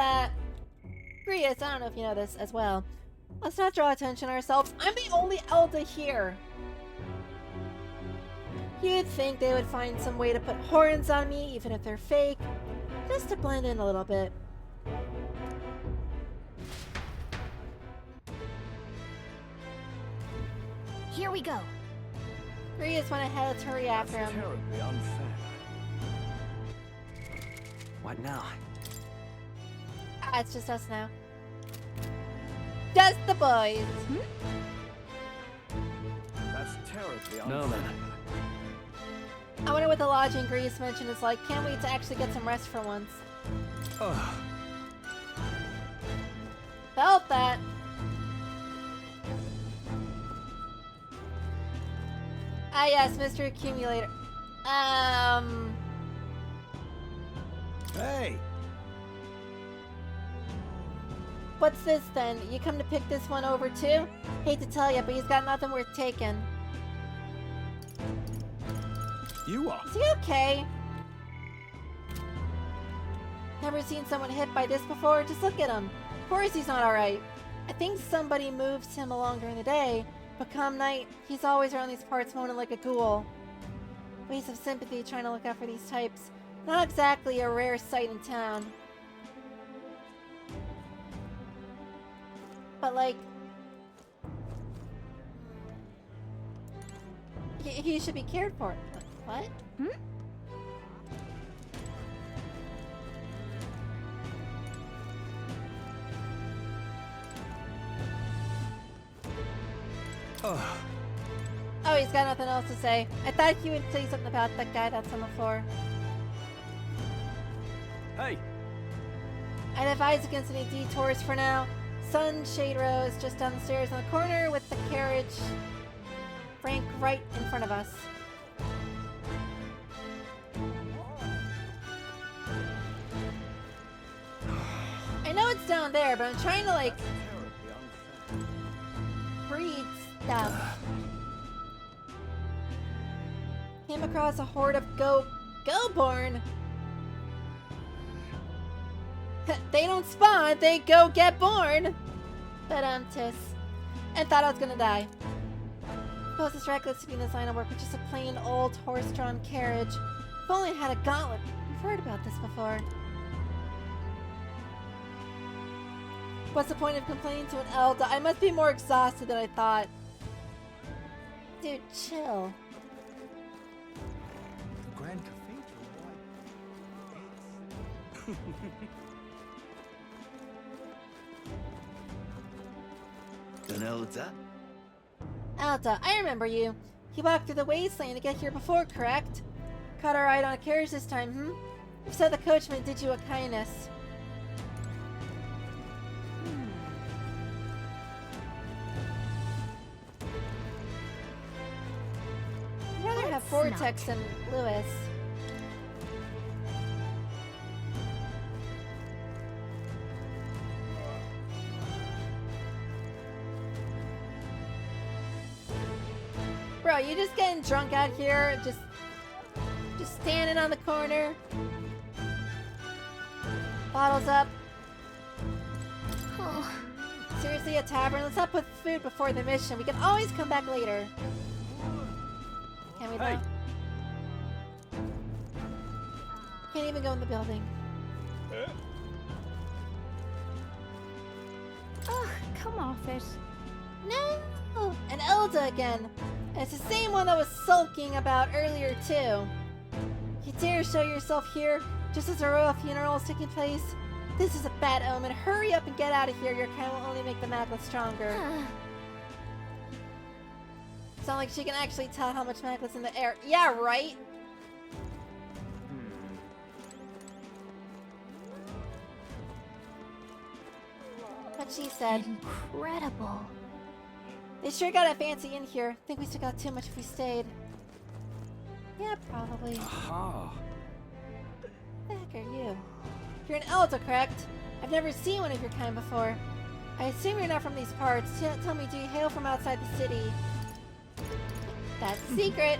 [SPEAKER 1] Grias, I don't know if you know this as well. Let's not draw attention to ourselves. I'm the only Elder here. You'd think they would find some way to put horns on me, even if they're fake, just to blend in a little bit.
[SPEAKER 4] Here we go.
[SPEAKER 1] Grias went ahead, let's hurry after him.
[SPEAKER 8] Terribly unfair.
[SPEAKER 5] What now?
[SPEAKER 1] Ah, it's just us now. Just the boys.
[SPEAKER 8] That's terribly unfair.
[SPEAKER 2] Now then.
[SPEAKER 1] I wonder what the lodging Grias mentioned is like. Can't wait to actually get some rest for once.
[SPEAKER 2] Ugh.
[SPEAKER 1] Felt that. Ah, yes, Mr. Accumulator.
[SPEAKER 11] Hey!
[SPEAKER 1] What's this then? You come to pick this one over too? Hate to tell you, but he's got nothing worth taking.
[SPEAKER 8] You are.
[SPEAKER 1] Is he okay? Never seen someone hit by this before? Just look at him. Of course he's not alright. I think somebody moves him along during the day, But come night, he's always around these parts moaning like a ghoul. Waves of sympathy trying to look out for these types. Not exactly a rare sight in town. But like... He should be cared for. What?
[SPEAKER 4] Hmm?
[SPEAKER 1] Oh, he's got nothing else to say. I thought he would say something about that guy that's on the floor.
[SPEAKER 2] Hey!
[SPEAKER 1] I'd advise against any detours for now. Sunshade Row is just down the stairs in the corner with the carriage rank right in front of us. I know it's down there, but I'm trying to like read stuff. Came across a horde of go-born. They don't spawn, they go get born. But tis. And thought I was gonna die. Suppose it's reckless to be in this line of work with just a plain old horse-drawn carriage. If only I had a gauntlet. We've heard about this before. What's the point of complaining to an Elda? I must be more exhausted than I thought. Dude, chill.
[SPEAKER 8] The Grand Cathedral,
[SPEAKER 3] An Elda?
[SPEAKER 1] Alta, I remember you. You walked through the wasteland to get here before, correct? Caught a ride on a carriage this time, hmm? If so, the coachman did you a kindness. I'd rather have Vortex than Lewis. Bro, you just getting drunk out here? Just standing on the corner? Bottles up?
[SPEAKER 4] Oh.
[SPEAKER 1] Seriously, a tavern? Let's not put food before the mission. We can always come back later. Can we though? Can't even go in the building.
[SPEAKER 4] Ugh, come off it.
[SPEAKER 1] No! An Elda again! And it's the same one that was sulking about earlier too. You dare show yourself here just as a royal funeral is taking place? This is a bad omen. Hurry up and get out of here. Your kind will only make the maglet stronger. It's not like she can actually tell how much maglet's in the air. Yeah, right? What she said.
[SPEAKER 4] Incredible.
[SPEAKER 1] They sure got a fancy in here. Think we still got too much if we stayed. Yeah, probably.
[SPEAKER 8] Aha.
[SPEAKER 1] What the heck are you? You're an Elda, correct? I've never seen one of your kind before. I assume you're not from these parts. Tell me, do you hail from outside the city? That's secret.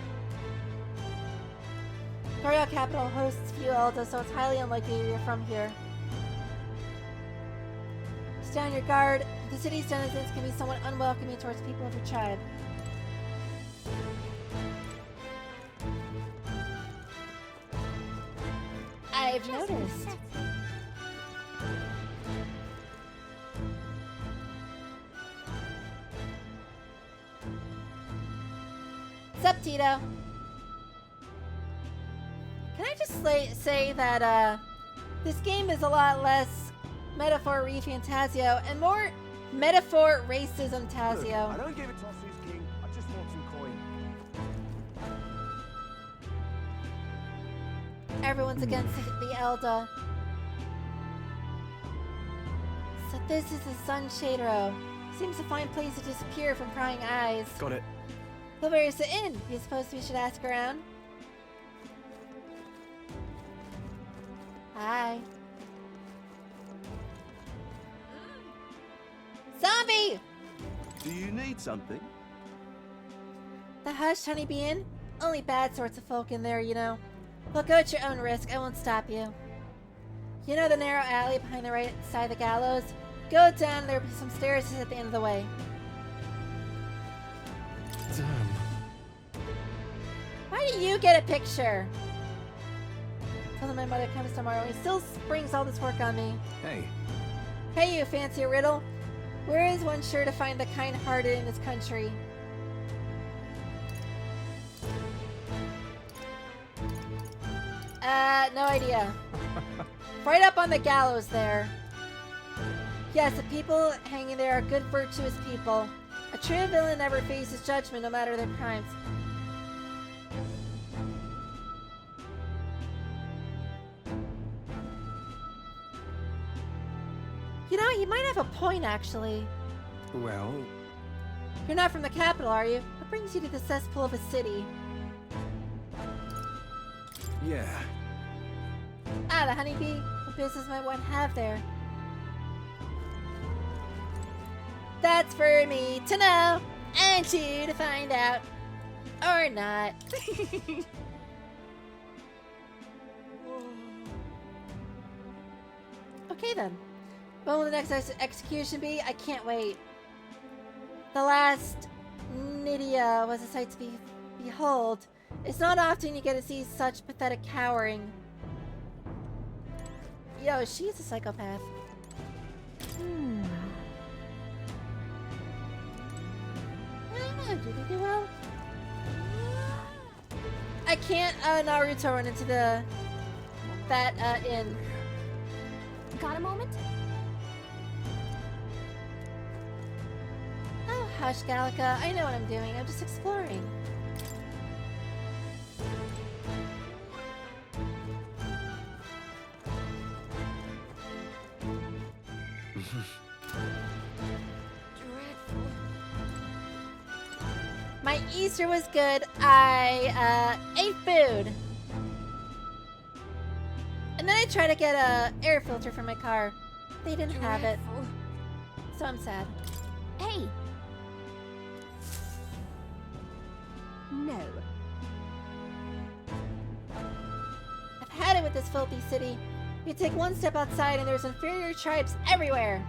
[SPEAKER 1] The royal capital hosts few Elda, so it's highly unlikely you're from here. Stay on your guard. The city's denizens can be somewhat unwelcoming towards people of your tribe. I've noticed. Sup, Tito? Can I just say that this game is a lot less metaphor ReFantazio and more metaphor racism Tazio.
[SPEAKER 8] I don't give it to King. I just want some coin.
[SPEAKER 1] Everyone's against the Elda. So this is the Sunshade Row. Seems to find place to disappear from prying eyes.
[SPEAKER 2] Got it.
[SPEAKER 1] Well, where is it in? You suppose we should ask around? Hi. Zombie!
[SPEAKER 3] Do you need something?
[SPEAKER 1] The hush, honeybee inn? Only bad sorts of folk in there, you know. Well, go at your own risk. I won't stop you. You know the narrow alley behind the right side of the gallows? Go down, there'll be some stairs at the end of the way. do you get a picture? Tell him my mother comes tomorrow. He still springs all this work on me.
[SPEAKER 8] Hey,
[SPEAKER 1] Hey, you fancy a riddle? Where is one sure to find the kind-hearted in this country? No idea. Right up on the gallows there. Yes, the people hanging there are good, virtuous people. A true villain never faces judgment, no matter their crimes. You know, you might have a point, actually.
[SPEAKER 8] well,
[SPEAKER 1] You're not from the capital, are you? What brings you to the cesspool of a city?
[SPEAKER 8] yeah.
[SPEAKER 1] Ah, the honeybee? What business might one have there? That's for me to know, and you to find out. Or not. Okay then. When will the next execution be? I can't wait. The last Nydia was a sight to behold. It's not often you get to see such pathetic cowering. Yo, she's a psychopath. I don't know, did he do well? I can't Naruto run into that inn.
[SPEAKER 4] Got a moment?
[SPEAKER 1] Oh, hush, Gallica. I know what I'm doing. I'm just exploring. My Easter was good. I ate food. And then I tried to get a air filter for my car. They didn't have it. So I'm sad.
[SPEAKER 4] Hey!
[SPEAKER 7] No.
[SPEAKER 1] I've had it with this filthy city. You take one step outside and there's inferior tribes everywhere.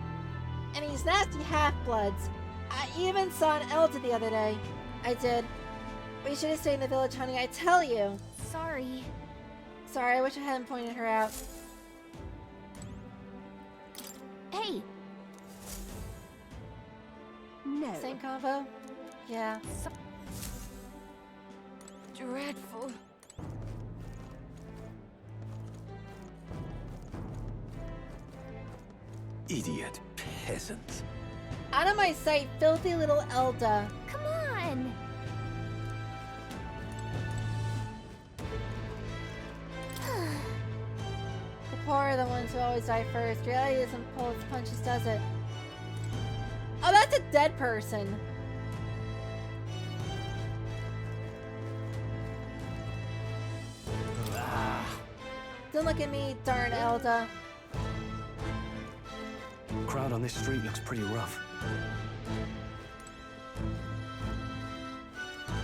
[SPEAKER 1] And these nasty half-bloods. I even saw an elder the other day. I did. We should have stayed in the village, honey, I tell you.
[SPEAKER 4] Sorry.
[SPEAKER 1] Sorry, I wish I hadn't pointed her out.
[SPEAKER 4] Hey!
[SPEAKER 7] No.
[SPEAKER 1] Same convo? Yeah.
[SPEAKER 7] Dreadful.
[SPEAKER 8] Idiot peasant.
[SPEAKER 1] Out of my sight, filthy little Elda.
[SPEAKER 4] Come on!
[SPEAKER 1] The poor are the ones who always die first. Reality doesn't pull its punches, does it? Oh, that's a dead person. Don't look at me, darn Elda.
[SPEAKER 2] Crowd on this street looks pretty rough.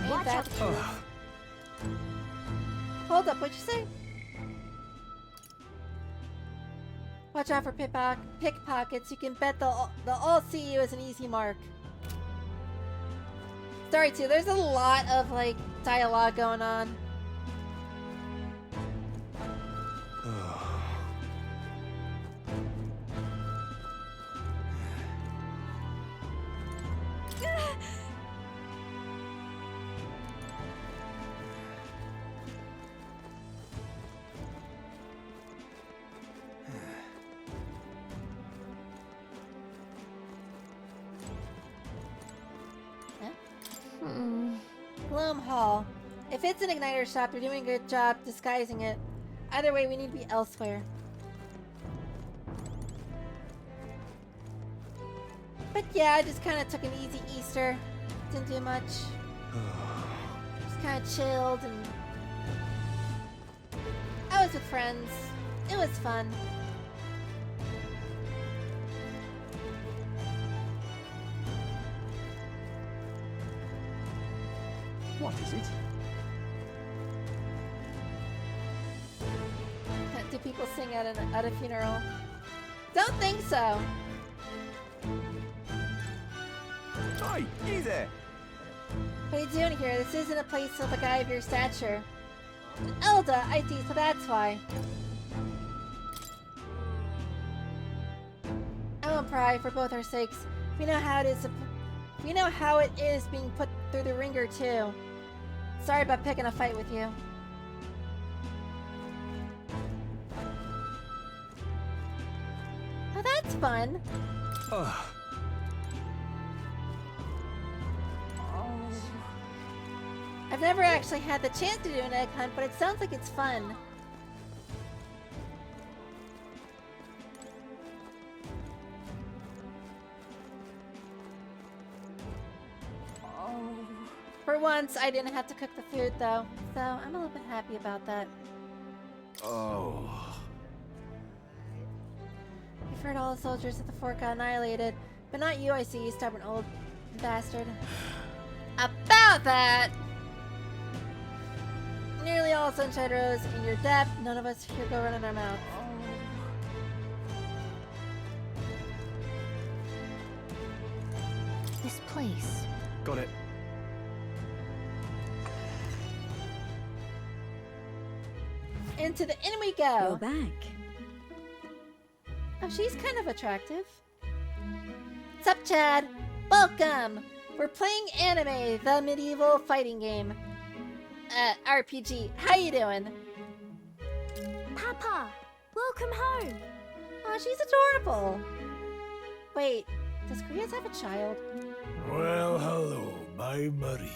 [SPEAKER 1] Ain't that the truth? Hold up, what'd you say? Watch out for pickpockets. You can bet they'll all see you as an easy mark. Sorry, too. There's a lot of, like, dialogue going on. Gloom Hall. If it's an igniter shop, you're doing a good job disguising it. Either way, we need to be elsewhere. But yeah, I just kind of took an easy Easter. Didn't do much. Just kind of chilled and... I was with friends. It was fun.
[SPEAKER 8] What is it?
[SPEAKER 1] Do people sing at a funeral? Don't think so.
[SPEAKER 8] Hey, you there!
[SPEAKER 1] What are you doing here? This isn't a place of a guy of your stature. Elda, I see, so that's why. I won't pry for both our sakes. We know how it is. We know how it is being put through the ringer too. Sorry about picking a fight with you. Oh, that's fun.
[SPEAKER 2] Ugh.
[SPEAKER 1] I've never actually had the chance to do an egg hunt, but it sounds like it's fun. For once, I didn't have to cook the food, though, so I'm a little bit happy about that.
[SPEAKER 3] Oh.
[SPEAKER 1] You've heard all the soldiers at the fort got annihilated, but not you, I see, you stubborn old bastard. About that! Nearly all sunshine rose in your depth. None of us here go running our mouths.
[SPEAKER 4] This place.
[SPEAKER 2] Got it.
[SPEAKER 1] Into the inn we go!
[SPEAKER 7] You're back.
[SPEAKER 1] Oh, she's kind of attractive. Sup, Chad? Welcome! We're playing Anime, the medieval fighting game. RPG. How you doing?
[SPEAKER 4] Papa, welcome home.
[SPEAKER 1] Oh, she's adorable. Wait, does Grias have a child?
[SPEAKER 6] Well, hello, my Maria.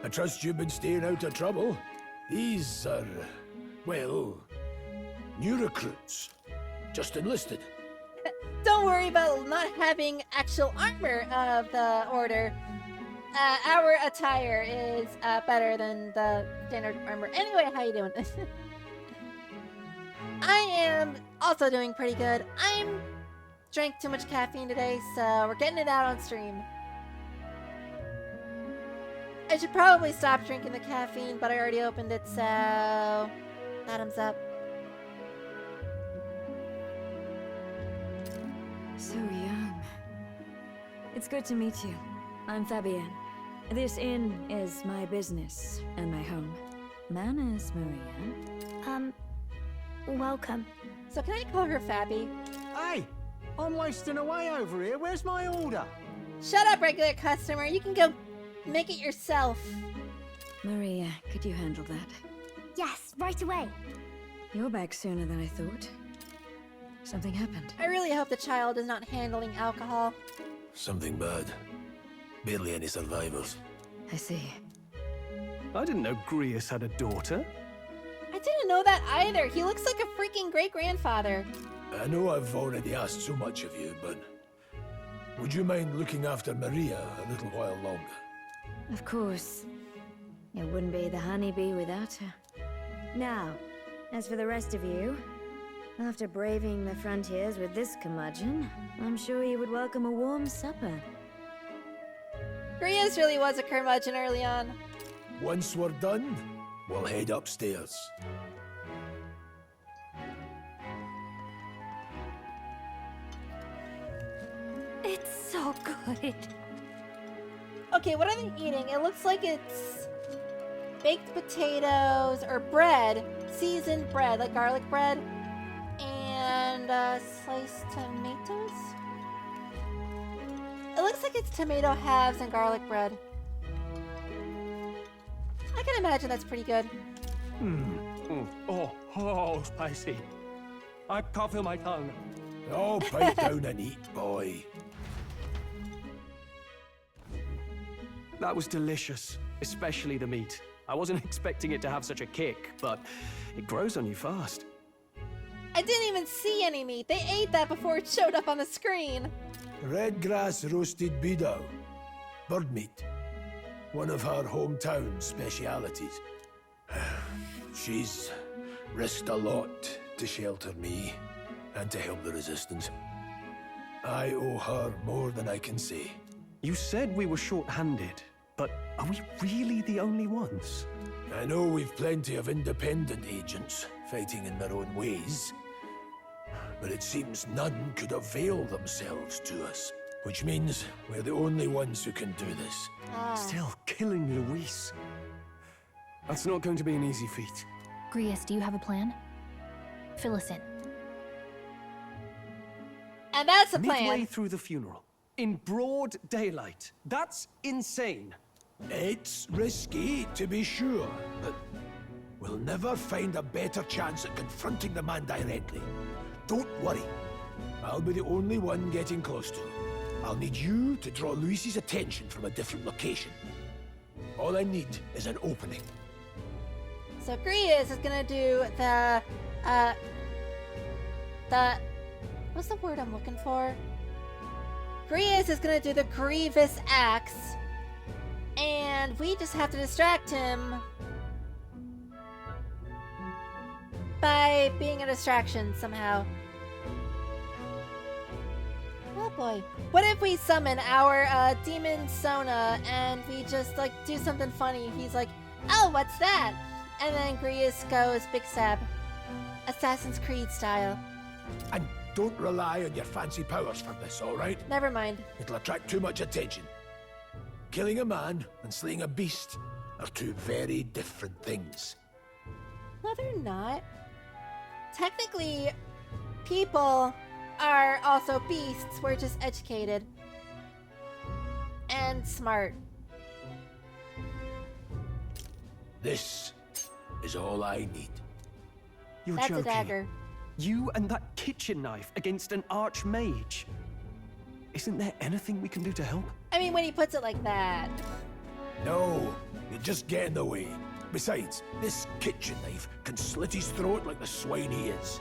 [SPEAKER 6] I trust you've been staying out of trouble. These are, well, new recruits. Just enlisted.
[SPEAKER 1] Don't worry about not having actual armor of the order. Our attire is better than the standard armor. Anyway, how you doing? I am also doing pretty good. I'm drank too much caffeine today, so we're getting it out on stream. I should probably stop drinking the caffeine, but I already opened it, so bottoms up.
[SPEAKER 12] So young. It's good to meet you. I'm Fabienne. This inn is my business and my home. Manners, Maria.
[SPEAKER 4] Welcome.
[SPEAKER 1] So can I call her Fabby?
[SPEAKER 8] Hey, I'm wasting away over here. Where's my order?
[SPEAKER 1] Shut up, regular customer. You can go make it yourself.
[SPEAKER 12] Maria, could you handle that?
[SPEAKER 4] Yes, right away.
[SPEAKER 12] You're back sooner than I thought. Something happened.
[SPEAKER 1] I really hope the child is not handling alcohol.
[SPEAKER 6] Something bad. Barely any survivors.
[SPEAKER 12] I see.
[SPEAKER 2] I didn't know Grias had a daughter.
[SPEAKER 1] I didn't know that either. He looks like a freaking great-grandfather.
[SPEAKER 6] I know I've already asked so much of you, but would you mind looking after Maria a little while longer?
[SPEAKER 12] Of course. It wouldn't be the honeybee without her. Now, as for the rest of you, after braving the frontiers with this curmudgeon, I'm sure you would welcome a warm supper.
[SPEAKER 1] Grias really was a curmudgeon early on.
[SPEAKER 6] Once we're done, we'll head upstairs.
[SPEAKER 4] It's so good.
[SPEAKER 1] Okay, what are they eating? It looks like it's baked potatoes or bread, seasoned bread, like garlic bread, and sliced tomatoes? It looks like it's tomato halves and garlic bread. I can imagine that's pretty good.
[SPEAKER 2] Oh, spicy. I can't feel my tongue.
[SPEAKER 6] Oh, pipe down and eat, boy.
[SPEAKER 2] That was delicious, especially the meat. I wasn't expecting it to have such a kick, but it grows on you fast.
[SPEAKER 1] I didn't even see any meat. They ate that before it showed up on the screen.
[SPEAKER 6] Red grass roasted beedou. Bird meat. One of her hometown specialities. She's risked a lot to shelter me and to help the resistance. I owe her more than I can say.
[SPEAKER 2] You said we were short-handed, but are we really the only ones?
[SPEAKER 6] I know we've plenty of independent agents fighting in their own ways, but it seems none could avail themselves to us. Which means we're the only ones who can do this.
[SPEAKER 2] Still, killing Luis. That's not going to be an easy feat.
[SPEAKER 4] Grius, do you have a plan? Fill us in.
[SPEAKER 1] And that's the
[SPEAKER 2] Midway
[SPEAKER 1] plan.
[SPEAKER 2] through the funeral, in broad daylight. That's insane.
[SPEAKER 6] It's risky, to be sure, but we'll never find a better chance at confronting the man directly. Don't worry. I'll be the only one getting close to him. I'll need you to draw Luis's attention from a different location. All I need is an opening.
[SPEAKER 1] So Grius is gonna do the what's the word I'm looking for? Grius is gonna do the grievous axe, and we just have to distract him by being a distraction somehow. Oh boy. What if we summon our demon Sona and we just like do something funny? He's like, oh, what's that? And then Grius goes Big Stab. Assassin's Creed style.
[SPEAKER 6] And don't rely on your fancy powers for this, alright?
[SPEAKER 1] Never mind.
[SPEAKER 6] It'll attract too much attention. Killing a man and slaying a beast are two very different things.
[SPEAKER 1] No, they're not. Technically, people are also beasts. We're just educated. And smart.
[SPEAKER 6] This is all I need.
[SPEAKER 2] You're
[SPEAKER 1] That's
[SPEAKER 2] joking.
[SPEAKER 1] a dagger.
[SPEAKER 2] You and that kitchen knife against an archmage. Isn't there anything we can do to help?
[SPEAKER 1] I mean, when he puts it like that.
[SPEAKER 6] No, you just get in the way. Besides, this kitchen knife can slit his throat like the swine he is.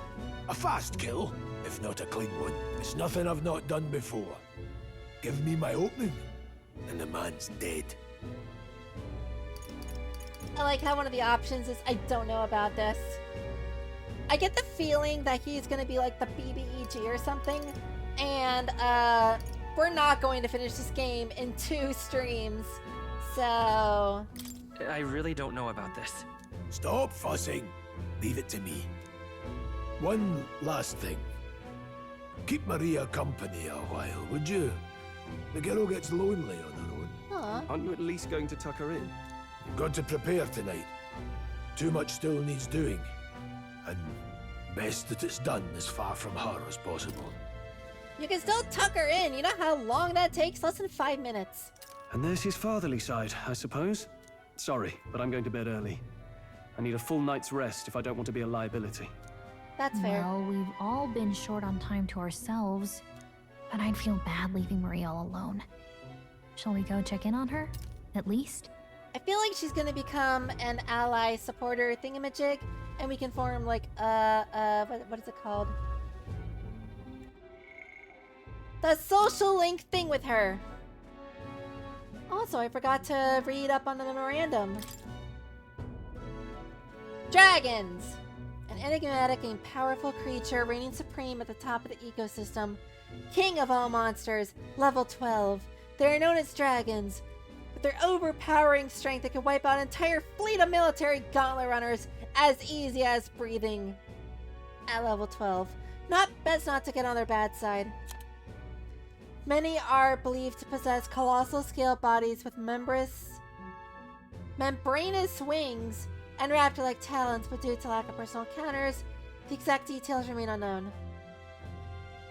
[SPEAKER 6] A fast kill, if not a clean one. It's nothing I've not done before. Give me my opening, and the man's dead.
[SPEAKER 1] I like how one of the options is I don't know about this. I get the feeling that he's gonna be like the BBEG or something, and we're not going to finish this game in 2 streams, so...
[SPEAKER 5] I really don't know about this.
[SPEAKER 6] Stop fussing. Leave it to me. One last thing. Keep Maria company a while, would you? The girl gets lonely on her own.
[SPEAKER 1] Aw.
[SPEAKER 2] Aren't you at least going to tuck her in?
[SPEAKER 6] You've got to prepare tonight. Too much still needs doing. And best that it's done as far from her as possible.
[SPEAKER 1] You can still tuck her in. You know how long that takes? Less than 5 minutes.
[SPEAKER 2] And there's his fatherly side, I suppose. Sorry, but I'm going to bed early. I need a full night's rest if I don't want to be a liability.
[SPEAKER 1] That's fair.
[SPEAKER 4] Well, we've all been short on time to ourselves, but I'd feel bad leaving Maria all alone. Shall we go check in on her? At least?
[SPEAKER 1] I feel like she's gonna become an ally supporter thingamajig, and we can form like what is it called? The social link thing with her. Also, I forgot to read up on the memorandum. Dragons! An enigmatic and powerful creature reigning supreme at the top of the ecosystem. King of all monsters, level 12. They are known as dragons. With their overpowering strength, they can wipe out an entire fleet of military gauntlet runners as easy as breathing. At level 12. Best not to get on their bad side. Many are believed to possess colossal scale bodies with membranous wings and raptor-like talons, but due to lack of personal encounters, the exact details remain unknown.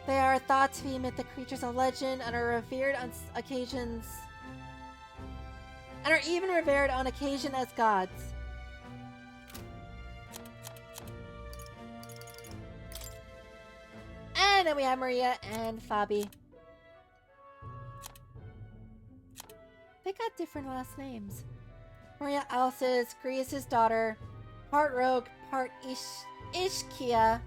[SPEAKER 1] They are thought to be mythic creatures of legend and are revered on occasions, and are even revered on occasion as gods. And then we have Maria and Fabi. They got different last names. Maria Alice is Grius' daughter, part rogue, part Ishkia.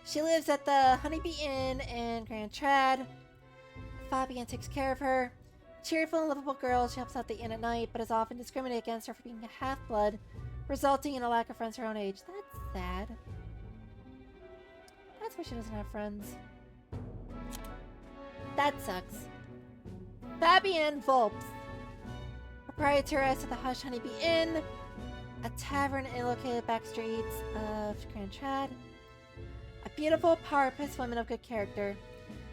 [SPEAKER 1] She lives at the Honeybee Inn in Grand Trad. Fabian takes care of her. Cheerful and lovable girl, she helps out the inn at night, but is often discriminated against her for being a half-blood, resulting in a lack of friends her own age. That's sad. That's why she doesn't have friends. That sucks. Fabienne Volps, proprietress of the Hush Honeybee Inn, a tavern located back streets of Grand Trad. A beautiful, powerful woman of good character.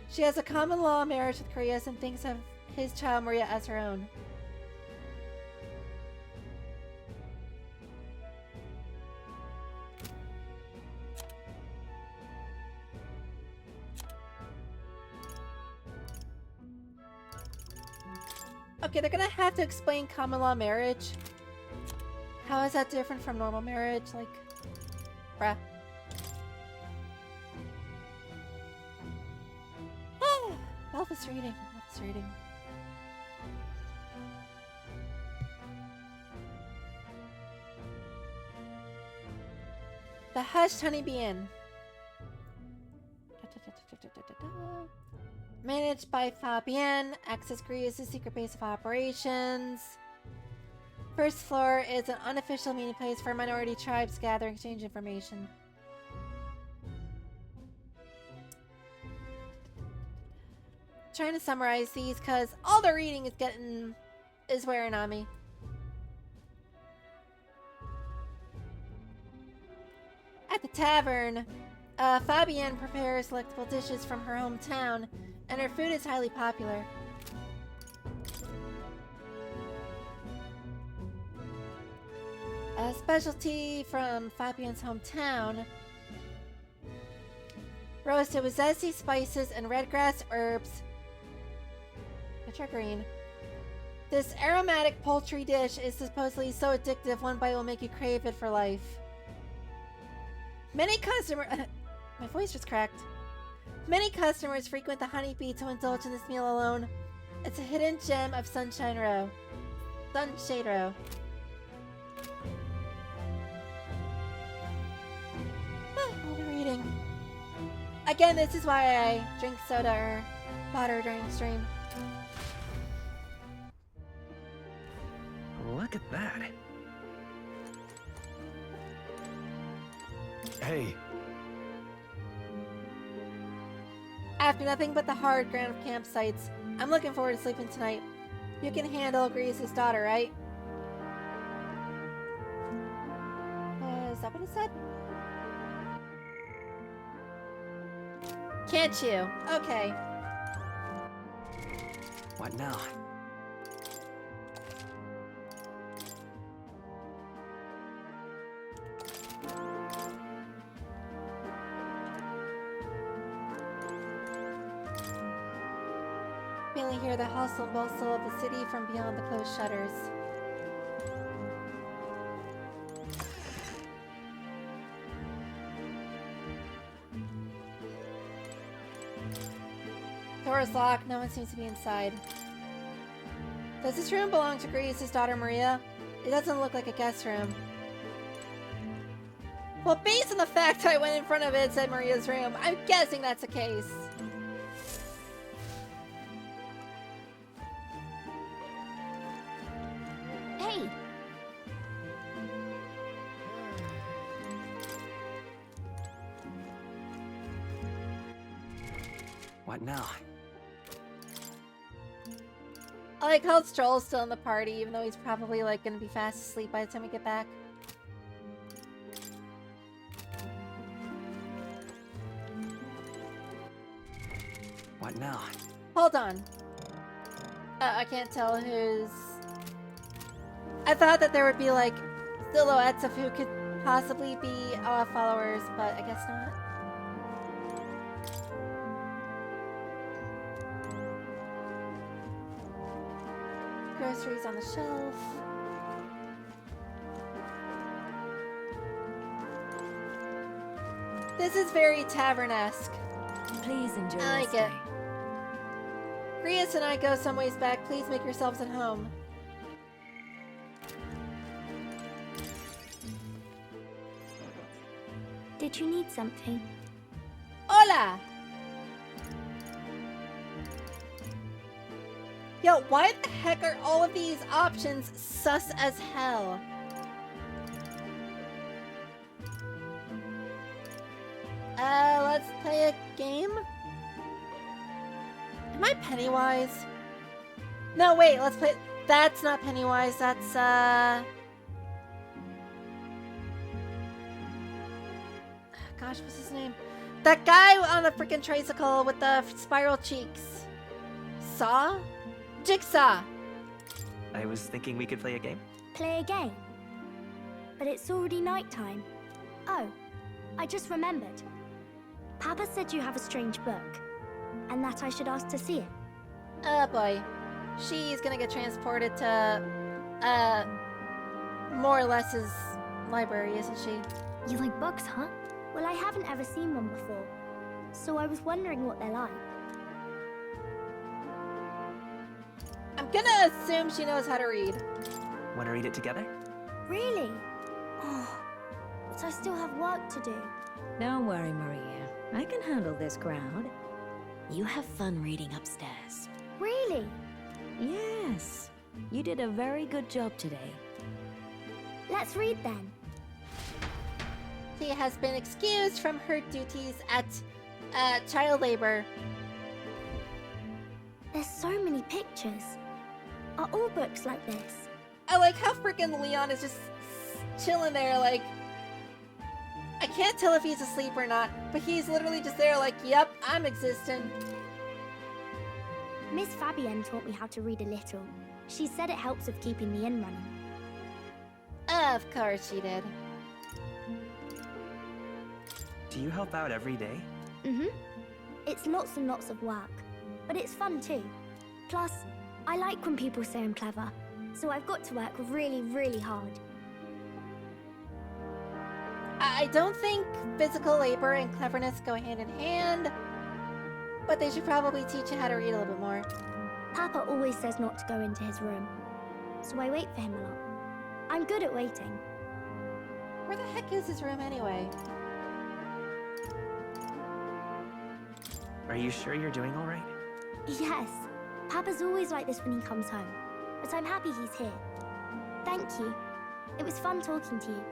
[SPEAKER 1] She has a common law marriage with Grius and thinks of his child Maria as her own. Okay, they're gonna have to explain common law marriage. How is that different from normal marriage? Like, bruh. Love this reading. Love this reading. The Hushed Honeybee Inn. Managed by Fabienne. Access Grius' secret base of operations. First floor is an unofficial meeting place for minority tribes to gather and exchange information. Trying to summarize these because all the reading is wearing on me. At the tavern, Fabienne prepares selectable dishes from her hometown, and her food is highly popular. A specialty from Fabienne's hometown: roasted with zesty spices and red grass herbs, which are green. This aromatic poultry dish is supposedly so addictive one bite will make you crave it for life. Many customers... my voice just cracked. Many customers frequent the Honeybee to indulge in this meal alone. It's a hidden gem of Sunshade Row. All the reading. Again, this is why I drink soda or water during stream.
[SPEAKER 5] Look at that.
[SPEAKER 2] Hey.
[SPEAKER 1] After nothing but the hard ground of campsites, I'm looking forward to sleeping tonight. You can handle Grius' daughter, right? Is that what it said? Can't you? Okay.
[SPEAKER 5] What now?
[SPEAKER 1] Mainly hear the hustle and bustle of the city from beyond the closed shutters. Door is locked. No one seems to be inside. Does this room belong to Grius' daughter Maria? It doesn't look like a guest room. Well, based on the fact I went in front of it and said Maria's room, I'm guessing that's the case.
[SPEAKER 4] Hey!
[SPEAKER 5] What now?
[SPEAKER 1] I like how Stroll's still in the party, even though he's probably like gonna be fast asleep by the time we get back.
[SPEAKER 5] What now?
[SPEAKER 1] Hold on. I can't tell who's... I thought that there would be like silhouettes of who could possibly be followers, but I guess not. Groceries on the shelf. This is very tavern-esque.
[SPEAKER 10] Please enjoy
[SPEAKER 1] I
[SPEAKER 10] your
[SPEAKER 1] like
[SPEAKER 10] stay.
[SPEAKER 1] it. Grius and I go some ways back. Please make yourselves at home.
[SPEAKER 12] Did you need something?
[SPEAKER 1] Hola! Yo, why the heck are all of these options sus as hell? Let's play a game? Am I Pennywise? No, wait, let's play... That's not Pennywise, that's, Gosh, what's his name? That guy on the freaking tricycle with the spiral cheeks. Saw? Jigsaw!
[SPEAKER 5] I was thinking we could play a game.
[SPEAKER 13] Play a game? But it's already nighttime. Oh, I just remembered. Papa said you have a strange book, and that I should ask to see it.
[SPEAKER 1] Oh boy. She's gonna get transported to, more or less his library, isn't she?
[SPEAKER 13] You like books, huh? Well, I haven't ever seen one before, so I was wondering what they're like.
[SPEAKER 1] I'm gonna assume she knows how to read.
[SPEAKER 5] Want to read it together?
[SPEAKER 13] Really? Oh, but I still have work to do.
[SPEAKER 12] Don't worry, Maria. I can handle this crowd. You have fun reading upstairs.
[SPEAKER 13] Really?
[SPEAKER 12] Yes. You did a very good job today.
[SPEAKER 13] Let's read then.
[SPEAKER 1] She has been excused from her duties at child labor.
[SPEAKER 13] There's so many pictures. Are all books like this?
[SPEAKER 1] I like how freaking Leon is just chilling there, like... I can't tell if he's asleep or not, but he's literally just there like, yep, I'm existing.
[SPEAKER 13] Miss Fabienne taught me how to read a little. She said it helps with keeping the inn running.
[SPEAKER 1] Of course she did.
[SPEAKER 5] Do you help out every day?
[SPEAKER 13] Mm-hmm. It's lots and lots of work, but it's fun too. Plus, I like when people say I'm clever, so I've got to work really, really hard.
[SPEAKER 1] I don't think physical labor and cleverness go hand in hand, but they should probably teach you how to read a little bit more.
[SPEAKER 13] Papa always says not to go into his room, so I wait for him a lot. I'm good at waiting.
[SPEAKER 1] Where the heck is his room anyway?
[SPEAKER 5] Are you sure you're doing all right?
[SPEAKER 13] Yes, Papa's always like this when he comes home, but I'm happy he's here. Thank you. It was fun talking to you.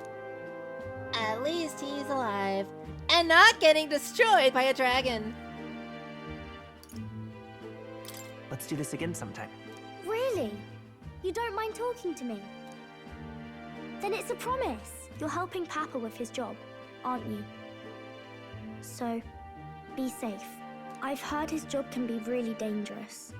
[SPEAKER 1] At least he's alive and not getting destroyed by a dragon.
[SPEAKER 5] Let's do this again sometime.
[SPEAKER 13] Really? You don't mind talking to me? Then it's a promise. You're helping Papa with his job, aren't you? So, be safe. I've heard his job can be really dangerous.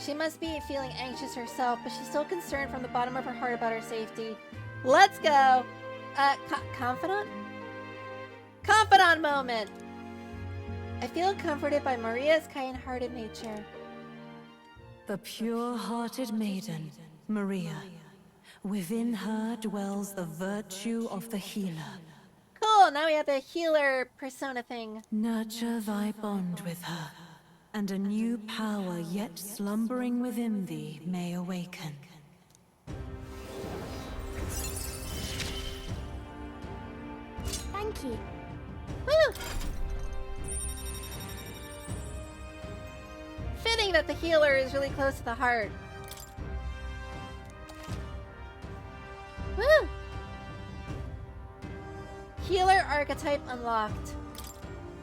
[SPEAKER 1] She must be feeling anxious herself, but she's still concerned from the bottom of her heart about her safety. Let's go! Confidant? Confidant moment! I feel comforted by Maria's kind-hearted nature.
[SPEAKER 10] The pure-hearted maiden, Maria. Within her dwells the virtue of the healer.
[SPEAKER 1] Cool, now we have the healer persona thing.
[SPEAKER 10] Nurture thy bond with her, and a new power yet slumbering within thee may awaken.
[SPEAKER 13] Thank you.
[SPEAKER 1] Woo! Fitting that the healer is really close to the heart. Woo! Healer archetype unlocked.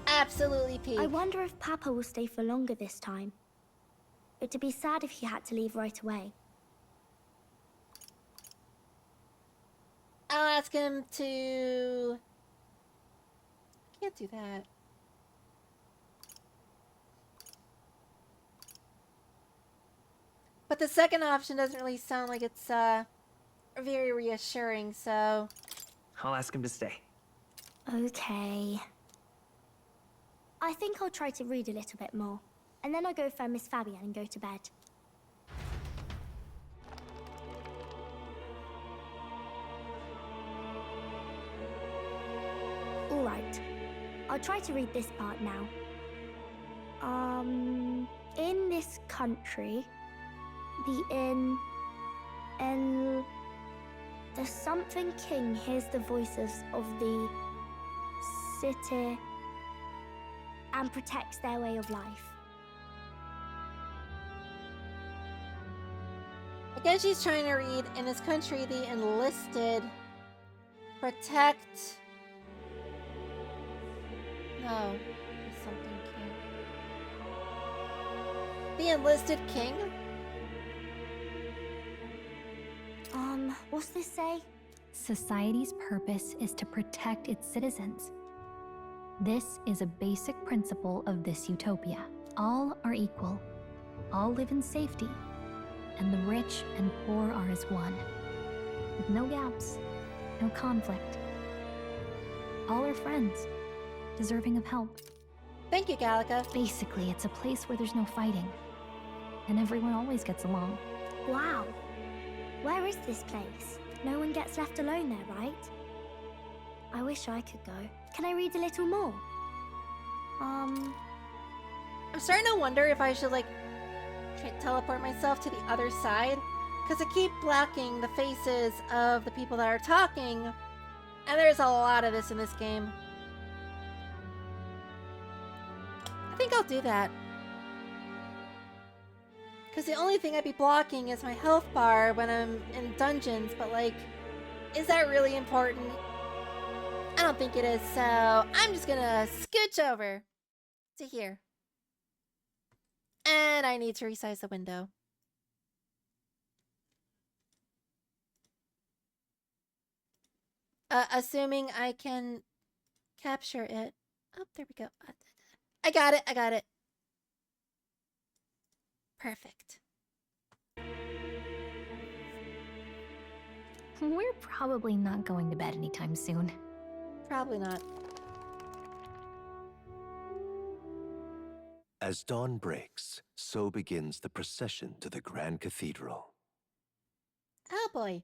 [SPEAKER 1] Absolutely peak.
[SPEAKER 13] I wonder if Papa will stay for longer this time. It'd be sad if he had to leave right away.
[SPEAKER 1] I'll ask him to... Can't do that. But the second option doesn't really sound like it's very reassuring, so...
[SPEAKER 5] I'll ask him to stay.
[SPEAKER 13] Okay. I think I'll try to read a little bit more, and then I'll go find Miss Fabienne and go to bed. Alright. I'll try to read this part now. In this country, the something king hears the voices of the city and protects their way of life.
[SPEAKER 1] I guess she's trying to read, in this country, the enlisted protect... No, there's something king. The enlisted king?
[SPEAKER 13] What's this say?
[SPEAKER 4] Society's purpose is to protect its citizens. This is a basic principle of this utopia. All are equal, all live in safety, and the rich and poor are as one, with no gaps, no conflict. All are friends, deserving of help.
[SPEAKER 1] Thank you, Gallica.
[SPEAKER 4] Basically, it's a place where there's no fighting, and everyone always gets along.
[SPEAKER 13] Wow. Where is this place? No one gets left alone there, right? I wish I could go. Can I read a little more?
[SPEAKER 1] I'm starting to wonder if I should, like, try to teleport myself to the other side. Because I keep blocking the faces of the people that are talking. And there's a lot of this in this game. I think I'll do that. Because the only thing I'd be blocking is my health bar when I'm in dungeons. But, like, is that really important? I don't think it is, so I'm just gonna scooch over to here. And I need to resize the window. Assuming I can capture it. Oh, there we go. I got it, I got it. Perfect.
[SPEAKER 4] We're probably not going to bed anytime soon.
[SPEAKER 1] Probably not.
[SPEAKER 3] As dawn breaks, so begins the procession to the Grand Cathedral.
[SPEAKER 1] Oh boy.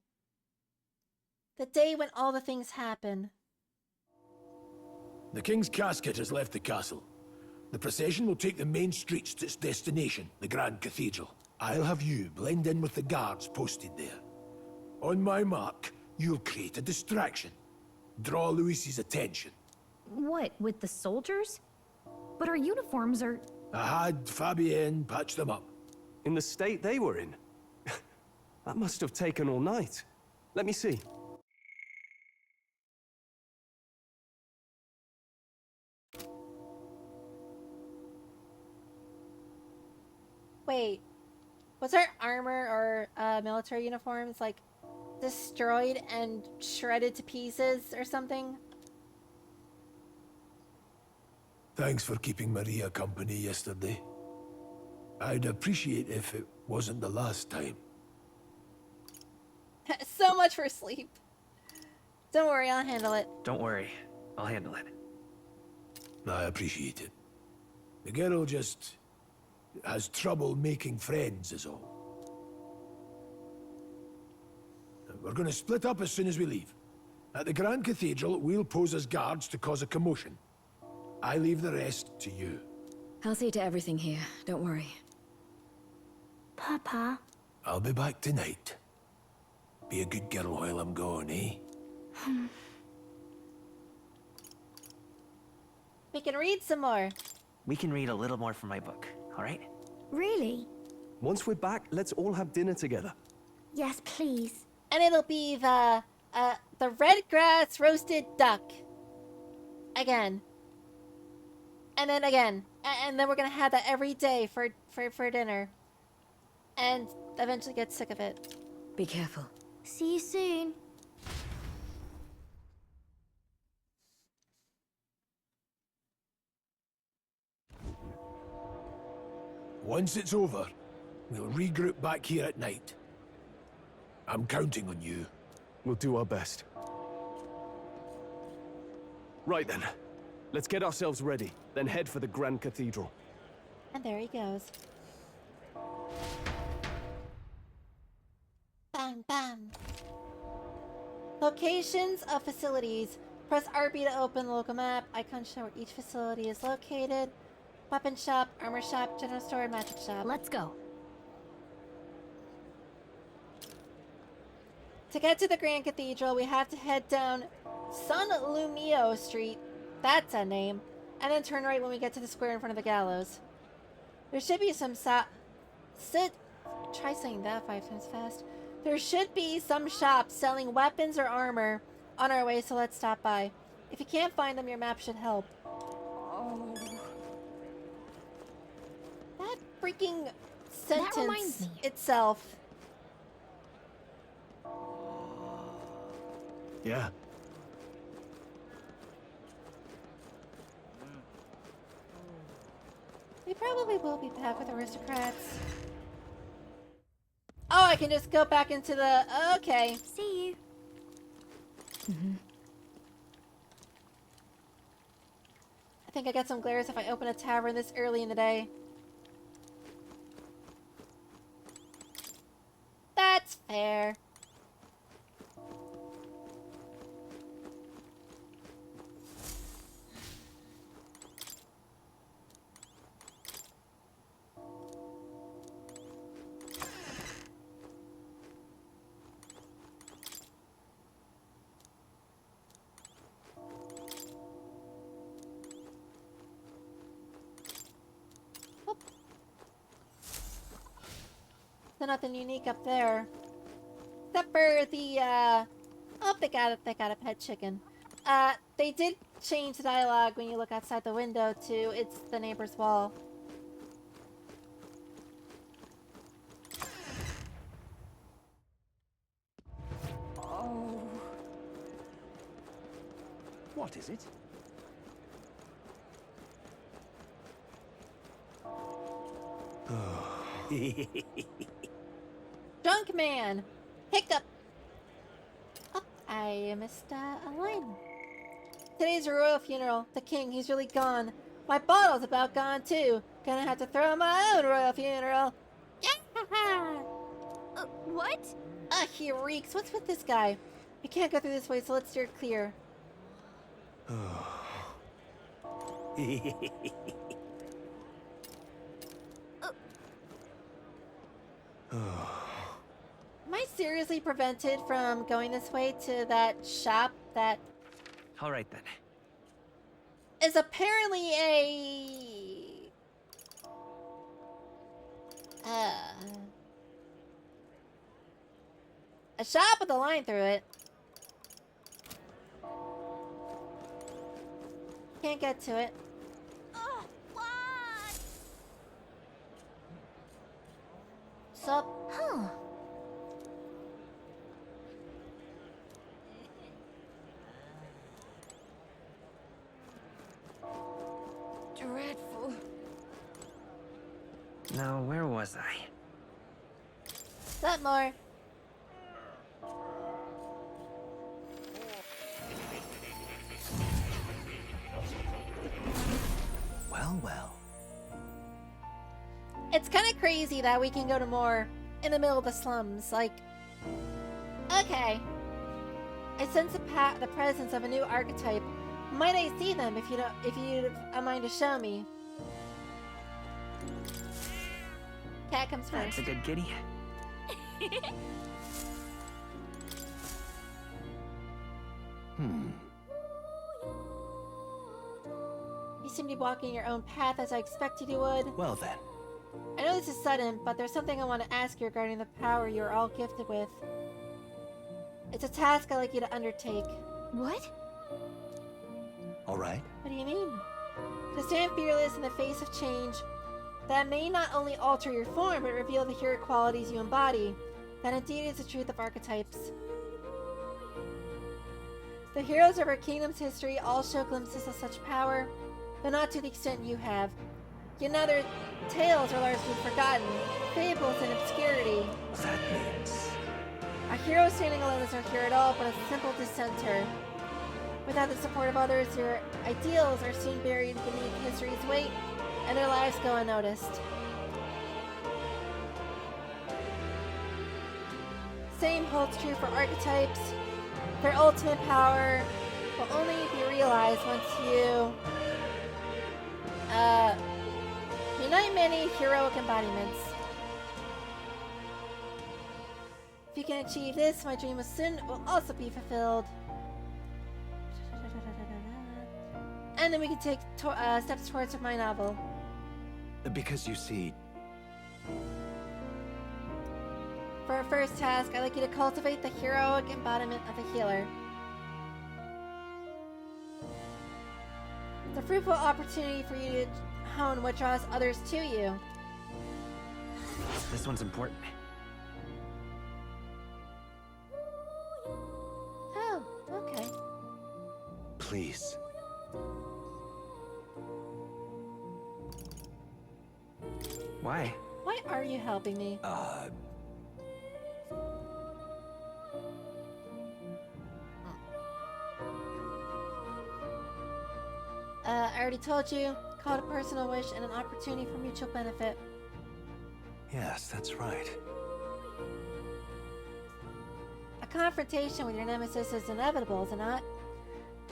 [SPEAKER 1] The day when all the things happen.
[SPEAKER 6] The King's casket has left the castle. The procession will take the main streets to its destination, the Grand Cathedral. I'll have you blend in with the guards posted there. On my mark, you'll create a distraction. Draw Luis's attention.
[SPEAKER 4] What, with the soldiers? But our uniforms are...
[SPEAKER 6] I had Fabienne patch them up.
[SPEAKER 2] In the state they were in? That must have taken all night. Let me see.
[SPEAKER 1] Wait. Was our armor or military uniforms, like, destroyed and shredded to pieces or something?
[SPEAKER 6] Thanks for keeping Maria company yesterday. I'd appreciate if it wasn't the last time.
[SPEAKER 1] So much for sleep. Don't worry, I'll handle it.
[SPEAKER 5] Don't worry, I'll handle it.
[SPEAKER 6] I appreciate it. The girl just has trouble making friends is all. We're going to split up as soon as we leave. At the Grand Cathedral, we'll pose as guards to cause a commotion. I leave the rest to you.
[SPEAKER 10] I'll see to everything here, don't worry.
[SPEAKER 13] Papa.
[SPEAKER 6] I'll be back tonight. Be a good girl while I'm gone, eh?
[SPEAKER 1] We can read some more.
[SPEAKER 5] We can read a little more from my book, all right?
[SPEAKER 13] Really?
[SPEAKER 2] Once we're back, let's all have dinner together.
[SPEAKER 13] Yes, please.
[SPEAKER 1] And it'll be the red grass roasted duck. Again. And then again. And then we're gonna have that every day for dinner. And eventually get sick of it.
[SPEAKER 10] Be careful.
[SPEAKER 13] See you soon.
[SPEAKER 6] Once it's over, we'll regroup back here at night. I'm counting on you.
[SPEAKER 2] We'll do our best. Right then. Let's get ourselves ready, then head for the Grand Cathedral.
[SPEAKER 1] And there he goes. Bam, bam. Locations of facilities. Press RB to open the local map. Icon show where each facility is located. Weapon shop, armor shop, general store, and magic shop.
[SPEAKER 4] Let's go.
[SPEAKER 1] To get to the Grand Cathedral, we have to head down San Lumio Street. That's a name. And then turn right when we get to the square in front of the gallows. There should be some try saying that 5 times fast. There should be some shops selling weapons or armor on our way, so let's stop by. If you can't find them, your map should help. Oh. That freaking sentence
[SPEAKER 4] reminds me.
[SPEAKER 1] itself.
[SPEAKER 6] Yeah.
[SPEAKER 1] We probably will be back with aristocrats. Oh, I can just go back into the... Okay.
[SPEAKER 13] See you.
[SPEAKER 1] I think I get some glares if I open a tavern this early in the day. That's fair. There's nothing unique up there. Except for the, oh, they got a pet chicken. They did change the dialogue when you look outside the window to "It's the neighbor's wall."
[SPEAKER 8] Oh. What is it?
[SPEAKER 1] Drunk man! Hiccup! Oh, I missed a line. Today's a royal funeral. The king, he's really gone. My bottle's about gone too. Gonna have to throw my own royal funeral. Yeah!
[SPEAKER 13] What?
[SPEAKER 1] He reeks. What's with this guy? We can't go through this way, so let's steer clear. Am I seriously prevented from going this way to that shop that
[SPEAKER 5] All right then.
[SPEAKER 1] is apparently a shop with a line through it. Can't get to it.
[SPEAKER 13] What?
[SPEAKER 1] Sup?
[SPEAKER 13] Huh.
[SPEAKER 7] Dreadful.
[SPEAKER 5] Now, where was I?
[SPEAKER 1] Sup, more?
[SPEAKER 3] Well, well.
[SPEAKER 1] It's kind of crazy that we can go to more in the middle of the slums. Like, okay. I sense the presence of a new archetype. Might I see them if you'd a mind to show me? Cat comes
[SPEAKER 5] That's
[SPEAKER 1] first.
[SPEAKER 5] a good kitty.
[SPEAKER 1] You seem to be walking your own path as I expected you would.
[SPEAKER 3] Well then.
[SPEAKER 1] I know this is sudden, but there's something I want to ask you regarding the power you are all gifted with. It's a task I'd like you to undertake.
[SPEAKER 13] What?
[SPEAKER 3] All right.
[SPEAKER 1] What do you mean? To stand fearless in the face of change, that may not only alter your form, but reveal the hero qualities you embody. That indeed is the truth of archetypes. The heroes of our kingdom's history all show glimpses of such power, but not to the extent you have. Yet now their tales are largely forgotten, fables in obscurity.
[SPEAKER 3] That means...
[SPEAKER 1] A hero standing alone is no hero at all, but a simple dissenter. Without the support of others, your ideals are soon buried beneath history's weight, and their lives go unnoticed. Same holds true for archetypes. Their ultimate power will only be realized once you unite many heroic embodiments. If you can achieve this, my dream will also be fulfilled. And then we can take steps towards my novel.
[SPEAKER 3] Because you see...
[SPEAKER 1] For our first task, I'd like you to cultivate the heroic embodiment of a healer. It's a fruitful opportunity for you to hone what draws others to you.
[SPEAKER 5] This one's important.
[SPEAKER 1] Oh,
[SPEAKER 3] please.
[SPEAKER 5] Why?
[SPEAKER 1] Why are you helping me? I already told you. Called a personal wish and an opportunity for mutual benefit.
[SPEAKER 3] Yes, that's right.
[SPEAKER 1] A confrontation with your nemesis is inevitable, is it not?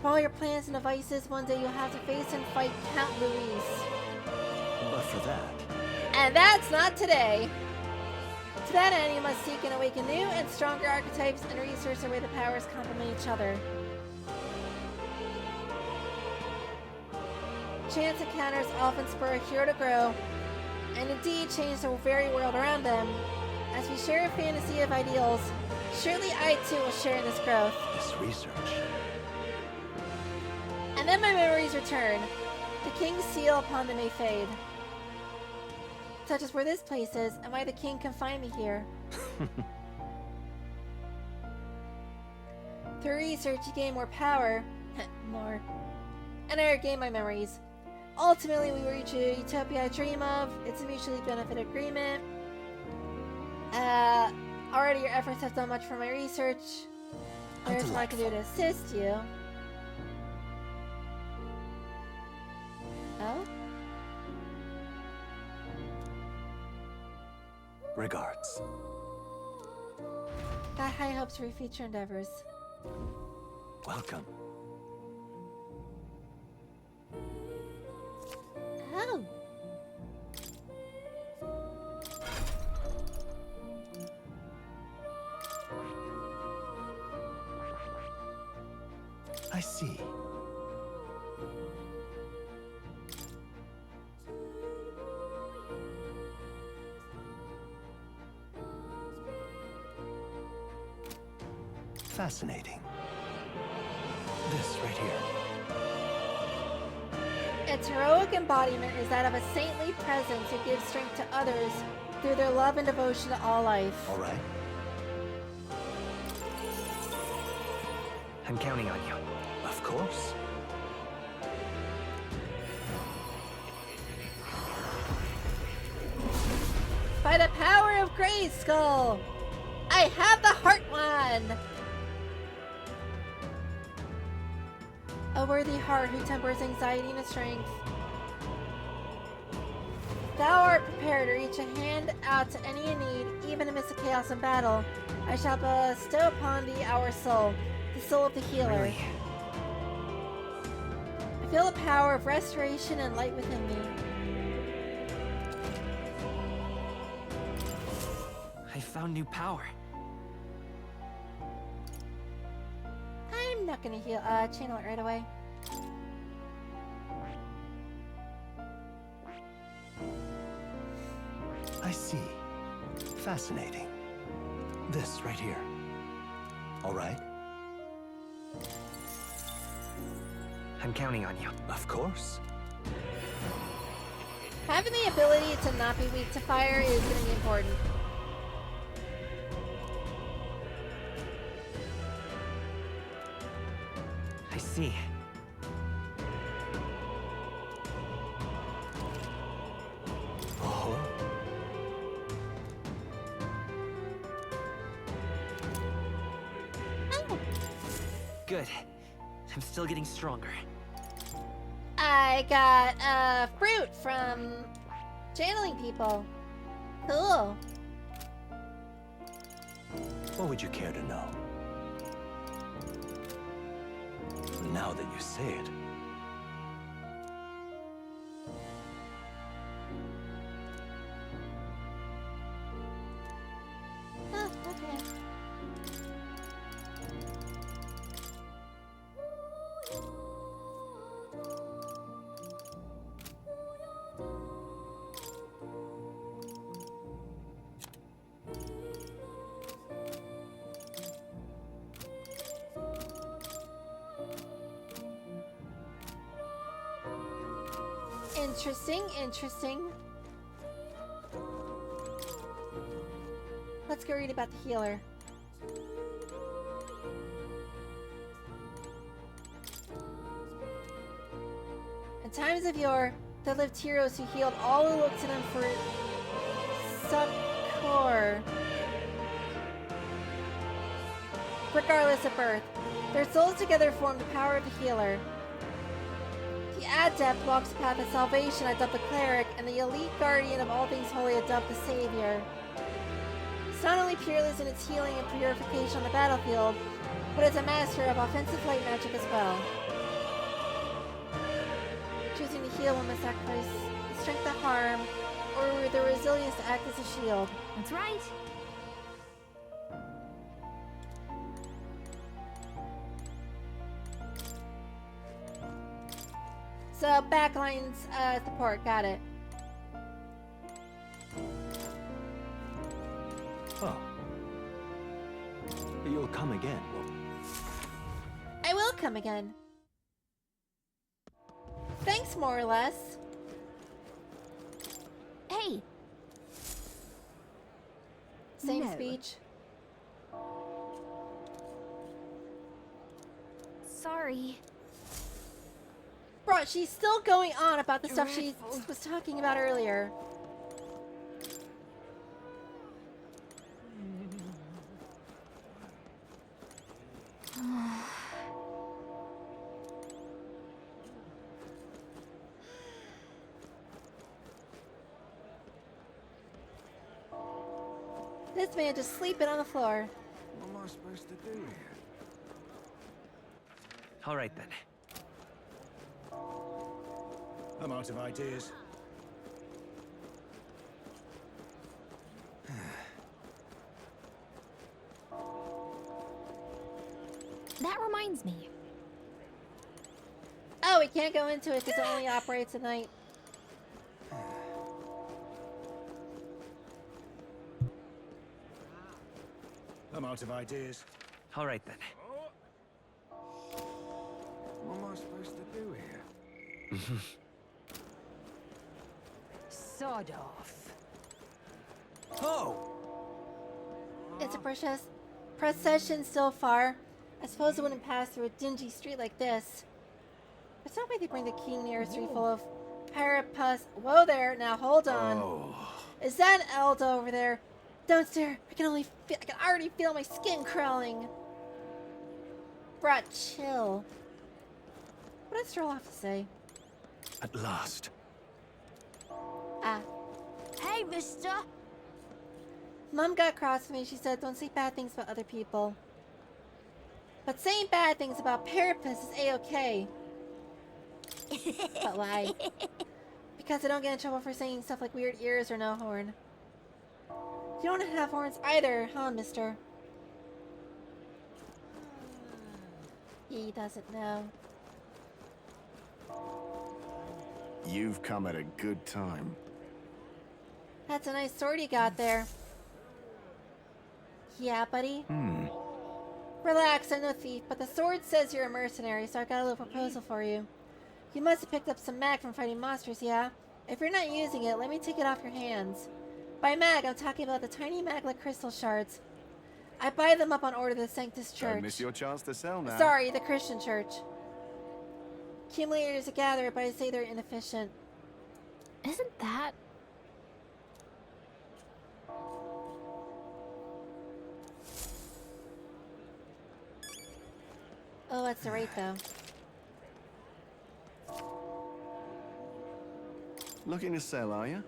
[SPEAKER 1] For all your plans and devices, one day you'll have to face and fight Count Luis.
[SPEAKER 3] But for that,
[SPEAKER 1] And that's not today! To that end, you must seek and awaken new and stronger archetypes and research the way the powers complement each other. Chance encounters often spur a hero to grow, and indeed change the very world around them. As we share a fantasy of ideals, surely I too will share in this growth.
[SPEAKER 3] this research.
[SPEAKER 1] And then my memories return. The king's seal upon them may fade. Such as where this place is, am I the king confined me here? Through research, you gain more power. And I regain my memories. Ultimately, we reach a utopia I dream of. It's a mutually benefit agreement. Already your efforts have done much for my research. There's what I can do to assist you. Oh?
[SPEAKER 3] Regards.
[SPEAKER 1] Got high hopes for your future endeavors.
[SPEAKER 3] Welcome.
[SPEAKER 1] Oh.
[SPEAKER 3] I see. Fascinating. This right here.
[SPEAKER 1] Its heroic embodiment is that of a saintly presence who gives strength to others through their love and devotion to all life.
[SPEAKER 3] All right.
[SPEAKER 5] I'm counting on you.
[SPEAKER 3] Of course.
[SPEAKER 1] By the power of Grayskull, I have the Heart Wand! A worthy heart who tempers anxiety and strength. Thou art prepared to reach a hand out to any in need, even amidst the chaos and battle. I shall bestow upon thee our soul, the soul of the healer.
[SPEAKER 5] Really?
[SPEAKER 1] I feel the power of restoration and light within me.
[SPEAKER 5] I found new power.
[SPEAKER 1] I'm not gonna heal, channel it right away.
[SPEAKER 3] I see. Fascinating. This right here. All right.
[SPEAKER 5] I'm counting on you.
[SPEAKER 3] Of course.
[SPEAKER 1] Having the ability to not be weak to fire is gonna be important.
[SPEAKER 5] I see.
[SPEAKER 3] Oh.
[SPEAKER 5] Good. I'm still getting stronger.
[SPEAKER 1] I got fruit from channeling people. Cool.
[SPEAKER 3] What would you care to know? Now that you say it.
[SPEAKER 1] Oh, okay. Interesting, interesting. Let's go read about the healer. In times of yore, there lived heroes who healed all who looked to them for succor, regardless of birth. Their souls together form the power of the healer. The adept walks the path of salvation, adept the cleric, and the elite guardian of all things holy, adept the savior. It's not only peerless in its healing and purification on the battlefield, but it's a master of offensive light magic as well. Choosing to heal one must sacrifice the strength to harm, or the resilience to act as a shield.
[SPEAKER 4] That's right.
[SPEAKER 1] So, backlines at the port, got it.
[SPEAKER 3] Oh. You'll come again.
[SPEAKER 1] I will come again. Thanks, more or less.
[SPEAKER 4] Hey!
[SPEAKER 1] Same
[SPEAKER 7] No.
[SPEAKER 1] speech.
[SPEAKER 4] Sorry.
[SPEAKER 1] Bro, she's still going on about the stuff she was talking about earlier. This man just sleeping on the floor.
[SPEAKER 9] What am I supposed to do here?
[SPEAKER 5] All right then.
[SPEAKER 8] I'm out of ideas.
[SPEAKER 4] That reminds me.
[SPEAKER 1] Oh, we can't go into it because it only operates at night.
[SPEAKER 8] I'm out of ideas.
[SPEAKER 5] All right then.
[SPEAKER 9] What am I supposed to do here?
[SPEAKER 7] Sod off.
[SPEAKER 9] Oh!
[SPEAKER 1] It's a procession still far. I suppose it wouldn't pass through a dingy street like this. There's no way they bring the king near a street full of pirate pus. Whoa there, now hold on.
[SPEAKER 3] Oh.
[SPEAKER 1] Is that an Elda over there? Don't stare. I can already feel my skin crawling. Bruh, chill. What does Stroll have to say?
[SPEAKER 2] At last.
[SPEAKER 1] Ah.
[SPEAKER 13] Hey, mister!
[SPEAKER 1] Mom got cross with me. She said, don't say bad things about other people. But saying bad things about Parapus is a-okay. But why? Because I don't get in trouble for saying stuff like weird ears or no horn. You don't have horns either, huh, mister? He doesn't know.
[SPEAKER 14] You've come at a good time.
[SPEAKER 1] That's a nice sword you got there. Yeah, buddy? Relax, I'm no thief, but the sword says you're a mercenary, so I got a little proposal for you. You must have picked up some mag from fighting monsters, yeah? If you're not using it, let me take it off your hands. By mag, I'm talking about the tiny maglet crystal shards. I buy them up on order of the Sanctus Church.
[SPEAKER 14] Don't miss your chance to sell now.
[SPEAKER 1] Sorry, the Christian Church. Accumulators gather, but I say they're inefficient.
[SPEAKER 4] Isn't that...
[SPEAKER 1] Oh, that's the rate, though.
[SPEAKER 14] Looking to sell, are you?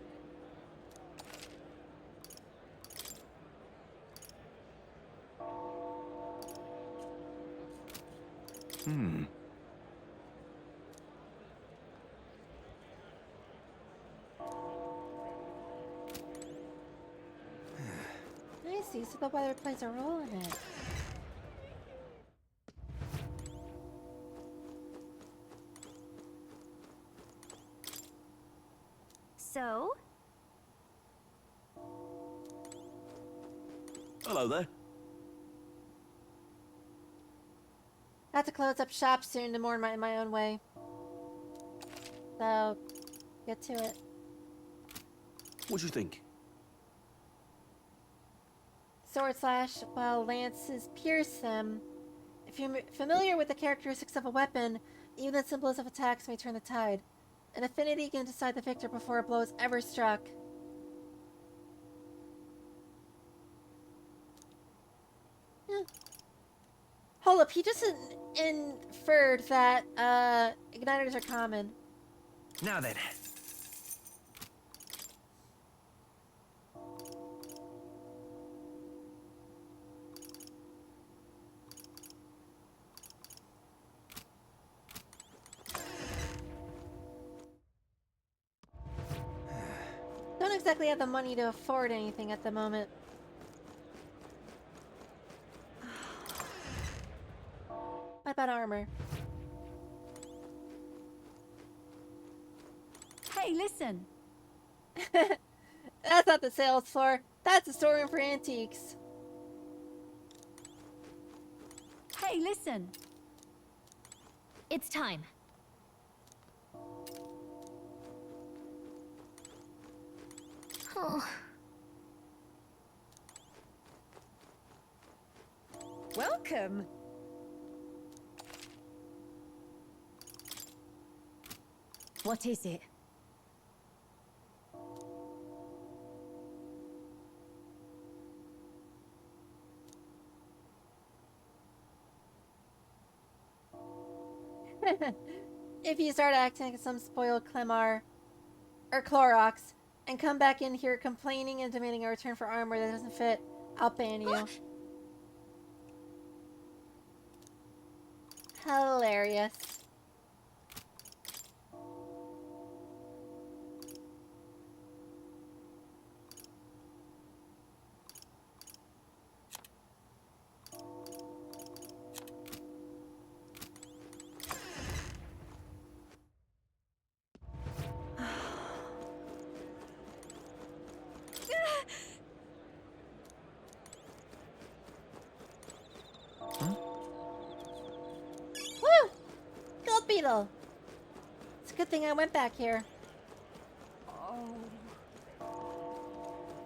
[SPEAKER 1] I see, so the weather plays a role in it.
[SPEAKER 13] So?
[SPEAKER 3] Hello there.
[SPEAKER 1] I have to close up shop soon to mourn in my own way. So, get to it.
[SPEAKER 3] What'd you think?
[SPEAKER 1] Sword slash, while lances pierce them. If you're familiar with the characteristics of a weapon, even the simplest of attacks may turn the tide. An affinity can decide the victor before a blow is ever struck. Hold up, he just inferred that igniters are common.
[SPEAKER 5] Now then.
[SPEAKER 1] Don't exactly have the money to afford anything at the moment. What about armor?
[SPEAKER 10] Hey, listen.
[SPEAKER 1] That's not the sales floor. That's the storeroom for antiques.
[SPEAKER 10] Hey, listen.
[SPEAKER 4] It's time.
[SPEAKER 12] Oh.
[SPEAKER 7] Welcome.
[SPEAKER 10] What is it?
[SPEAKER 1] If you start acting like some spoiled Clemar or Clorox and come back in here complaining and demanding a return for armor that doesn't fit, I'll ban you. Hilarious. Woo! Gold beetle! It's a good thing I went back here.
[SPEAKER 7] Oh.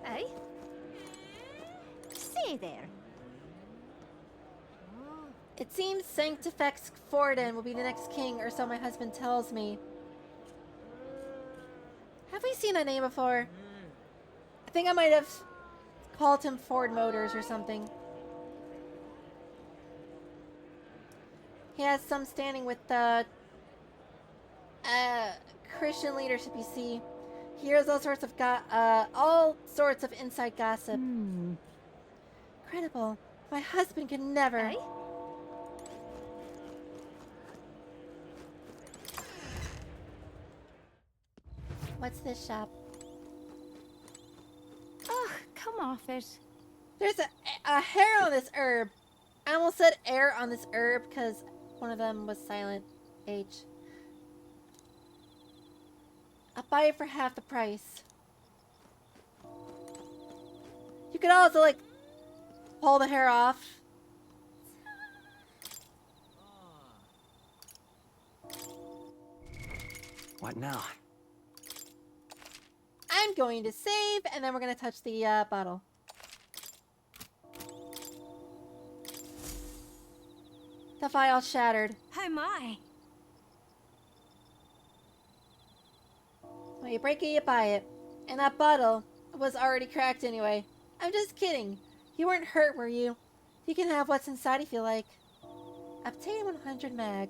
[SPEAKER 12] Eh? Say there.
[SPEAKER 1] It seems Sanctifex Forden will be the next king, or so my husband tells me. Have we seen that name before? I think I might have called him Ford Motors or something. He has some standing with the Christian leadership, you see. He hears all sorts of inside gossip. Incredible. My husband could never.
[SPEAKER 12] Eh?
[SPEAKER 1] What's this shop?
[SPEAKER 10] Oh, come off it.
[SPEAKER 1] There's a hair on this herb. I almost said air on this herb because one of them was silent. H. I'll buy it for half the price. You could also, like, pull the hair off.
[SPEAKER 5] What now?
[SPEAKER 1] I'm going to save, and then we're going to touch the bottle. The vial shattered.
[SPEAKER 12] Oh my.
[SPEAKER 1] When you break it, you buy it. And that bottle was already cracked anyway. I'm just kidding. You weren't hurt, were you? You can have what's inside if you like. Obtain 100 mag.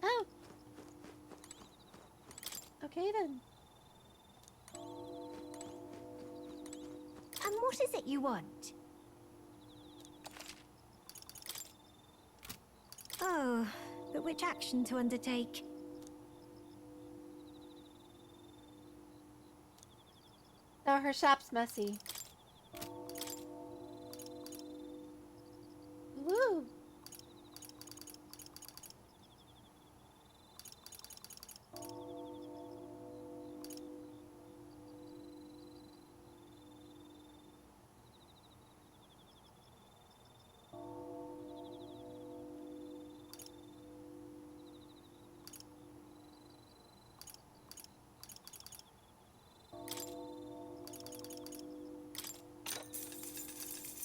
[SPEAKER 1] Oh. Okay then.
[SPEAKER 12] And what is it you want? Oh, but which action to undertake?
[SPEAKER 1] No, her shop's messy. Woo!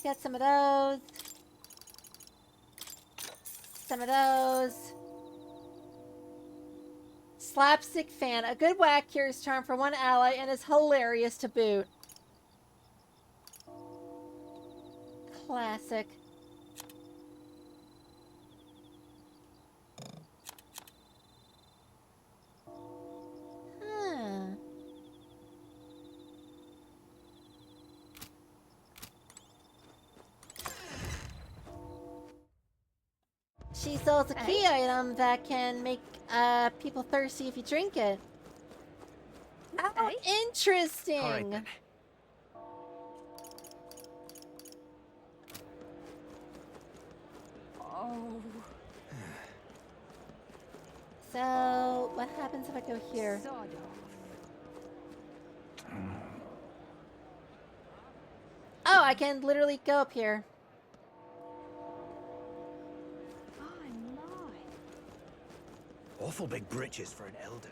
[SPEAKER 1] Get some of those. Some of those. Slapstick fan. A good whack cures charm for one ally and is hilarious to boot. Classic. Huh. She sells a key item that can make people thirsty if you drink it. Oh, interesting.
[SPEAKER 5] All right, then.
[SPEAKER 7] Oh.
[SPEAKER 1] So, what happens if I go here?
[SPEAKER 7] Sod off.
[SPEAKER 1] Oh, I can literally go up here.
[SPEAKER 7] I'm my.
[SPEAKER 8] Awful big britches for an elder.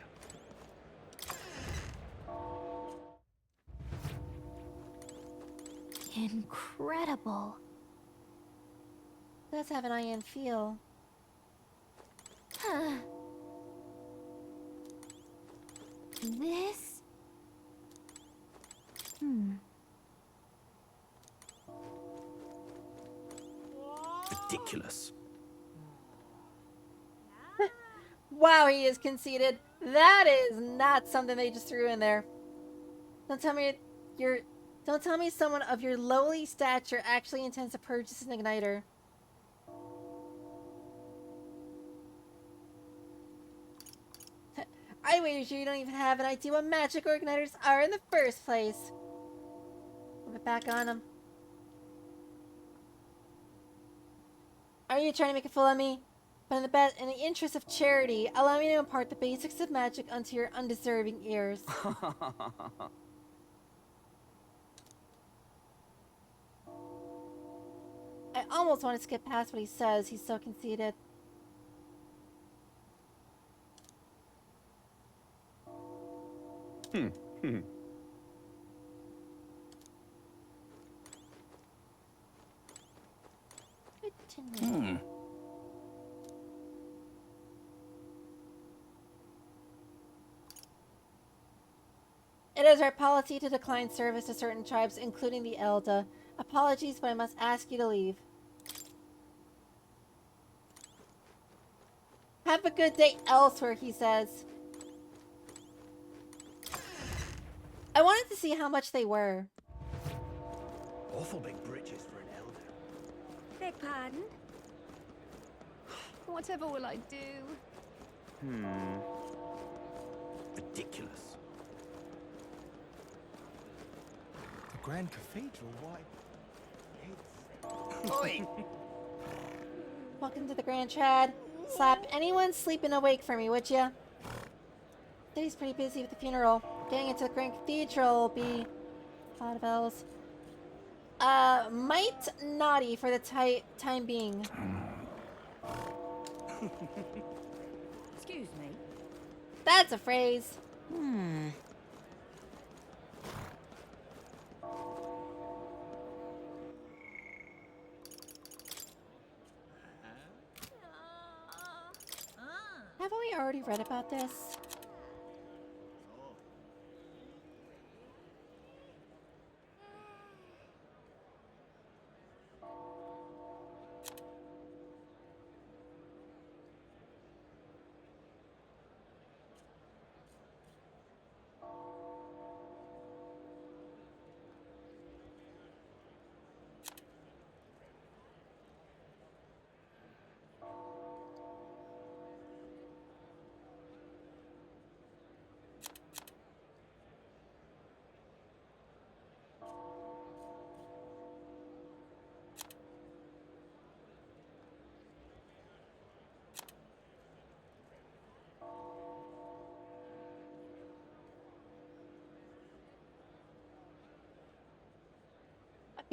[SPEAKER 13] Incredible.
[SPEAKER 1] Does have an iron feel.
[SPEAKER 13] Huh. This?
[SPEAKER 8] Ridiculous.
[SPEAKER 1] Wow, he is conceited. That is not something they just threw in there. Don't tell me don't tell me someone of your lowly stature actually intends to purchase an igniter. I wager you don't even have an idea what magic or igniters are in the first place. Put it back on him. Are you trying to make a fool of me? But in the interest of charity, allow me to impart the basics of magic unto your undeserving ears. I almost want to skip past what he says. He's so conceited. It is our policy to decline service to certain tribes, including the Elda. Apologies, but I must ask you to leave. Have a good day elsewhere, he says. I wanted to see how much they were.
[SPEAKER 8] Awful big britches for an elder.
[SPEAKER 12] Beg pardon?
[SPEAKER 7] Whatever will I do?
[SPEAKER 8] Ridiculous.
[SPEAKER 15] The Grand Cathedral, why?
[SPEAKER 8] Oi!
[SPEAKER 1] Welcome to the Grand Trad. Slap anyone sleeping awake for me, would ya? Today's pretty busy with the funeral. Getting into the Grand Cathedral will be a lot of bells. Might naughty for the time being.
[SPEAKER 10] Excuse me.
[SPEAKER 1] That's a phrase. Haven't we already read about this?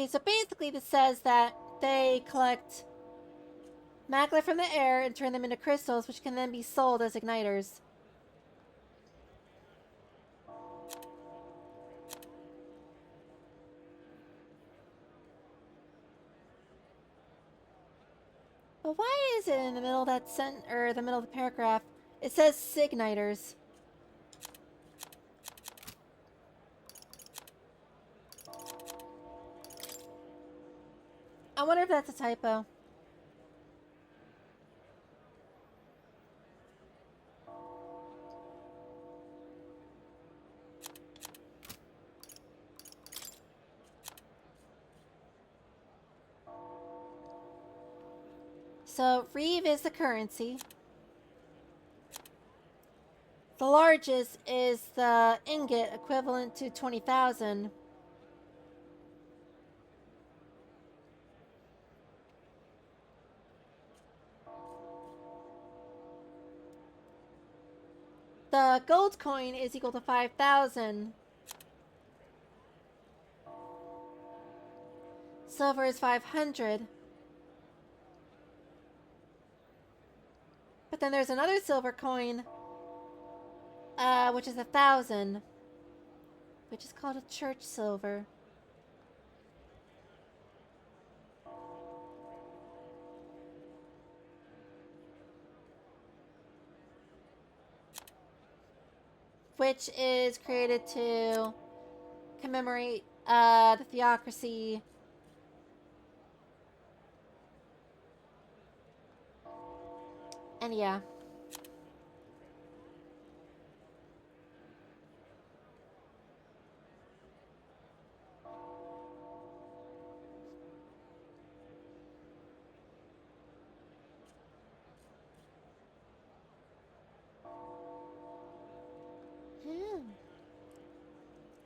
[SPEAKER 1] Okay, so basically this says that they collect macula from the air and turn them into crystals, which can then be sold as igniters. But why is it in the middle of that the middle of the paragraph? It says Signiters. I wonder if that's a typo. So, Reeve is the currency. The largest is the ingot, equivalent to 20,000. The gold coin is equal to 5,000. Silver is 500. But then there's another silver coin, which is 1,000, which is called a church silver. Which is created to commemorate the theocracy. And yeah.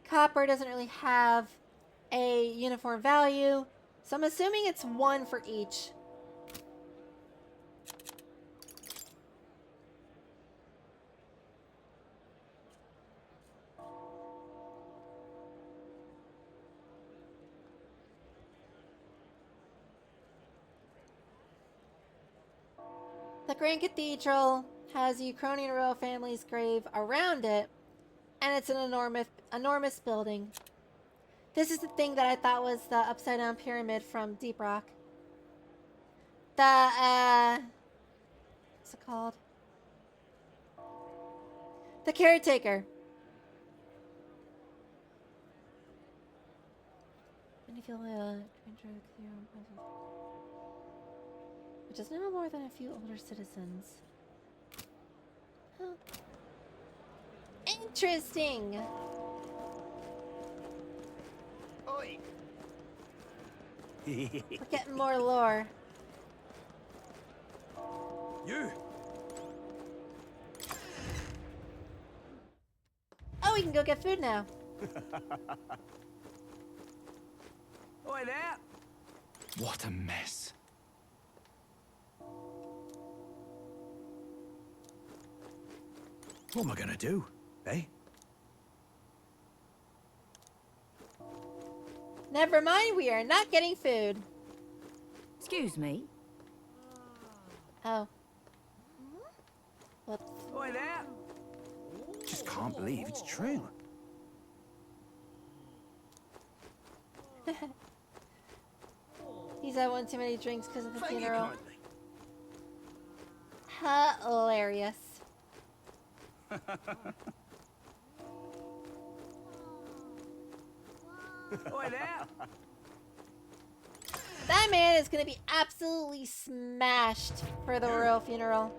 [SPEAKER 1] Copper doesn't really have a uniform value, so I'm assuming it's 1 for each. The Grand Cathedral has the Ukrainian royal family's grave around it, and it's an enormous building. This is the thing that I thought was the upside down pyramid from Deep Rock. The, what's it called? The Caretaker. And if you'll, which is no more than a few older citizens. Huh. Interesting.
[SPEAKER 11] Oi.
[SPEAKER 1] We're getting more lore.
[SPEAKER 8] You.
[SPEAKER 1] Oh, we can go get food now.
[SPEAKER 8] Oi there. What a mess. What am I gonna do, eh?
[SPEAKER 1] Never mind, we are not getting food.
[SPEAKER 10] Excuse me.
[SPEAKER 1] Oh. Whoops.
[SPEAKER 8] Oi there. Just can't believe it's true.
[SPEAKER 1] He's had one too many drinks because of the
[SPEAKER 11] Thank you
[SPEAKER 1] funeral.
[SPEAKER 11] kindly.
[SPEAKER 1] Hilarious.
[SPEAKER 8] Oi there.
[SPEAKER 1] That man is going to be absolutely smashed for the royal funeral.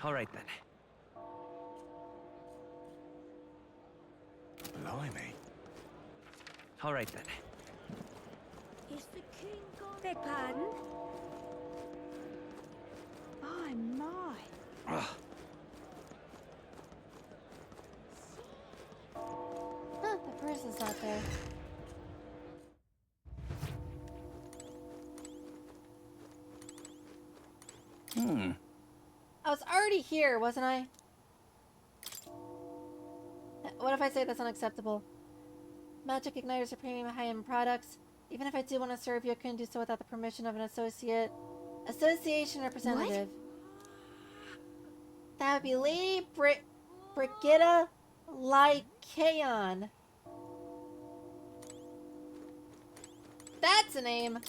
[SPEAKER 5] All right then.
[SPEAKER 8] Blimey.
[SPEAKER 5] All right then.
[SPEAKER 12] Is the king gone? Beg pardon? My.
[SPEAKER 5] Ugh.
[SPEAKER 1] Huh, the purse is not there. I was already here, wasn't I? What if I say that's unacceptable? Magic igniters are premium high-end products. Even if I do want to serve you, I couldn't do so without the permission of an association representative. That would be Lady Brigitta Lycaon. That's a name.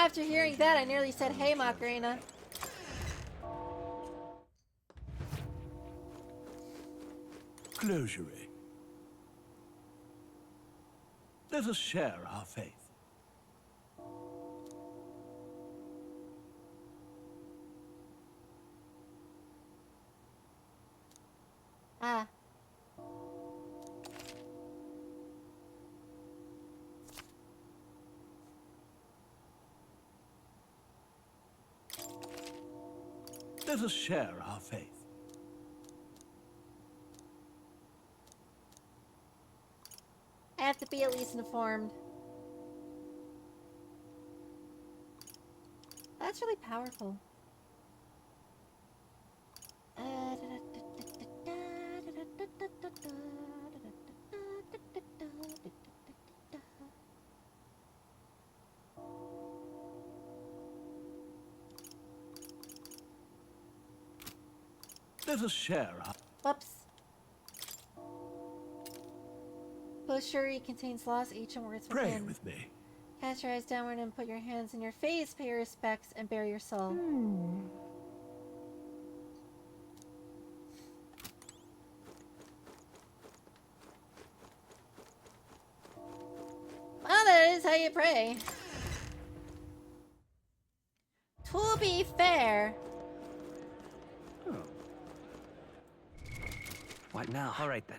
[SPEAKER 1] After hearing that, I nearly said, "Hey, Macarena."
[SPEAKER 6] Closure. Let us share our faith.
[SPEAKER 1] Ah.
[SPEAKER 6] Let us share our faith.
[SPEAKER 1] I have to be at least informed. That's really powerful.
[SPEAKER 6] Let us share our...
[SPEAKER 1] Whoops. Poetry contains lost ancient words
[SPEAKER 6] Pray
[SPEAKER 1] within.
[SPEAKER 6] with me.
[SPEAKER 1] Cast your eyes downward and put your hands in your face, pay your respects, and bare your soul. Well, that is how you pray. To be fair.
[SPEAKER 5] What now? All right then.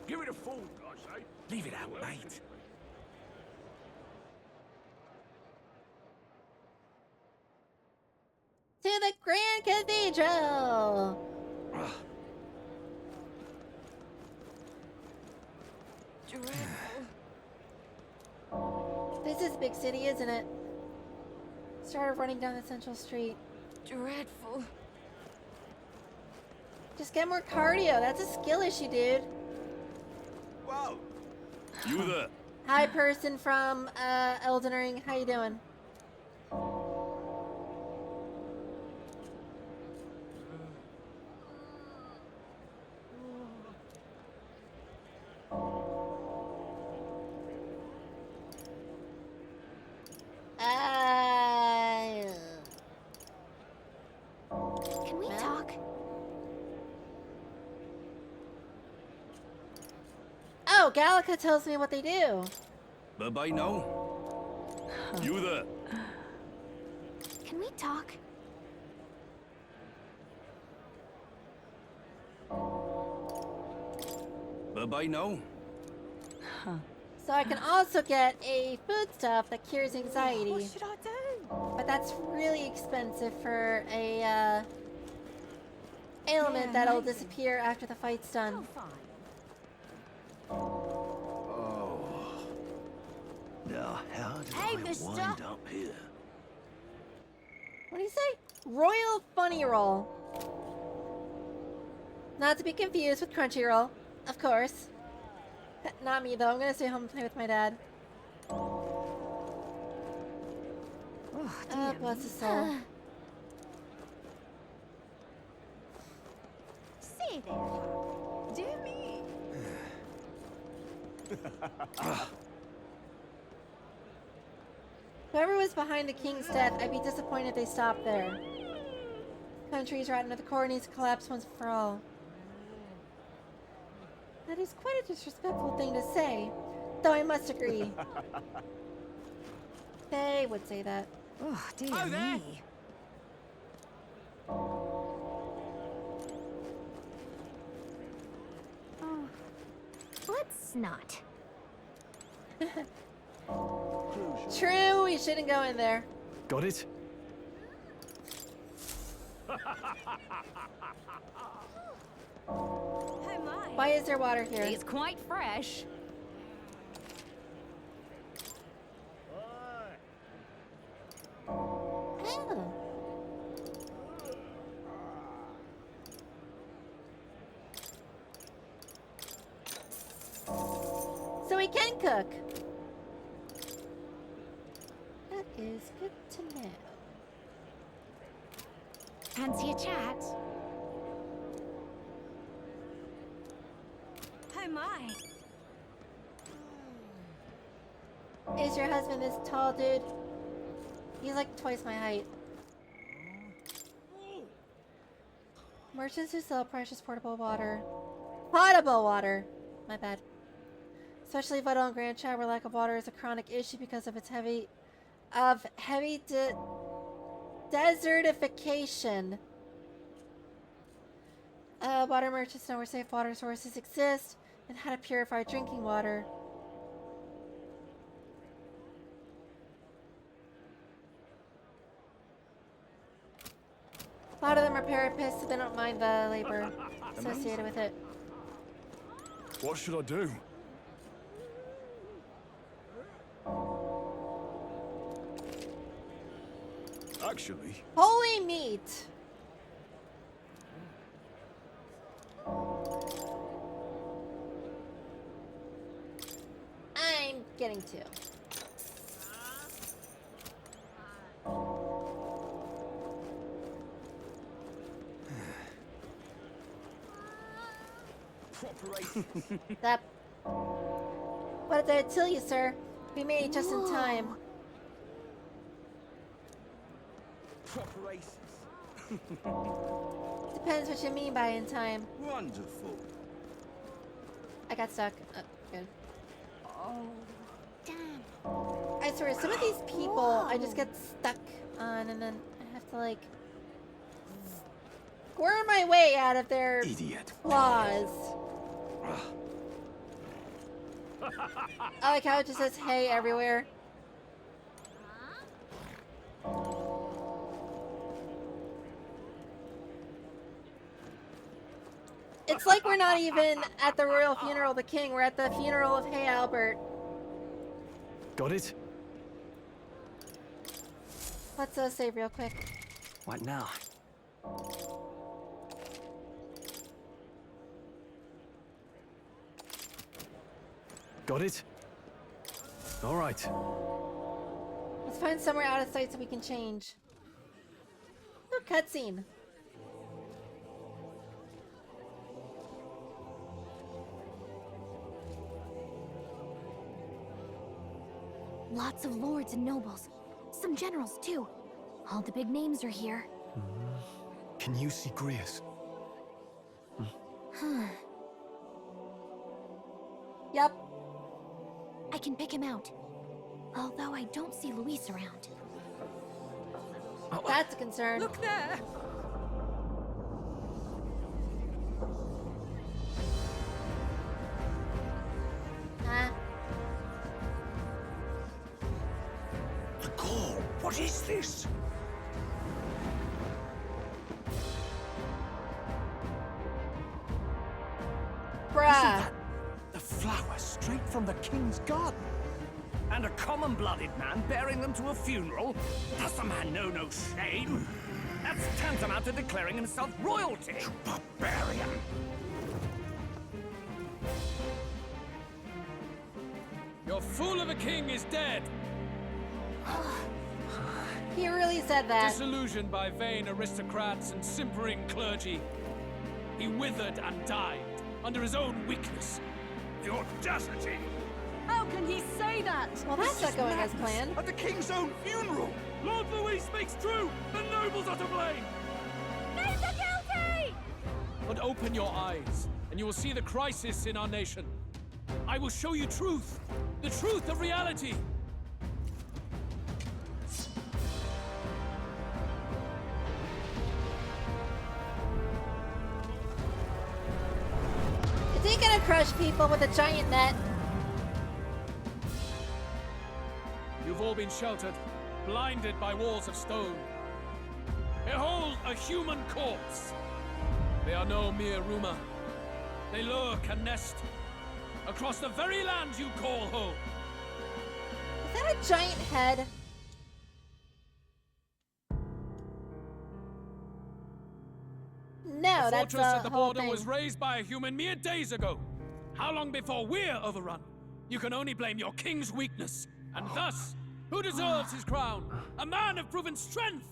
[SPEAKER 8] Give it a fool, I say.
[SPEAKER 5] Leave it out, mate.
[SPEAKER 1] To the Grand Cathedral! This is a big city, isn't it? Started running down the central street.
[SPEAKER 10] Dreadful.
[SPEAKER 1] Just get more cardio. That's a skill issue, dude.
[SPEAKER 8] Whoa! You there?
[SPEAKER 1] Hi, person from Elden Ring. How you doing?
[SPEAKER 13] Can we talk?
[SPEAKER 1] Oh, Gallica tells me what they do.
[SPEAKER 8] Bye-bye now. You there?
[SPEAKER 13] Can we talk?
[SPEAKER 8] Bye-bye now.
[SPEAKER 1] So I can also get a foodstuff that cures anxiety.
[SPEAKER 7] What should I do?
[SPEAKER 1] But that's really expensive for a ailment
[SPEAKER 7] Yeah,
[SPEAKER 1] that'll
[SPEAKER 7] amazing.
[SPEAKER 1] disappear after the fight's done.
[SPEAKER 3] Oh. Now, how did
[SPEAKER 7] Hey,
[SPEAKER 3] I
[SPEAKER 7] mister.
[SPEAKER 3] wind up here?
[SPEAKER 1] What do you say? Royal Funny Roll. Not to be confused with Crunchyroll, of course. Not me though. I'm gonna stay home and play with my dad.
[SPEAKER 7] Oh,
[SPEAKER 1] Bless his soul.
[SPEAKER 7] See there. Dear me.
[SPEAKER 1] Whoever was behind the king's death, I'd be disappointed if they stopped there. Country's rotten to the core needs to collapse once and for all. That is quite a disrespectful thing to say, though I must agree. They would say that.
[SPEAKER 7] Oh, dear
[SPEAKER 8] Hi there.
[SPEAKER 7] me.
[SPEAKER 13] Oh, let's not.
[SPEAKER 1] True, we shouldn't go in there.
[SPEAKER 2] Got it?
[SPEAKER 7] Oh my.
[SPEAKER 1] Why is there water here?
[SPEAKER 4] It's quite fresh.
[SPEAKER 1] Oh. So we can cook. That is good to know.
[SPEAKER 4] Fancy a chat?
[SPEAKER 7] Oh my.
[SPEAKER 1] Is your husband this tall, dude? He's like twice my height. Merchants who sell precious portable water. Potable water! My bad. Especially vital in Grandchild, where lack of water is a chronic issue because of its heavy desertification. Water merchants know where safe water sources exist and how to purify drinking water. A lot of them are therapists, so they don't mind the labor associated with it.
[SPEAKER 15] What should I do? Actually...
[SPEAKER 1] Holy meat! I'm getting two. That... What did I tell you, sir? We made it just in time. Depends what you mean by in time.
[SPEAKER 11] Wonderful.
[SPEAKER 1] I got stuck. Oh, good.
[SPEAKER 13] Oh, damn.
[SPEAKER 1] I swear, some of these people I just get stuck on, and then I have to like squirm my way out of their claws. I like how it just says "hey" everywhere. It's like we're not even at the royal funeral of the king. We're at the funeral of Hey Albert.
[SPEAKER 2] Got it?
[SPEAKER 1] Let's save real quick.
[SPEAKER 2] What now? Got it? All right.
[SPEAKER 1] Let's find somewhere out of sight so we can change. Oh, cutscene.
[SPEAKER 4] Lots of lords and nobles. Some generals, too. All the big names are here.
[SPEAKER 2] Can you see Grius?
[SPEAKER 1] Yep.
[SPEAKER 4] I can pick him out. Although I don't see Luis around.
[SPEAKER 1] That's a concern.
[SPEAKER 10] Look there!
[SPEAKER 1] Huh?
[SPEAKER 6] The call. What is this?
[SPEAKER 1] Bruh.
[SPEAKER 8] The flowers straight from the king's garden. And a common-blooded man bearing them to a funeral? Does the man know no shame? That's tantamount to declaring himself royalty.
[SPEAKER 6] You barbarian!
[SPEAKER 16] Your fool of a king is dead.
[SPEAKER 1] He really said that.
[SPEAKER 16] Disillusioned by vain aristocrats and simpering clergy, he withered and died under his own weakness.
[SPEAKER 8] The audacity!
[SPEAKER 10] How can he say that?
[SPEAKER 1] Well, that's not going as planned.
[SPEAKER 8] At the king's own funeral!
[SPEAKER 16] Lord Louis speaks true! The nobles are to blame!
[SPEAKER 4] Names are guilty!
[SPEAKER 16] But open your eyes, and you will see the crisis in our nation. I will show you truth, the truth of reality.
[SPEAKER 1] Is he gonna crush people with a giant net?
[SPEAKER 16] You've all been sheltered, blinded by walls of stone. Behold a human corpse. They are no mere rumor. They lurk and nest across the very land you call home.
[SPEAKER 1] Is that a giant head? No,
[SPEAKER 16] The
[SPEAKER 1] that's
[SPEAKER 16] fortress
[SPEAKER 1] the
[SPEAKER 16] at the
[SPEAKER 1] whole
[SPEAKER 16] border
[SPEAKER 1] thing.
[SPEAKER 16] was raised by a human mere days ago. How long before we're overrun? You can only blame your king's weakness. And thus, who deserves his crown? A man of proven strength!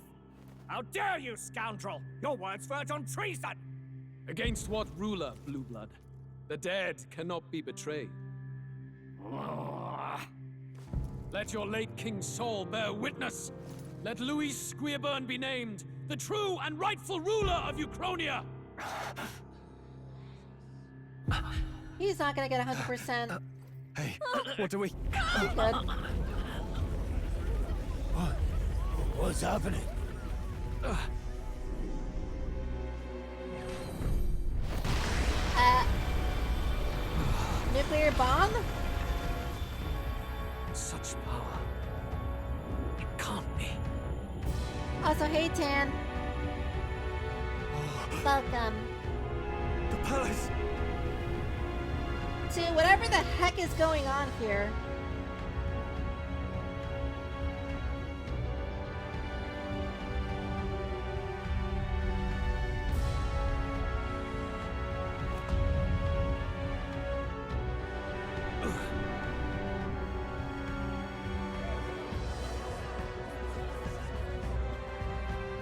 [SPEAKER 8] How dare you, scoundrel! Your words verge on treason!
[SPEAKER 16] Against what ruler, Blueblood? The dead cannot be betrayed. Let your late king's soul bear witness. Let Louis Squeerburn be named the true and rightful ruler of Uchronia.
[SPEAKER 1] He's not gonna get 100%.
[SPEAKER 2] Hey, what do we...
[SPEAKER 1] Good.
[SPEAKER 6] What's happening?
[SPEAKER 1] Nuclear bomb?
[SPEAKER 8] Such power. It can't be.
[SPEAKER 1] Also, hey, Tan. Welcome
[SPEAKER 2] The palace!
[SPEAKER 1] to whatever the heck is going on here.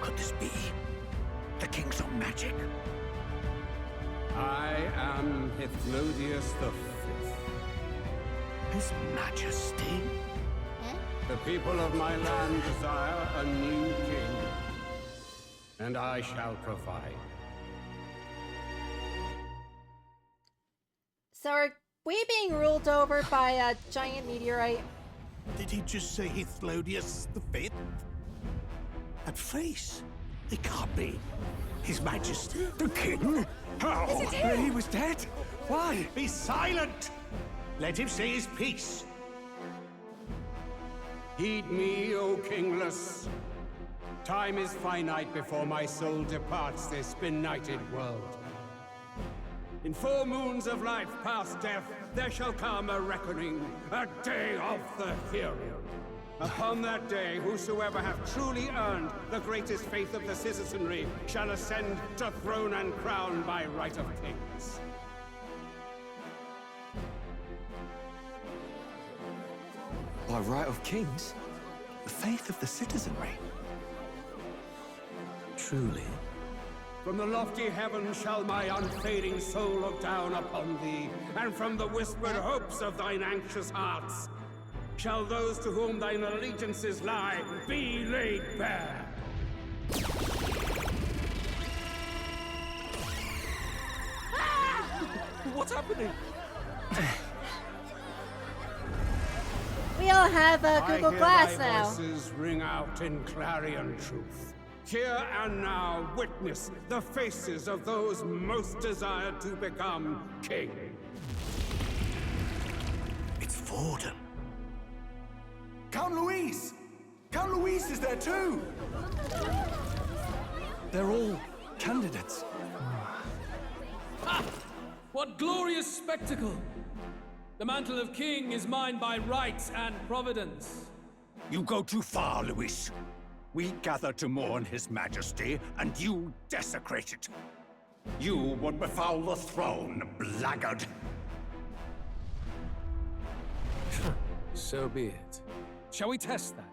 [SPEAKER 8] Could this be the king's own magic?
[SPEAKER 11] I am Hithlodius the Fifth.
[SPEAKER 8] His Majesty?
[SPEAKER 11] The people of my land desire a new king, and I shall provide.
[SPEAKER 1] So are we being ruled over by a giant meteorite?
[SPEAKER 8] Did he just say Hithlodius the Fifth? That face, it can't be. His Majesty, the King? How?
[SPEAKER 1] Is it him?
[SPEAKER 2] He was dead? Why?
[SPEAKER 8] Be silent! Let him say his piece.
[SPEAKER 11] Heed me, O kingless. Time is finite before my soul departs this benighted world. In 4 moons of life past death, there shall come a reckoning, a day of the hero. Upon that day, whosoever have truly earned the greatest faith of the citizenry shall ascend to throne and crown by right of kings.
[SPEAKER 2] By right of kings? The faith of the citizenry?
[SPEAKER 8] Truly?
[SPEAKER 11] From the lofty heavens shall my unfading soul look down upon thee, and from the whispered hopes of thine anxious hearts shall those to whom thine allegiances lie be laid bare.
[SPEAKER 8] What's happening?
[SPEAKER 1] We all have a
[SPEAKER 11] I
[SPEAKER 1] Google
[SPEAKER 11] hear
[SPEAKER 1] Glass
[SPEAKER 11] thy
[SPEAKER 1] now.
[SPEAKER 11] voices ring out in clarion truth. Here and now, witness the faces of those most desired to become king.
[SPEAKER 8] It's Vorden.
[SPEAKER 6] Count Louise! Count Louise is there too!
[SPEAKER 2] They're all candidates.
[SPEAKER 16] Ha! What glorious spectacle! The mantle of king is mine by right and providence.
[SPEAKER 8] You go too far, Louis. We gather to mourn his majesty, and you desecrate it. You would befoul the throne, blackguard.
[SPEAKER 16] So be it. Shall we test that?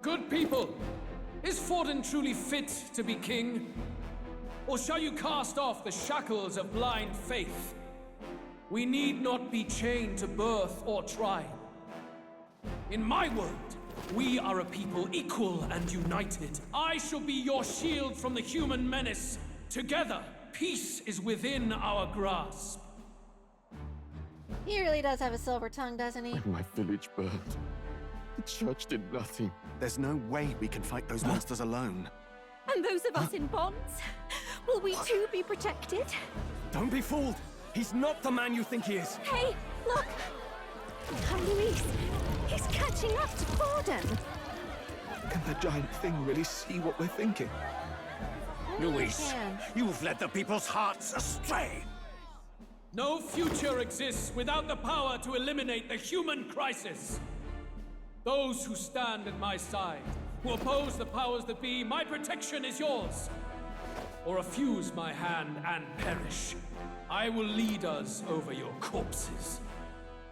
[SPEAKER 16] Good people, is Vorden truly fit to be king? Or shall you cast off the shackles of blind faith? We need not be chained to birth or trial. In my world, we are a people equal and united. I shall be your shield from the human menace. Together, peace is within our grasp.
[SPEAKER 1] He really does have a silver tongue, doesn't he?
[SPEAKER 14] My village burned. The church did nothing.
[SPEAKER 3] There's no way we can fight those monsters alone.
[SPEAKER 7] And those of us in bonds? Will we too be protected?
[SPEAKER 2] Don't be fooled! He's not the man you think he is!
[SPEAKER 7] Hey, look! Count Louise! He's catching up to Vorden!
[SPEAKER 14] Can the giant thing really see what we're thinking?
[SPEAKER 8] Louis, you've led the people's hearts astray.
[SPEAKER 16] No future exists without the power to eliminate the human crisis. Those who stand at my side, who oppose the powers that be, my protection is yours. Or refuse my hand and perish. I will lead us over your corpses.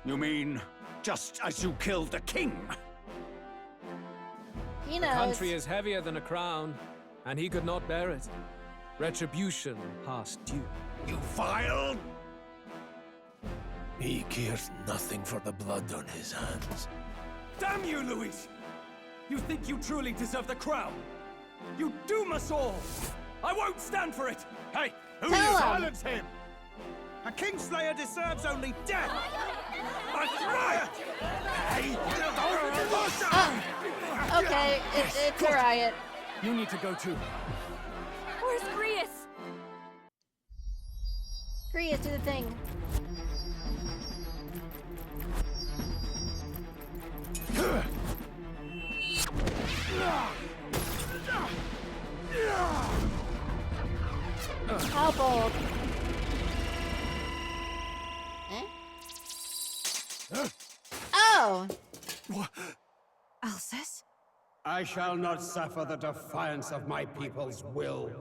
[SPEAKER 8] You mean, just as you killed the king?
[SPEAKER 1] He
[SPEAKER 16] The
[SPEAKER 1] knows.
[SPEAKER 16] country is heavier than a crown, and he could not bear it. Retribution past due.
[SPEAKER 8] You vile...
[SPEAKER 6] He cares nothing for the blood on his hands.
[SPEAKER 8] Damn you, Luis! You think you truly deserve the crown? You doom us all! I won't stand for it!
[SPEAKER 11] Hey, who
[SPEAKER 1] Tell
[SPEAKER 11] you?
[SPEAKER 1] him.
[SPEAKER 11] Silence him! A Kingslayer deserves only death! A riot! Hey!
[SPEAKER 1] Okay, it's a riot.
[SPEAKER 5] You need to go too.
[SPEAKER 4] Where's Grius?
[SPEAKER 1] Grius, do the thing. How bold. Eh? Oh!
[SPEAKER 7] Alcest?
[SPEAKER 11] I shall not suffer the defiance of my people's will.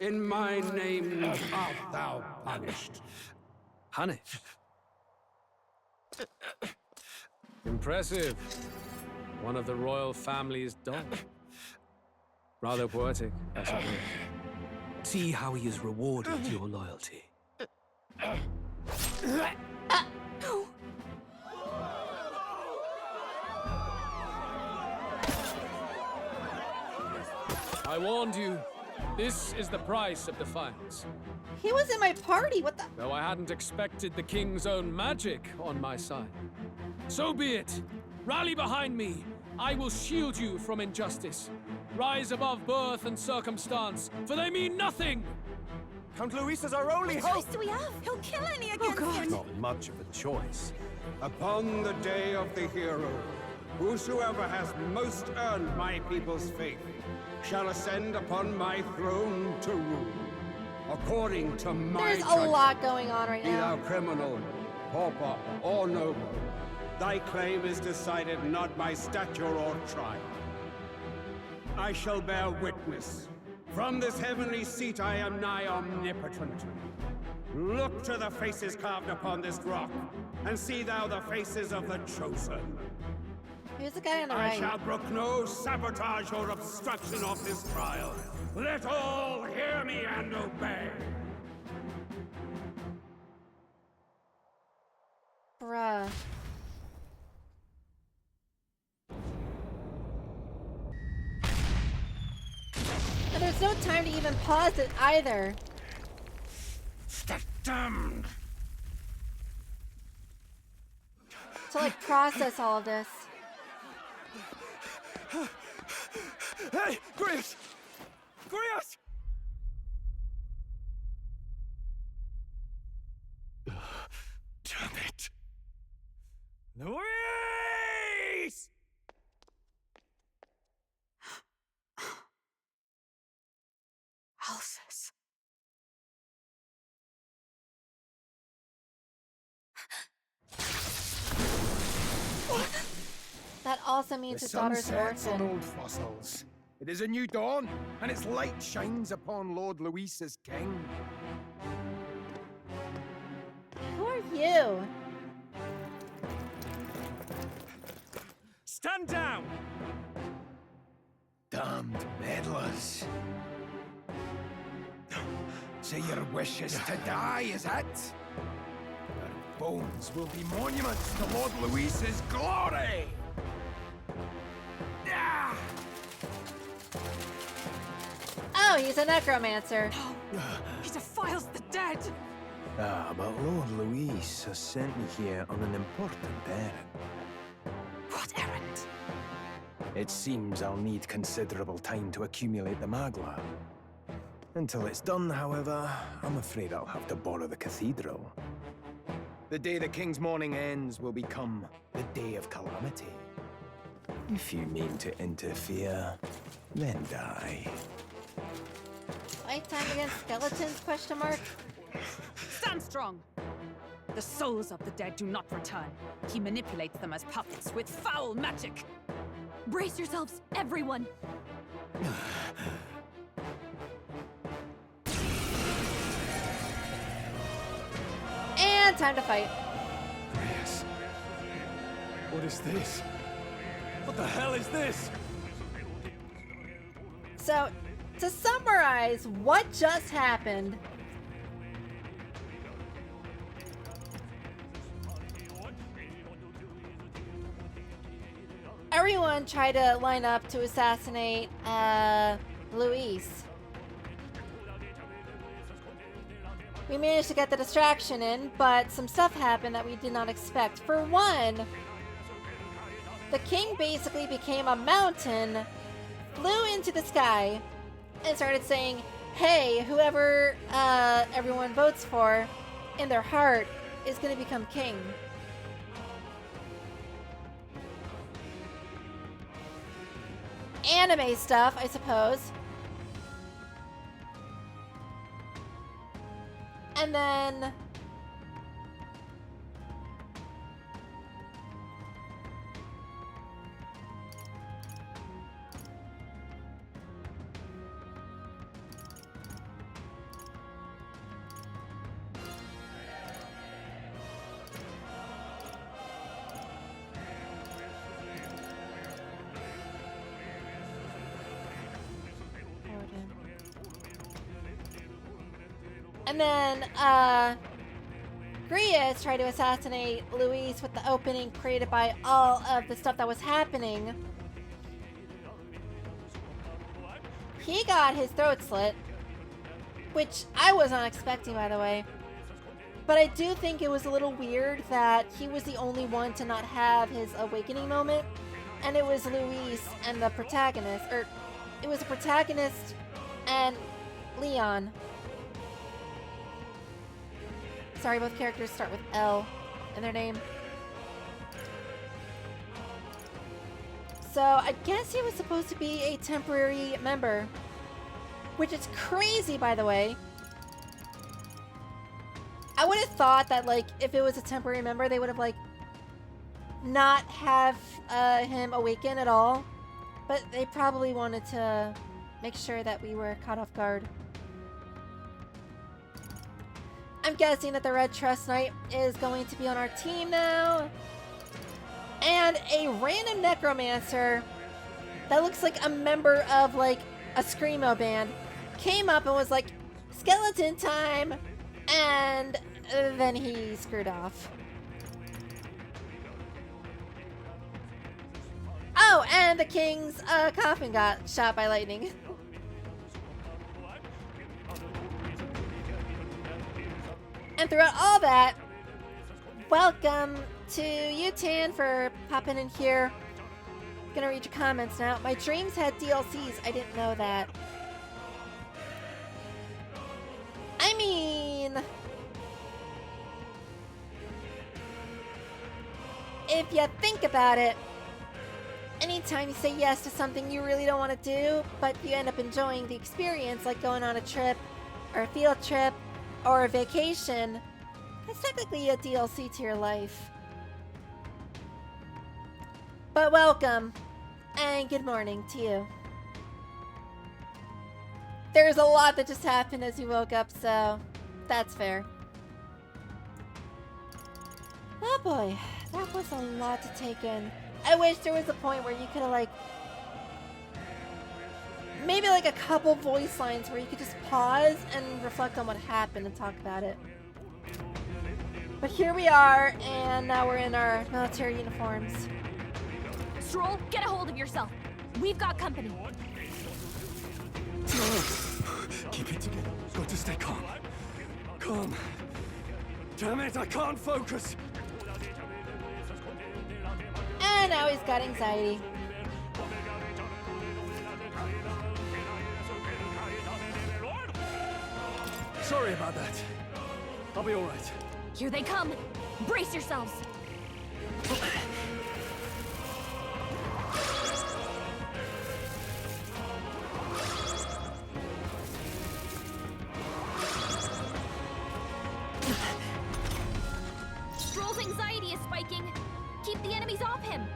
[SPEAKER 11] In my name art thou punished.
[SPEAKER 16] Punished? Impressive. One of the royal family's dog. Rather poetic, I suppose. See how he has rewarded your loyalty. I warned you. This is the price of defiance.
[SPEAKER 1] He was in my party, what the?
[SPEAKER 16] Though I hadn't expected the king's own magic on my side. So be it. Rally behind me. I will shield you from injustice. Rise above birth and circumstance, for they mean nothing!
[SPEAKER 8] Count Luis is our only
[SPEAKER 7] What
[SPEAKER 8] hope!
[SPEAKER 7] choice do we have? He'll kill any against him.
[SPEAKER 3] Not much of a choice.
[SPEAKER 11] Upon the day of the hero, whosoever has most earned my people's faith shall ascend upon my throne to rule, according to my
[SPEAKER 1] There's a
[SPEAKER 11] judgment.
[SPEAKER 1] lot going on right
[SPEAKER 11] Be thou
[SPEAKER 1] now.
[SPEAKER 11] criminal, pauper, or noble, thy claim is decided not by stature or trial. I shall bear witness. From this heavenly seat I am nigh omnipotent. Look to the faces carved upon this rock, and see thou the faces of the chosen.
[SPEAKER 1] Here's the guy on the
[SPEAKER 11] I
[SPEAKER 1] right.
[SPEAKER 11] shall brook no sabotage or obstruction of this trial. Let all hear me and obey.
[SPEAKER 1] Bruh. And there's no time to even pause it either.
[SPEAKER 11] Damned.
[SPEAKER 1] To like process all of this.
[SPEAKER 8] Hey, Grius! Grius!
[SPEAKER 6] Damn it.
[SPEAKER 8] Luis!
[SPEAKER 7] Alcest.
[SPEAKER 1] That also means his daughter's an orphan.
[SPEAKER 17] old fossils. It is a new dawn, and its light shines upon Lord Luis as king.
[SPEAKER 1] Who are you?
[SPEAKER 8] Stand down!
[SPEAKER 6] Damned meddlers. So your wish is to die, is it? Your bones will be monuments to Lord Luis's glory! Ah!
[SPEAKER 1] Oh, he's a necromancer.
[SPEAKER 7] He defiles the dead!
[SPEAKER 18] Ah, but Lord Luis has sent me here on an important errand.
[SPEAKER 7] What errand?
[SPEAKER 18] It seems I'll need considerable time to accumulate the Magla. Until it's done, however, I'm afraid I'll have to borrow the cathedral. The day the King's mourning ends will become the day of calamity. If you mean to interfere, then die.
[SPEAKER 1] Lifetime against skeletons, question mark?
[SPEAKER 10] Stand strong! The souls of the dead do not return. He manipulates them as puppets with foul magic.
[SPEAKER 4] Brace yourselves, everyone!
[SPEAKER 1] And time to fight.
[SPEAKER 6] Yes. What is this?
[SPEAKER 8] What the hell is this?
[SPEAKER 1] So, to summarize what just happened, everyone tried to line up to assassinate Luis. We managed to get the distraction in, but some stuff happened that we did not expect. For one, the king basically became a mountain, flew into the sky, and started saying, hey, whoever everyone votes for in their heart is going to become king. Anime stuff, I suppose. And then Grius tried to assassinate Luis with the opening created by all of the stuff that was happening. He got his throat slit, which I was not expecting, by the way. But I do think it was a little weird that he was the only one to not have his awakening moment, and it was Luis and the protagonist, or it was the protagonist and Leon. Sorry, both characters start with L in their name. So I guess he was supposed to be a temporary member, which is crazy, by the way. I would have thought that, like, if it was a temporary member, they would have, like, not have him awaken at all. But they probably wanted to make sure that we were caught off guard. I'm guessing that the Red Trust Knight is going to be on our team now. And a random necromancer that looks like a member of, like, a Screamo band came up and was like, skeleton time! And then he screwed off. Oh, and the king's coffin got shot by lightning. And throughout all that, welcome to you, Tan, for popping in here. Gonna read your comments now. My dreams had DLCs. I didn't know that. I mean, if you think about it, anytime you say yes to something you really don't want to do, but you end up enjoying the experience, like going on a trip, or a field trip, or a vacation, that's technically a DLC to your life. But welcome, and good morning to you. There's a lot that just happened as you woke up, so that's fair. Oh boy, that was a lot to take in. I wish there was a point where you could have, like, maybe like a couple voice lines where you could just pause and reflect on what happened and talk about it. But here we are, and now we're in our military uniforms.
[SPEAKER 4] Stroll, get a hold of yourself. We've got company.
[SPEAKER 2] Keep it together. Got to stay calm. Calm. Damn it, I can't focus.
[SPEAKER 1] And now he's got anxiety.
[SPEAKER 2] Sorry about that. I'll be all right.
[SPEAKER 4] Here they come. Brace yourselves. Stroll's anxiety is spiking. Keep the enemies off him.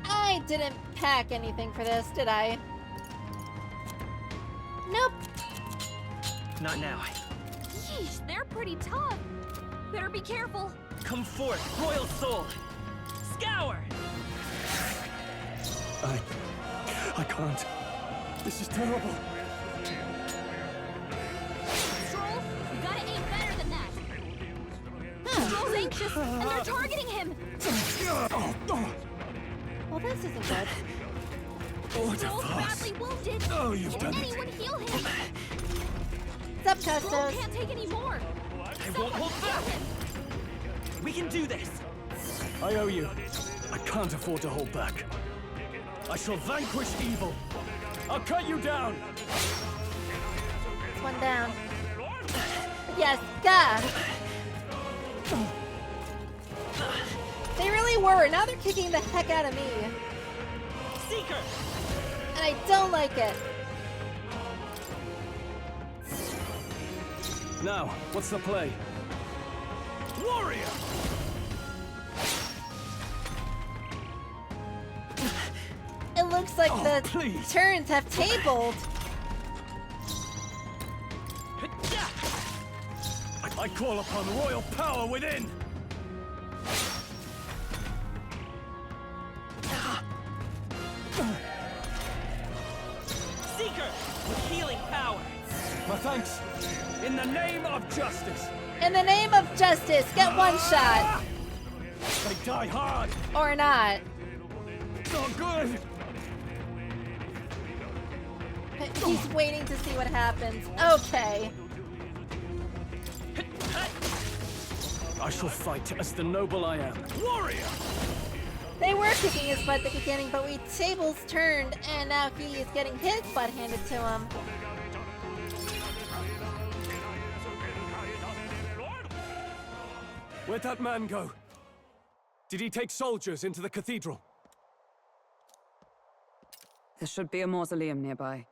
[SPEAKER 1] I didn't pack anything for this, did I? Nope.
[SPEAKER 5] Not now.
[SPEAKER 4] Yeesh, they're pretty tough. Better be careful.
[SPEAKER 5] Come forth, royal soul. Scour!
[SPEAKER 2] I can't. This is terrible.
[SPEAKER 4] Stroll, you gotta aim better than that. Stroll's anxious, and they're targeting him.
[SPEAKER 1] Well, this isn't good.
[SPEAKER 15] What a
[SPEAKER 4] Stroll's
[SPEAKER 15] farce.
[SPEAKER 4] badly wounded.
[SPEAKER 15] Oh, you've
[SPEAKER 4] Can
[SPEAKER 15] done it.
[SPEAKER 4] anyone heal him?
[SPEAKER 1] What's up,
[SPEAKER 4] Stroll
[SPEAKER 1] Custos?
[SPEAKER 4] can't take any more.
[SPEAKER 5] I won't hold back. We can do this.
[SPEAKER 2] I owe you. I can't afford to hold back. I shall vanquish evil. I'll cut you down.
[SPEAKER 1] It's one down. Yes, God. They really were. Now they're kicking the heck out of me.
[SPEAKER 5] Seeker!
[SPEAKER 1] And I don't like it.
[SPEAKER 2] Now, what's the play?
[SPEAKER 5] Warrior!
[SPEAKER 1] It looks like the
[SPEAKER 2] please.
[SPEAKER 1] turns have tabled.
[SPEAKER 2] I call upon royal power within.
[SPEAKER 5] Seeker! With healing power!
[SPEAKER 2] My thanks. In the name of justice.
[SPEAKER 1] In the name of justice, get one shot.
[SPEAKER 2] They die hard.
[SPEAKER 1] Or not.
[SPEAKER 2] Not good.
[SPEAKER 1] He's waiting to see what happens. Okay.
[SPEAKER 2] I shall fight as the noble I am.
[SPEAKER 5] Warrior!
[SPEAKER 1] They were kicking his butt at the beginning, but we tables turned, and now he is getting his butt handed to him.
[SPEAKER 2] Where'd that man go? Did he take soldiers into the cathedral?
[SPEAKER 10] There should be a mausoleum nearby.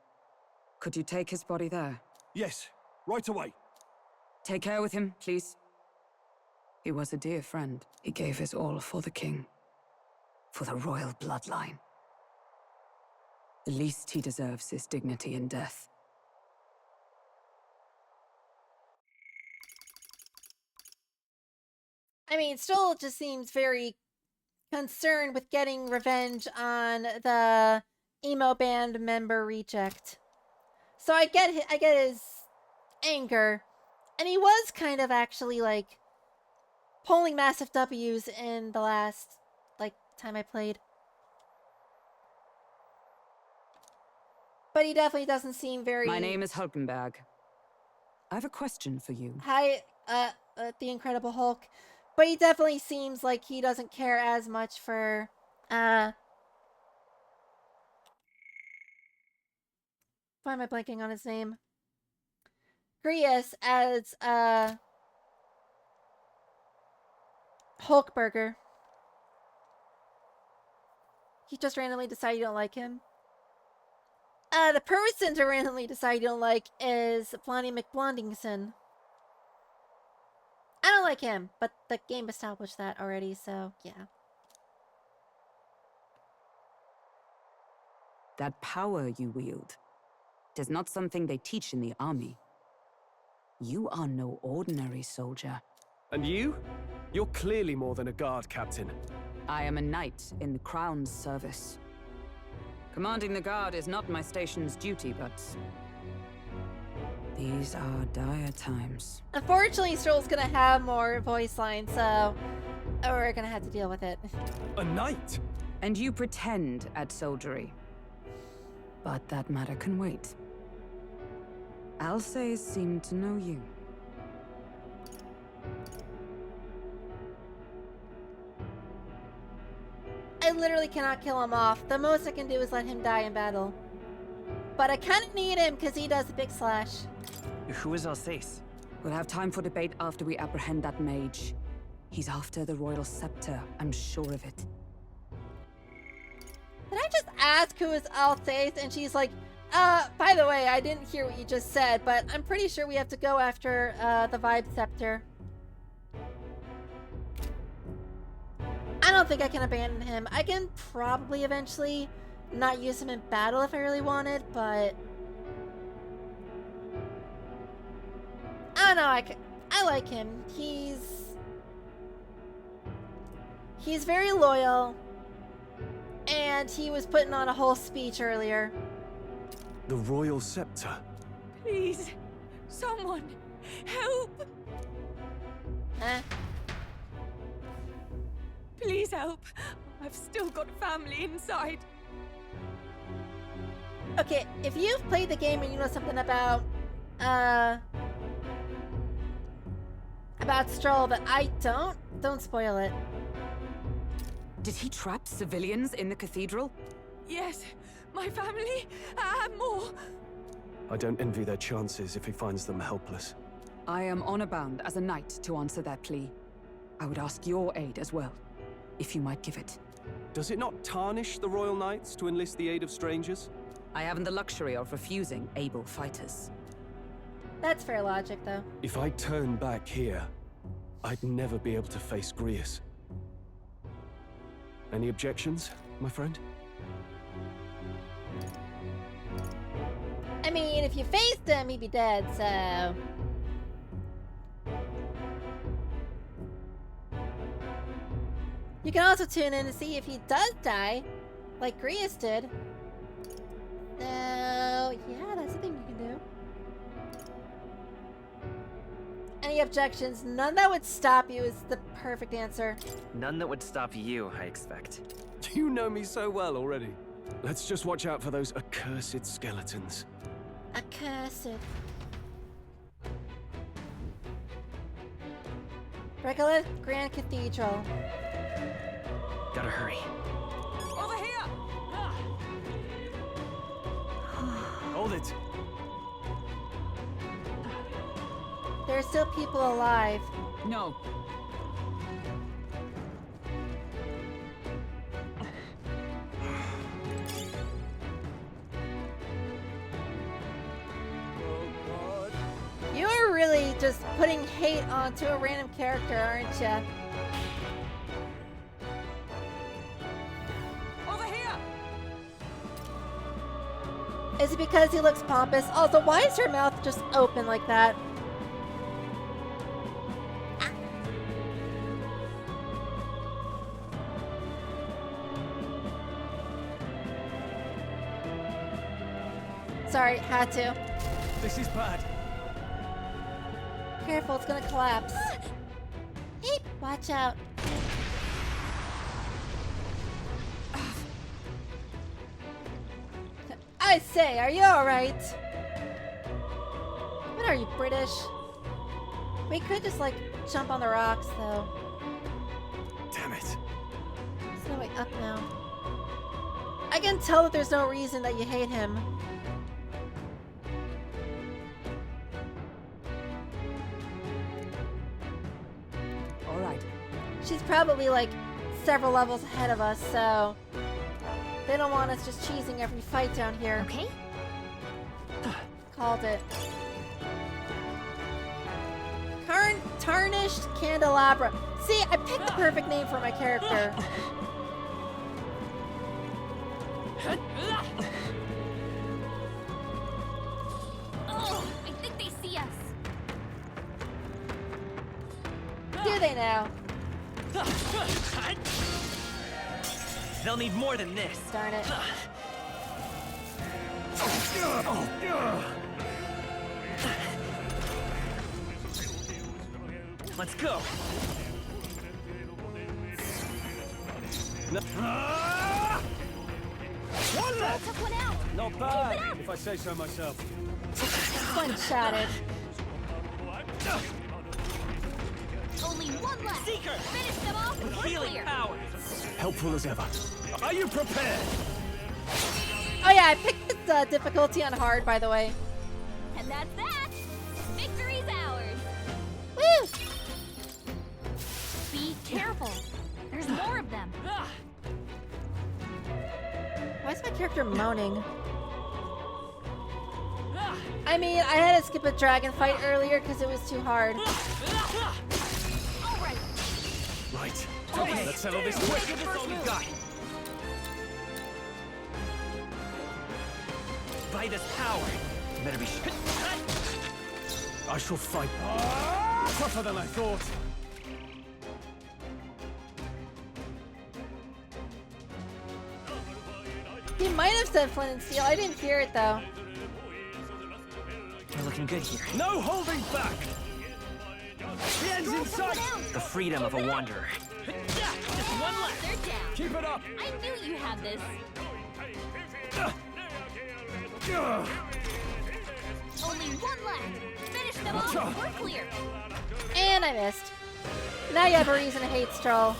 [SPEAKER 10] Could you take his body there?
[SPEAKER 15] Yes, right away.
[SPEAKER 10] Take care with him, please. He was a dear friend. He gave his all for the king. For the royal bloodline. The least he deserves is dignity in death.
[SPEAKER 1] I mean, Stoll just seems very concerned with getting revenge on the emo band member reject. So I get his anger, and he was kind of actually like pulling massive W's in the last time I played. But he definitely doesn't seem very.
[SPEAKER 10] My name is Hulkenberg. I have a question for you.
[SPEAKER 1] Hi, the Incredible Hulk. But he definitely seems like he doesn't care as much for, why am I blanking on his name? Grius as, Hulkburger. You just randomly decide you don't like him. The person to randomly decide you don't like is Blondie McBlondingson. I don't like him, but the game established that already, so yeah.
[SPEAKER 10] That power you wield, it is not something they teach in the army. You are no ordinary soldier.
[SPEAKER 2] And you? You're clearly more than a guard captain.
[SPEAKER 10] I am a knight in the Crown's service. Commanding the guard is not my station's duty, but these are dire times.
[SPEAKER 1] Unfortunately, Stroll's gonna have more voice lines, so we're gonna have to deal with it.
[SPEAKER 2] A knight?
[SPEAKER 10] And you pretend at soldiery. But that matter can wait. Alsace seemed to know you.
[SPEAKER 1] I literally cannot kill him off. The most I can do is let him die in battle. But I kind of need him because he does a big slash.
[SPEAKER 5] Who is Alsace?
[SPEAKER 10] We'll have time for debate after we apprehend that mage. He's after the royal scepter, I'm sure of it.
[SPEAKER 1] Did I just ask who is Alsace? And she's like, by the way, I didn't hear what you just said, but I'm pretty sure we have to go after, the Vibe Scepter. I don't think I can abandon him. I can probably eventually not use him in battle if I really wanted, but I don't know. I like him. He's very loyal, and he was putting on a whole speech earlier.
[SPEAKER 2] The royal scepter.
[SPEAKER 10] Please, someone, help!
[SPEAKER 1] Eh?
[SPEAKER 10] Please help.
[SPEAKER 7] I've still got family inside.
[SPEAKER 1] Okay, if you've played the game and you know something about Stroll that I don't spoil it.
[SPEAKER 10] Did he trap civilians in the cathedral?
[SPEAKER 7] Yes, my family and more.
[SPEAKER 2] I don't envy their chances if he finds them helpless.
[SPEAKER 10] I am honor bound as a knight to answer that plea. I would ask your aid as well, if you might give it.
[SPEAKER 2] Does it not tarnish the Royal Knights to enlist the aid of strangers?
[SPEAKER 10] I haven't the luxury of refusing able fighters.
[SPEAKER 1] That's fair logic, though.
[SPEAKER 2] If I turn back here, I'd never be able to face Grius. Any objections, my friend?
[SPEAKER 1] I mean, if you faced him, he'd be dead, so... You can also tune in to see if he does die, like Grius did. So, yeah, that's a thing you can do. Any objections? None that would stop you is the perfect answer.
[SPEAKER 5] None that would stop you, I expect.
[SPEAKER 2] You know me so well already. Let's just watch out for those accursed skeletons.
[SPEAKER 1] Accursed. Regolith Grand Cathedral.
[SPEAKER 5] Gotta hurry.
[SPEAKER 7] Over here!
[SPEAKER 2] Hold it.
[SPEAKER 1] There are still people alive.
[SPEAKER 10] No.
[SPEAKER 1] You're really just putting hate onto a random character, aren't you?
[SPEAKER 7] Over here!
[SPEAKER 1] Is it because he looks pompous? Also, why is your mouth just open like that? Sorry, had to.
[SPEAKER 2] This is bad.
[SPEAKER 1] Careful, it's gonna collapse. Hey, watch out. I say, are you alright? What are you, British? We could just, like, jump on the rocks, though.
[SPEAKER 2] Damn it.
[SPEAKER 1] There's no way up now. I can tell that there's no reason that you hate him.
[SPEAKER 10] Alright.
[SPEAKER 1] She's probably, like, several levels ahead of us, so... They don't want us just cheesing every fight down here.
[SPEAKER 4] Okay.
[SPEAKER 1] Called it. Tarnished Candelabra. See, I picked the perfect name for my character.
[SPEAKER 4] Oh, I think they see us.
[SPEAKER 1] Do they now?
[SPEAKER 5] They'll need more than this.
[SPEAKER 1] Darn it.
[SPEAKER 5] Let's go.
[SPEAKER 11] One left!
[SPEAKER 4] Took one out.
[SPEAKER 11] Not bad, if I say so myself.
[SPEAKER 1] One-shotted.
[SPEAKER 4] Only one left.
[SPEAKER 5] Seeker!
[SPEAKER 4] Finish them off and we're
[SPEAKER 5] Healing
[SPEAKER 4] clear.
[SPEAKER 5] power.
[SPEAKER 2] Helpful as ever.
[SPEAKER 11] Are you prepared?
[SPEAKER 1] Oh yeah, I picked this difficulty on hard, by the way.
[SPEAKER 4] And that's that. Victory's ours.
[SPEAKER 1] Woo!
[SPEAKER 4] Be careful. There's more of them.
[SPEAKER 1] Why is my character moaning? I mean, I had to skip a dragon fight earlier because it was too hard.
[SPEAKER 4] All right.
[SPEAKER 2] Right.
[SPEAKER 5] Okay,
[SPEAKER 2] Let's settle this
[SPEAKER 5] quick.
[SPEAKER 2] quick.
[SPEAKER 5] Give us all we've got. By this power, you better be sure.
[SPEAKER 2] I shall fight.
[SPEAKER 11] Tougher than I thought.
[SPEAKER 1] He might have said flint and steel. I didn't hear it though.
[SPEAKER 5] We're looking good here.
[SPEAKER 11] No holding back! The end's in sight!
[SPEAKER 5] The freedom of a wanderer. Just one left.
[SPEAKER 4] They're down.
[SPEAKER 16] Keep it up!
[SPEAKER 4] I knew you had this. Only one left. Finish them off. We're clear.
[SPEAKER 1] And I missed. Now you have a reason to hate Stroll.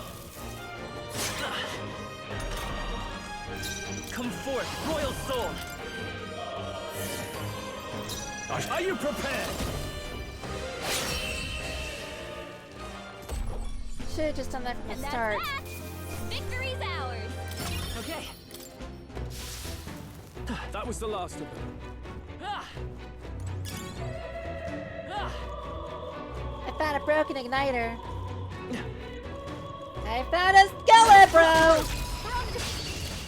[SPEAKER 5] Come forth, royal soul!
[SPEAKER 16] Are you prepared?
[SPEAKER 1] Should have just done that from the start.
[SPEAKER 4] Victory's ours.
[SPEAKER 5] Okay.
[SPEAKER 16] That was the last of them.
[SPEAKER 1] I found a broken igniter. I found a skeleton, bro!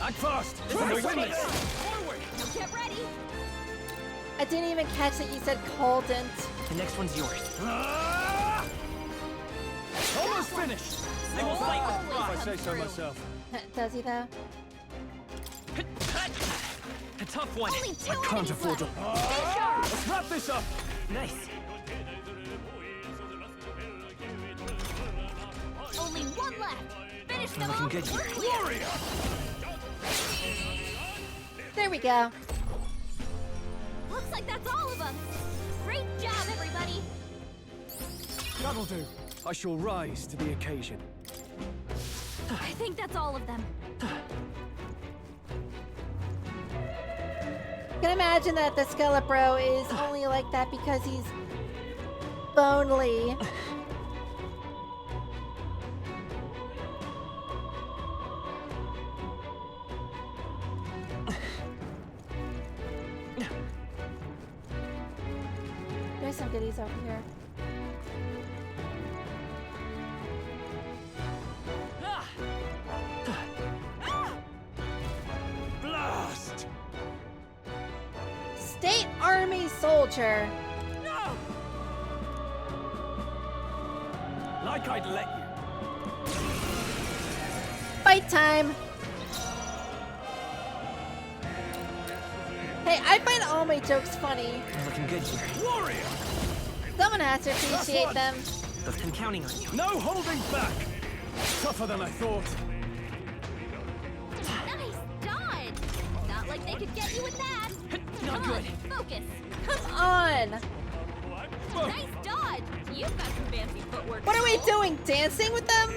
[SPEAKER 16] Act fast!
[SPEAKER 4] Forward! Now get ready!
[SPEAKER 1] I didn't even catch that you said Coldent.
[SPEAKER 5] The next one's yours.
[SPEAKER 16] Almost finished!
[SPEAKER 5] I will fight with
[SPEAKER 16] If I
[SPEAKER 5] pride.
[SPEAKER 16] say so myself.
[SPEAKER 1] Does he though?
[SPEAKER 5] A tough one.
[SPEAKER 4] Only two
[SPEAKER 16] I can't
[SPEAKER 4] enemies
[SPEAKER 16] afford to...
[SPEAKER 4] left.
[SPEAKER 16] Let's wrap this up!
[SPEAKER 5] Nice.
[SPEAKER 4] Only one left. Finish them
[SPEAKER 5] Looking
[SPEAKER 4] off.
[SPEAKER 5] good here.
[SPEAKER 16] Warrior!
[SPEAKER 1] There we go.
[SPEAKER 4] Looks like that's all of them. Great job, everybody.
[SPEAKER 16] That'll do. I shall rise to the occasion.
[SPEAKER 4] I think that's all of them.
[SPEAKER 1] Can imagine that the Skelepro is only like that because he's bonely. There's some goodies over here.
[SPEAKER 16] Blast!
[SPEAKER 1] State Army Soldier.
[SPEAKER 16] No! Like I'd let you.
[SPEAKER 1] Fight time. Hey, I find all my jokes funny.
[SPEAKER 5] Looking good here.
[SPEAKER 16] Warrior!
[SPEAKER 1] Someone has to appreciate them.
[SPEAKER 5] I've been counting on you.
[SPEAKER 16] No holding back! Tougher than I thought.
[SPEAKER 4] Nice dodge. Not like they could get you with that.
[SPEAKER 5] Not
[SPEAKER 4] Come
[SPEAKER 5] good.
[SPEAKER 4] on, focus.
[SPEAKER 1] Come on.
[SPEAKER 4] Nice dodge. You've got some fancy footwork.
[SPEAKER 1] What are we doing? Dancing with them?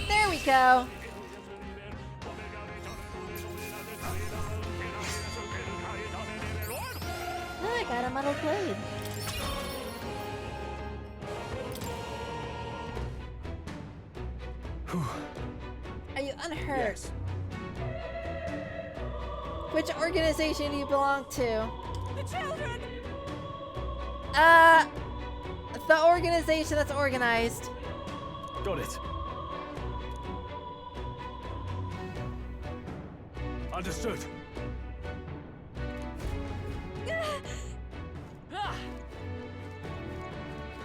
[SPEAKER 1] There we go. Oh, I got a muddled blade. Are you unhurt?
[SPEAKER 16] Yes.
[SPEAKER 1] Which organization do you belong to?
[SPEAKER 16] The children!
[SPEAKER 1] The organization that's organized.
[SPEAKER 16] Got it. Understood.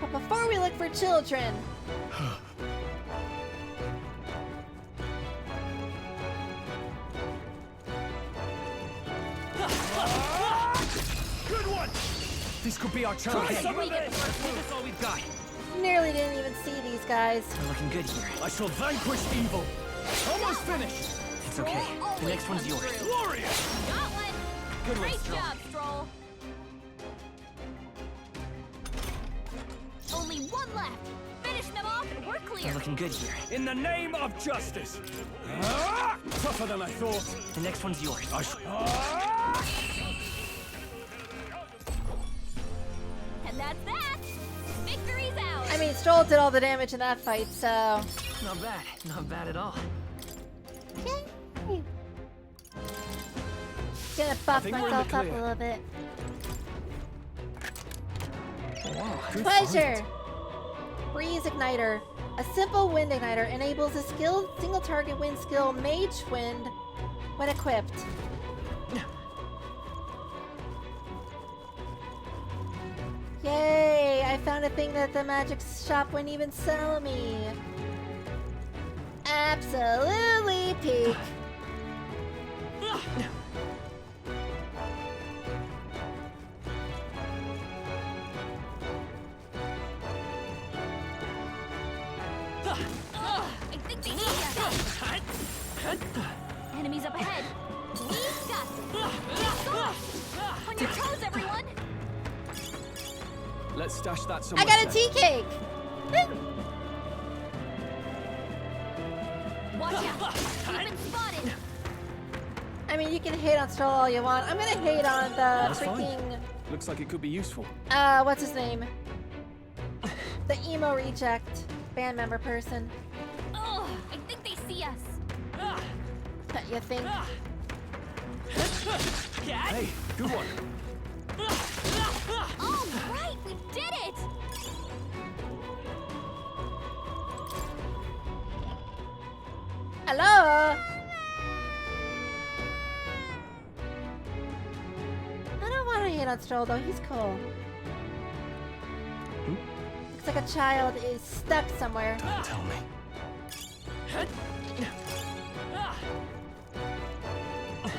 [SPEAKER 1] But before we look for children,
[SPEAKER 16] Good one! This could be our chance.
[SPEAKER 5] Okay, that's all we've got.
[SPEAKER 1] nearly didn't even see these guys.
[SPEAKER 5] We're looking good here.
[SPEAKER 16] I shall vanquish evil. Almost finished.
[SPEAKER 5] It's okay. The next one's yours.
[SPEAKER 16] Warrior!
[SPEAKER 4] Got one.
[SPEAKER 5] Good one,
[SPEAKER 4] Great
[SPEAKER 5] Stroll.
[SPEAKER 4] job, Stroll. Only one left. Finish them off and we're clear.
[SPEAKER 5] We're looking good here.
[SPEAKER 16] In the name of justice. Tougher than I thought.
[SPEAKER 5] The next one's yours.
[SPEAKER 4] And that's that. Victory's ours.
[SPEAKER 1] I mean, Stroll did all the damage in that fight, so...
[SPEAKER 5] Not bad. Not bad at all.
[SPEAKER 1] Yay. Gonna buff
[SPEAKER 16] think we're in the
[SPEAKER 1] myself up
[SPEAKER 16] clear.
[SPEAKER 1] a little bit.
[SPEAKER 5] Wow.
[SPEAKER 1] Pleasure! Breeze Igniter. A simple wind igniter enables a skilled single target wind skill Mage Wind when equipped. Yay! I found a thing that the magic shop wouldn't even sell me. Absolutely peak.
[SPEAKER 4] I think they see us. Enemies up ahead. We've got this. On your toes, everyone.
[SPEAKER 18] Let's stash that
[SPEAKER 1] I
[SPEAKER 18] somewhere.
[SPEAKER 1] got a
[SPEAKER 18] safe.
[SPEAKER 1] tea cake!
[SPEAKER 4] Watch out. You've been spotted.
[SPEAKER 1] I mean, you can hate on Stroll all you want. I'm gonna hate on the
[SPEAKER 18] That's
[SPEAKER 1] freaking...
[SPEAKER 18] fine. Looks like it could be useful.
[SPEAKER 1] What's his name? The emo reject band member person.
[SPEAKER 4] Oh, I think they see us.
[SPEAKER 1] You think?
[SPEAKER 18] Hey, good one.
[SPEAKER 4] All right, we did it.
[SPEAKER 1] Hello? I don't want to hate on Stroll though, he's cool. Looks like a child is stuck somewhere.
[SPEAKER 2] Don't tell me.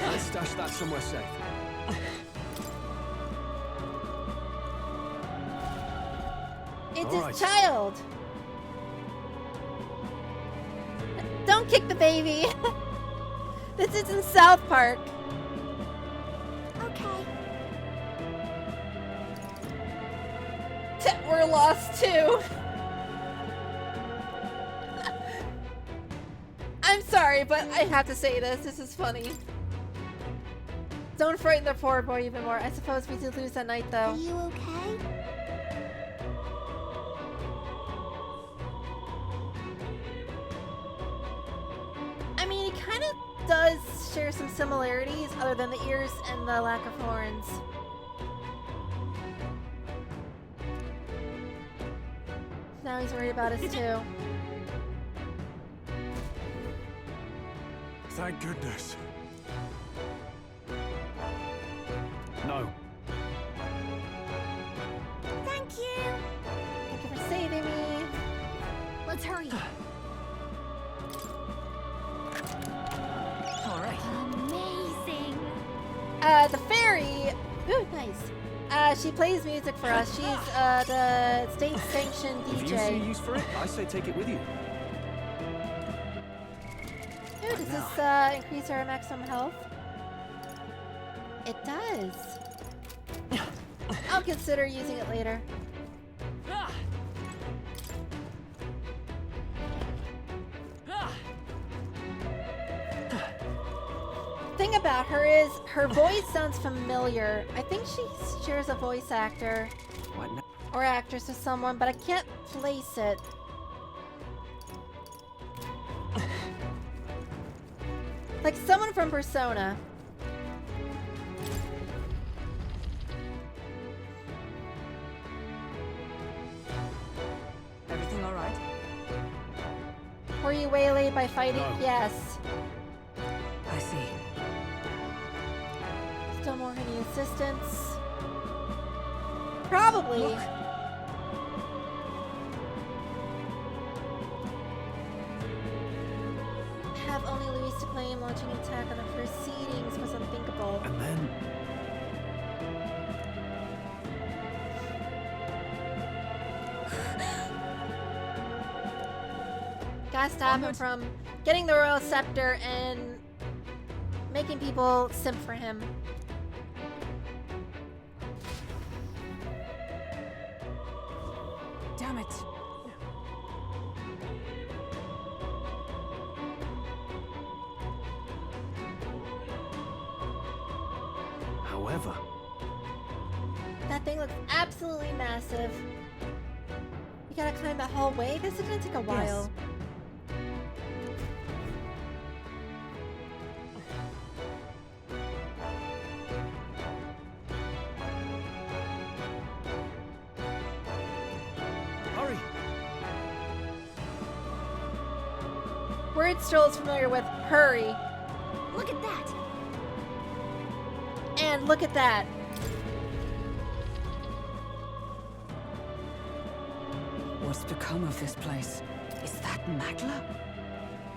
[SPEAKER 18] Let's stash that somewhere safe.
[SPEAKER 1] It's
[SPEAKER 18] All
[SPEAKER 1] his
[SPEAKER 18] right.
[SPEAKER 1] child! Don't kick the baby! This isn't South Park.
[SPEAKER 13] Okay.
[SPEAKER 1] We're lost too. I'm sorry, but I have to say this. This is funny. Don't frighten the poor boy even more. I suppose we did lose that night, though.
[SPEAKER 13] Are you okay?
[SPEAKER 1] I mean, he kind of does share some similarities, other than the ears and the lack of horns. Now he's worried about us too.
[SPEAKER 15] Thank goodness.
[SPEAKER 2] No.
[SPEAKER 13] Thank you.
[SPEAKER 1] Thank you for saving me.
[SPEAKER 4] Let's hurry.
[SPEAKER 5] All right.
[SPEAKER 4] Amazing.
[SPEAKER 1] The fairy. Ooh, nice. She plays music for us. She's the state-sanctioned
[SPEAKER 18] If you see
[SPEAKER 1] DJ.
[SPEAKER 18] use for it, I say take it with you.
[SPEAKER 1] Ooh, does this increase our maximum health? It does. I'll consider using it later. Thing about her is her voice sounds familiar. I think she shares a voice actor
[SPEAKER 18] What now?
[SPEAKER 1] or actress with someone, but I can't place it. Like someone from Persona.
[SPEAKER 10] Everything all right?
[SPEAKER 1] Were you waylaid by fighting?
[SPEAKER 2] No.
[SPEAKER 1] Yes.
[SPEAKER 10] I see.
[SPEAKER 1] Still more any assistance? Probably.
[SPEAKER 10] Look.
[SPEAKER 1] Have only Luis to claim launching an attack on the proceedings was unthinkable.
[SPEAKER 2] And then
[SPEAKER 1] Gotta stop him from getting the royal scepter and making people simp for him.
[SPEAKER 10] Damn it.
[SPEAKER 2] however,
[SPEAKER 1] That thing looks absolutely massive. We gotta climb that whole way? This is gonna take a while.
[SPEAKER 18] Hurry!
[SPEAKER 1] Word Stroll's familiar with hurry.
[SPEAKER 4] Look at that!
[SPEAKER 1] And look at that.
[SPEAKER 10] What's become of this place? Is that Magla?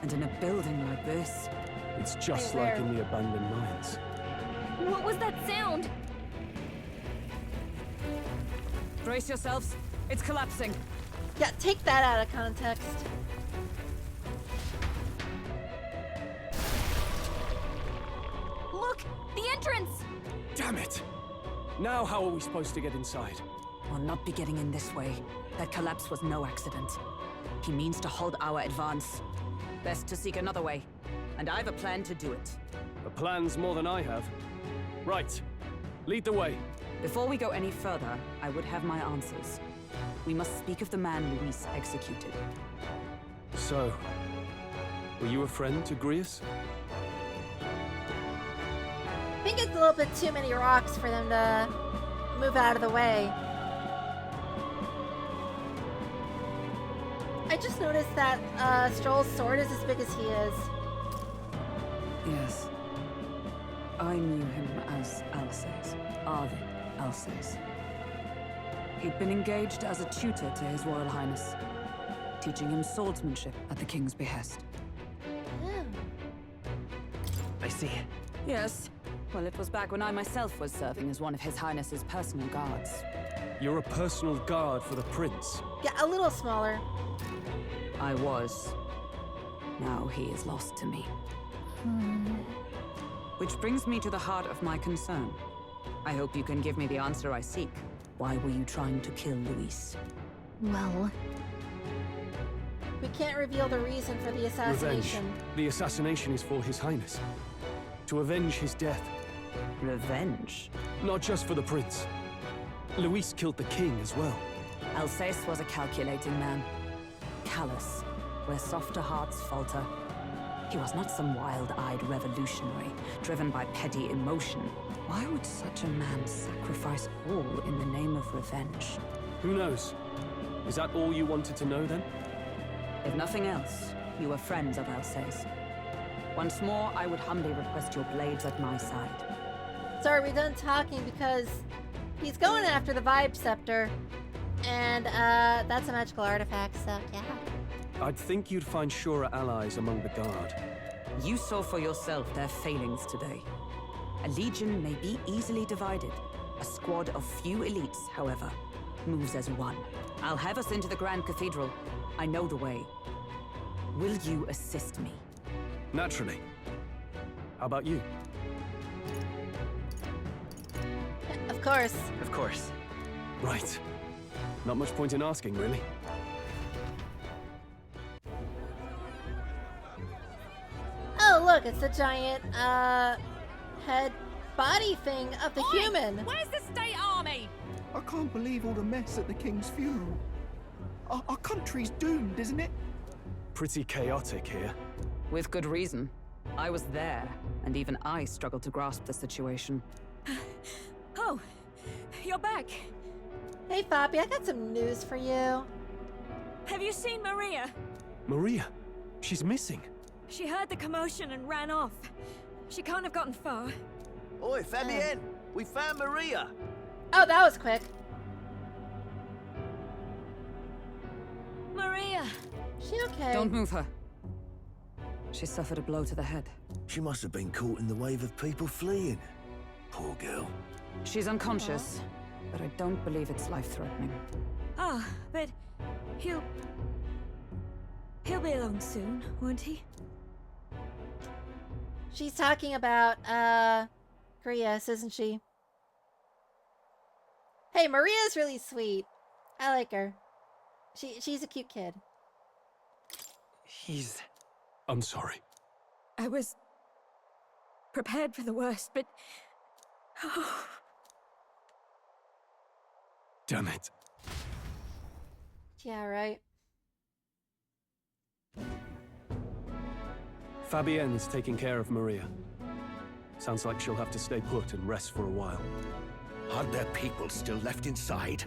[SPEAKER 10] And in a building like this?
[SPEAKER 2] it's just
[SPEAKER 1] Wait,
[SPEAKER 2] like
[SPEAKER 1] where?
[SPEAKER 2] in the abandoned mines.
[SPEAKER 4] What was that sound?
[SPEAKER 10] Brace yourselves. It's collapsing.
[SPEAKER 1] Yeah, take that out of context.
[SPEAKER 4] entrance!
[SPEAKER 2] Damn it! Now how are we supposed to get inside?
[SPEAKER 10] We'll not be getting in this way. That collapse was no accident. He means to halt our advance. Best to seek another way. And I've a plan to do it.
[SPEAKER 2] A plan's more than I have. Right. Lead the way.
[SPEAKER 10] Before we go any further, I would have my answers. We must speak of the man Luis executed.
[SPEAKER 2] So, were you a friend to Grius?
[SPEAKER 1] I think it's a little bit too many rocks for them to move out of the way. I just noticed that Stroll's sword is as big as he is.
[SPEAKER 10] Yes. I knew him as Alsace. Arvid Alsace. He'd been engaged as a tutor to His Royal Highness, teaching him swordsmanship at the king's behest.
[SPEAKER 5] I see.
[SPEAKER 10] Yes. Well, it was back when I myself was serving as one of His Highness's personal guards.
[SPEAKER 2] You're a personal guard for the prince.
[SPEAKER 1] Yeah, a little smaller.
[SPEAKER 10] I was. Now he is lost to me. Which brings me to the heart of my concern. I hope you can give me the answer I seek. Why were you trying to kill Luis?
[SPEAKER 4] Well...
[SPEAKER 1] We can't reveal the reason for the assassination.
[SPEAKER 2] Revenge. The assassination is for His Highness. To avenge his death.
[SPEAKER 10] Revenge?
[SPEAKER 2] Not just for the prince. Luis killed the king as well.
[SPEAKER 10] Alsace was a calculating man. Callous, where softer hearts falter. He was not some wild-eyed revolutionary, driven by petty emotion. Why would such a man sacrifice all in the name of revenge?
[SPEAKER 2] Who knows? Is that all you wanted to know then?
[SPEAKER 10] If nothing else, you were friends of Alsace. Once more, I would humbly request your blades at my side.
[SPEAKER 1] So are we done talking? Because he's going after the Vibe Scepter. And that's a magical artifact, so yeah.
[SPEAKER 2] I'd think you'd find surer allies among the guard.
[SPEAKER 10] You saw for yourself their failings today. A legion may be easily divided. A squad of few elites, however, moves as one. I'll have us into the Grand Cathedral. I know the way. Will you assist me?
[SPEAKER 2] Naturally. How about you?
[SPEAKER 1] Of course.
[SPEAKER 5] Of course.
[SPEAKER 2] Right. Not much point in asking, really.
[SPEAKER 1] Oh, look, it's the giant, head body thing of the human.
[SPEAKER 10] Where's the state army?
[SPEAKER 19] I can't believe all the mess at the king's funeral. Our country's doomed, isn't it?
[SPEAKER 2] Pretty chaotic here.
[SPEAKER 10] With good reason. I was there, and even I struggled to grasp the situation.
[SPEAKER 7] Oh, you're back.
[SPEAKER 1] Hey, Fabi, I got some news for you.
[SPEAKER 7] Have you seen Maria?
[SPEAKER 2] Maria? She's missing.
[SPEAKER 7] She heard the commotion and ran off. She can't have gotten far.
[SPEAKER 3] Oi, Fabienne! We found Maria!
[SPEAKER 1] Oh, that was quick.
[SPEAKER 7] Maria!
[SPEAKER 1] She okay?
[SPEAKER 10] Don't move her. She suffered a blow to the head.
[SPEAKER 3] She must have been caught in the wave of people fleeing. Poor girl.
[SPEAKER 10] She's unconscious, but I don't believe it's life-threatening.
[SPEAKER 7] Ah, but he'll be along soon, won't he?
[SPEAKER 1] She's talking about, Grius, isn't she? Hey, Maria's really sweet. I like her. She's a cute kid.
[SPEAKER 2] I'm sorry.
[SPEAKER 7] I was prepared for the worst, but... Oh.
[SPEAKER 2] Damn it.
[SPEAKER 1] Yeah, right.
[SPEAKER 2] Fabienne is taking care of Maria. Sounds like she'll have to stay put and rest for a while.
[SPEAKER 3] Are there people still left inside?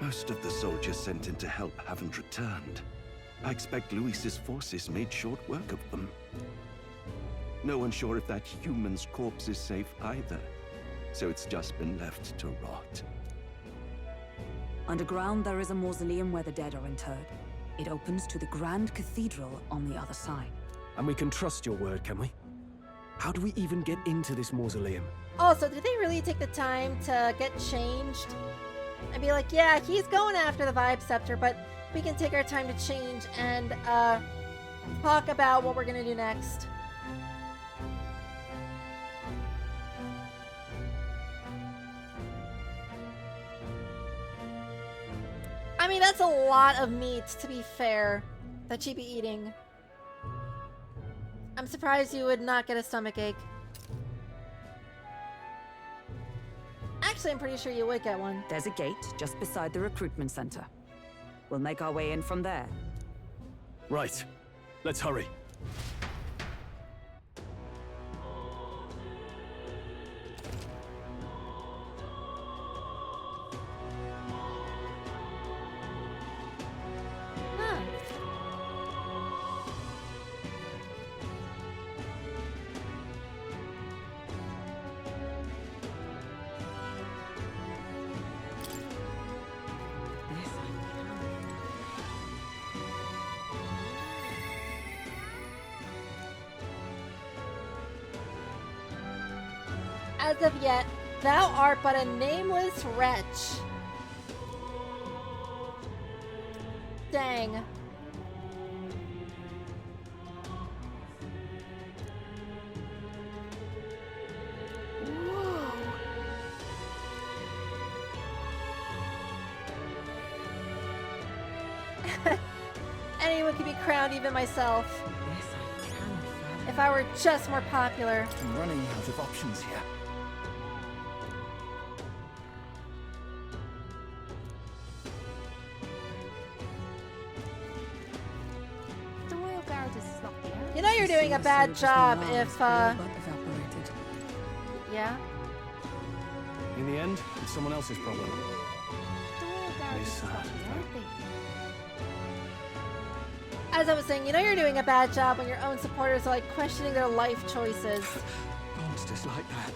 [SPEAKER 3] Most of the soldiers sent in to help haven't returned. I expect Luis's forces made short work of them. No one's sure if that human's corpse is safe either, so it's just been left to rot.
[SPEAKER 10] Underground, there is a mausoleum where the dead are interred. It opens to the Grand Cathedral on the other side.
[SPEAKER 2] And we can trust your word, can we? How do we even get into this mausoleum?
[SPEAKER 1] Also, did they really take the time to get changed? And be like, yeah, he's going after the Vibe Scepter, but we can take our time to change and, talk about what we're gonna do next. I mean, that's a lot of meat, to be fair, that she'd be eating. I'm surprised you would not get a stomachache. Actually, I'm pretty sure you would get one.
[SPEAKER 10] There's a gate just beside the recruitment center. We'll make our way in from there.
[SPEAKER 2] Right. Let's hurry.
[SPEAKER 1] As of yet, thou art but a nameless wretch. Dang. Anyone could be crowned, even myself. If I were just more popular.
[SPEAKER 19] I'm running out of options here.
[SPEAKER 4] The royal guard is locked there.
[SPEAKER 1] You know you're doing a bad job if,
[SPEAKER 10] evaporated.
[SPEAKER 1] Yeah?
[SPEAKER 2] In the end, it's someone else's problem.
[SPEAKER 4] The royal guard is locked there, aren't they?
[SPEAKER 1] As I was saying, you know you're doing a bad job when your own supporters are like questioning their life choices.
[SPEAKER 19] Monsters like that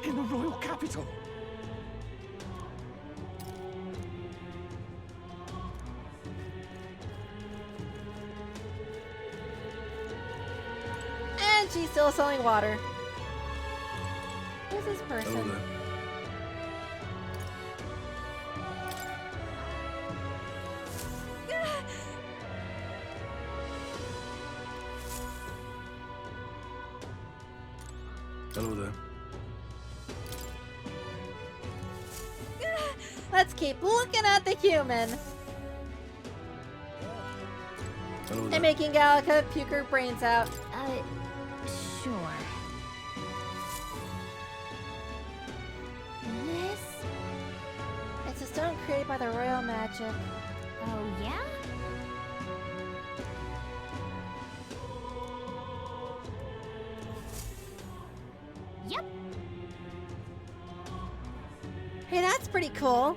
[SPEAKER 19] in the royal capital.
[SPEAKER 1] And she's still selling water. Who's this person?
[SPEAKER 6] Hello there. Hello there.
[SPEAKER 1] Let's keep looking at the human.
[SPEAKER 6] Hello there.
[SPEAKER 1] And making Gallica puke her brains out.
[SPEAKER 4] Sure. This?
[SPEAKER 1] It's a stone created by the royal magic.
[SPEAKER 4] Oh, yeah? Yep.
[SPEAKER 1] Hey, that's pretty cool.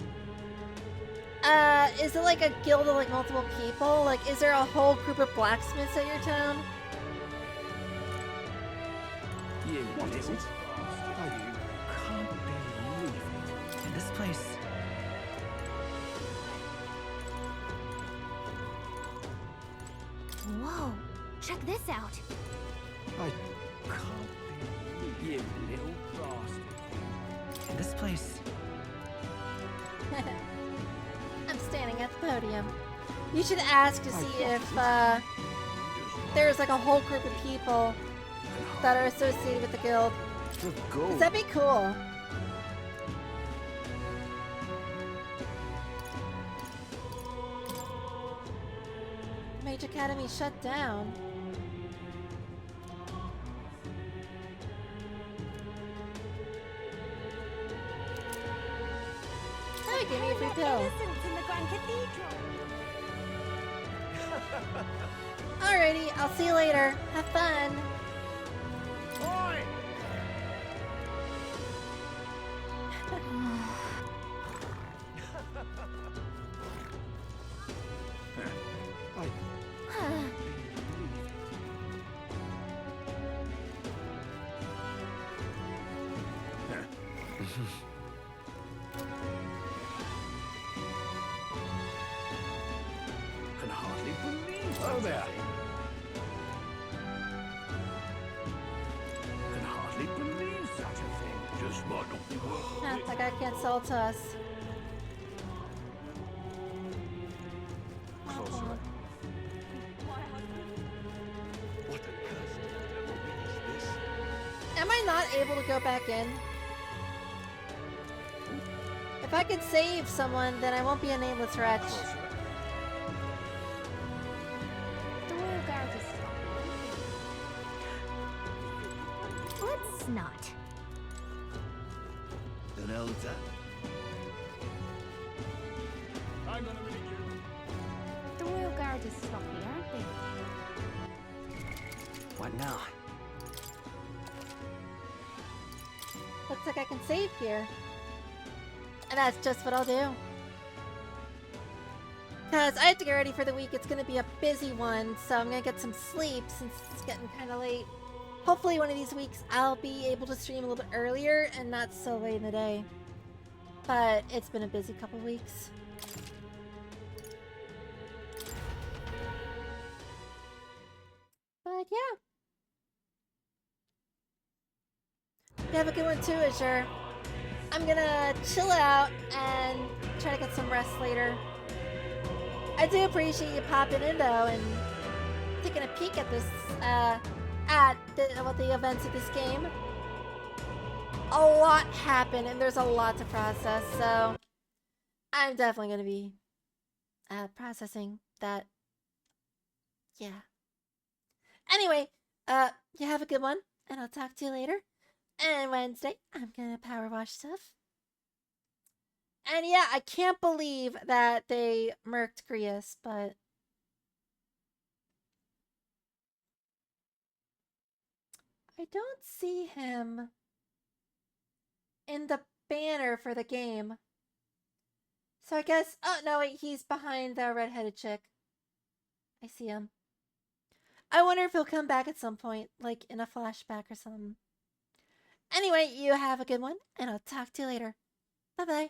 [SPEAKER 1] Is it like a guild of like multiple people? Like, is there a whole group of blacksmiths at your town?
[SPEAKER 8] What is it? I can't believe it. This place.
[SPEAKER 4] Whoa. Check this out.
[SPEAKER 8] I can't believe you little bastard. This place.
[SPEAKER 1] I'm standing at the podium. You should ask to see if there's like a whole group of people that are associated with the guild. Cause that'd be cool. Mage Academy shut down. Hey, give me a free pill.
[SPEAKER 13] In the Grand Cathedral.
[SPEAKER 1] Alrighty, I'll see you later. Have fun.
[SPEAKER 8] Oi! Can hardly believe.
[SPEAKER 6] Oh there.
[SPEAKER 8] Can hardly believe such a thing. Just might not be worth
[SPEAKER 1] Huh,
[SPEAKER 8] it.
[SPEAKER 1] that guy can't sell to us.
[SPEAKER 8] Closer.
[SPEAKER 6] What a cursed devil is this?
[SPEAKER 1] Am I not able to go back in? If I could save someone, then I won't be a nameless wretch.
[SPEAKER 8] Closer.
[SPEAKER 13] it's not.
[SPEAKER 15] Then Elta.
[SPEAKER 16] I'm gonna read you.
[SPEAKER 4] The Royal Guard is sloppy, aren't they?
[SPEAKER 8] What now?
[SPEAKER 1] Looks like I can save here. And that's just what I'll do. Because I have to get ready for the week. It's going to be a busy one, so I'm going to get some sleep since it's getting kind of late. Hopefully one of these weeks I'll be able to stream a little bit earlier and not so late in the day. But it's been a busy couple weeks. But yeah. You have a good one too, Azure. I'm gonna chill out and try to get some rest later. I do appreciate you popping in though and taking a peek at this, the events of this game. A lot happened and there's a lot to process, so I'm definitely gonna be processing that. Yeah. Anyway, you have a good one, and I'll talk to you later. And Wednesday, I'm gonna power wash stuff. And yeah, I can't believe that they murked Grius, but I don't see him in the banner for the game. So I guess, oh no wait, he's behind the red-headed chick. I see him. I wonder if he'll come back at some point, like in a flashback or something. Anyway, you have a good one, and I'll talk to you later. Bye-bye.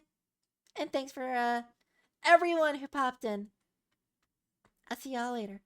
[SPEAKER 1] And thanks for everyone who popped in. I'll see y'all later.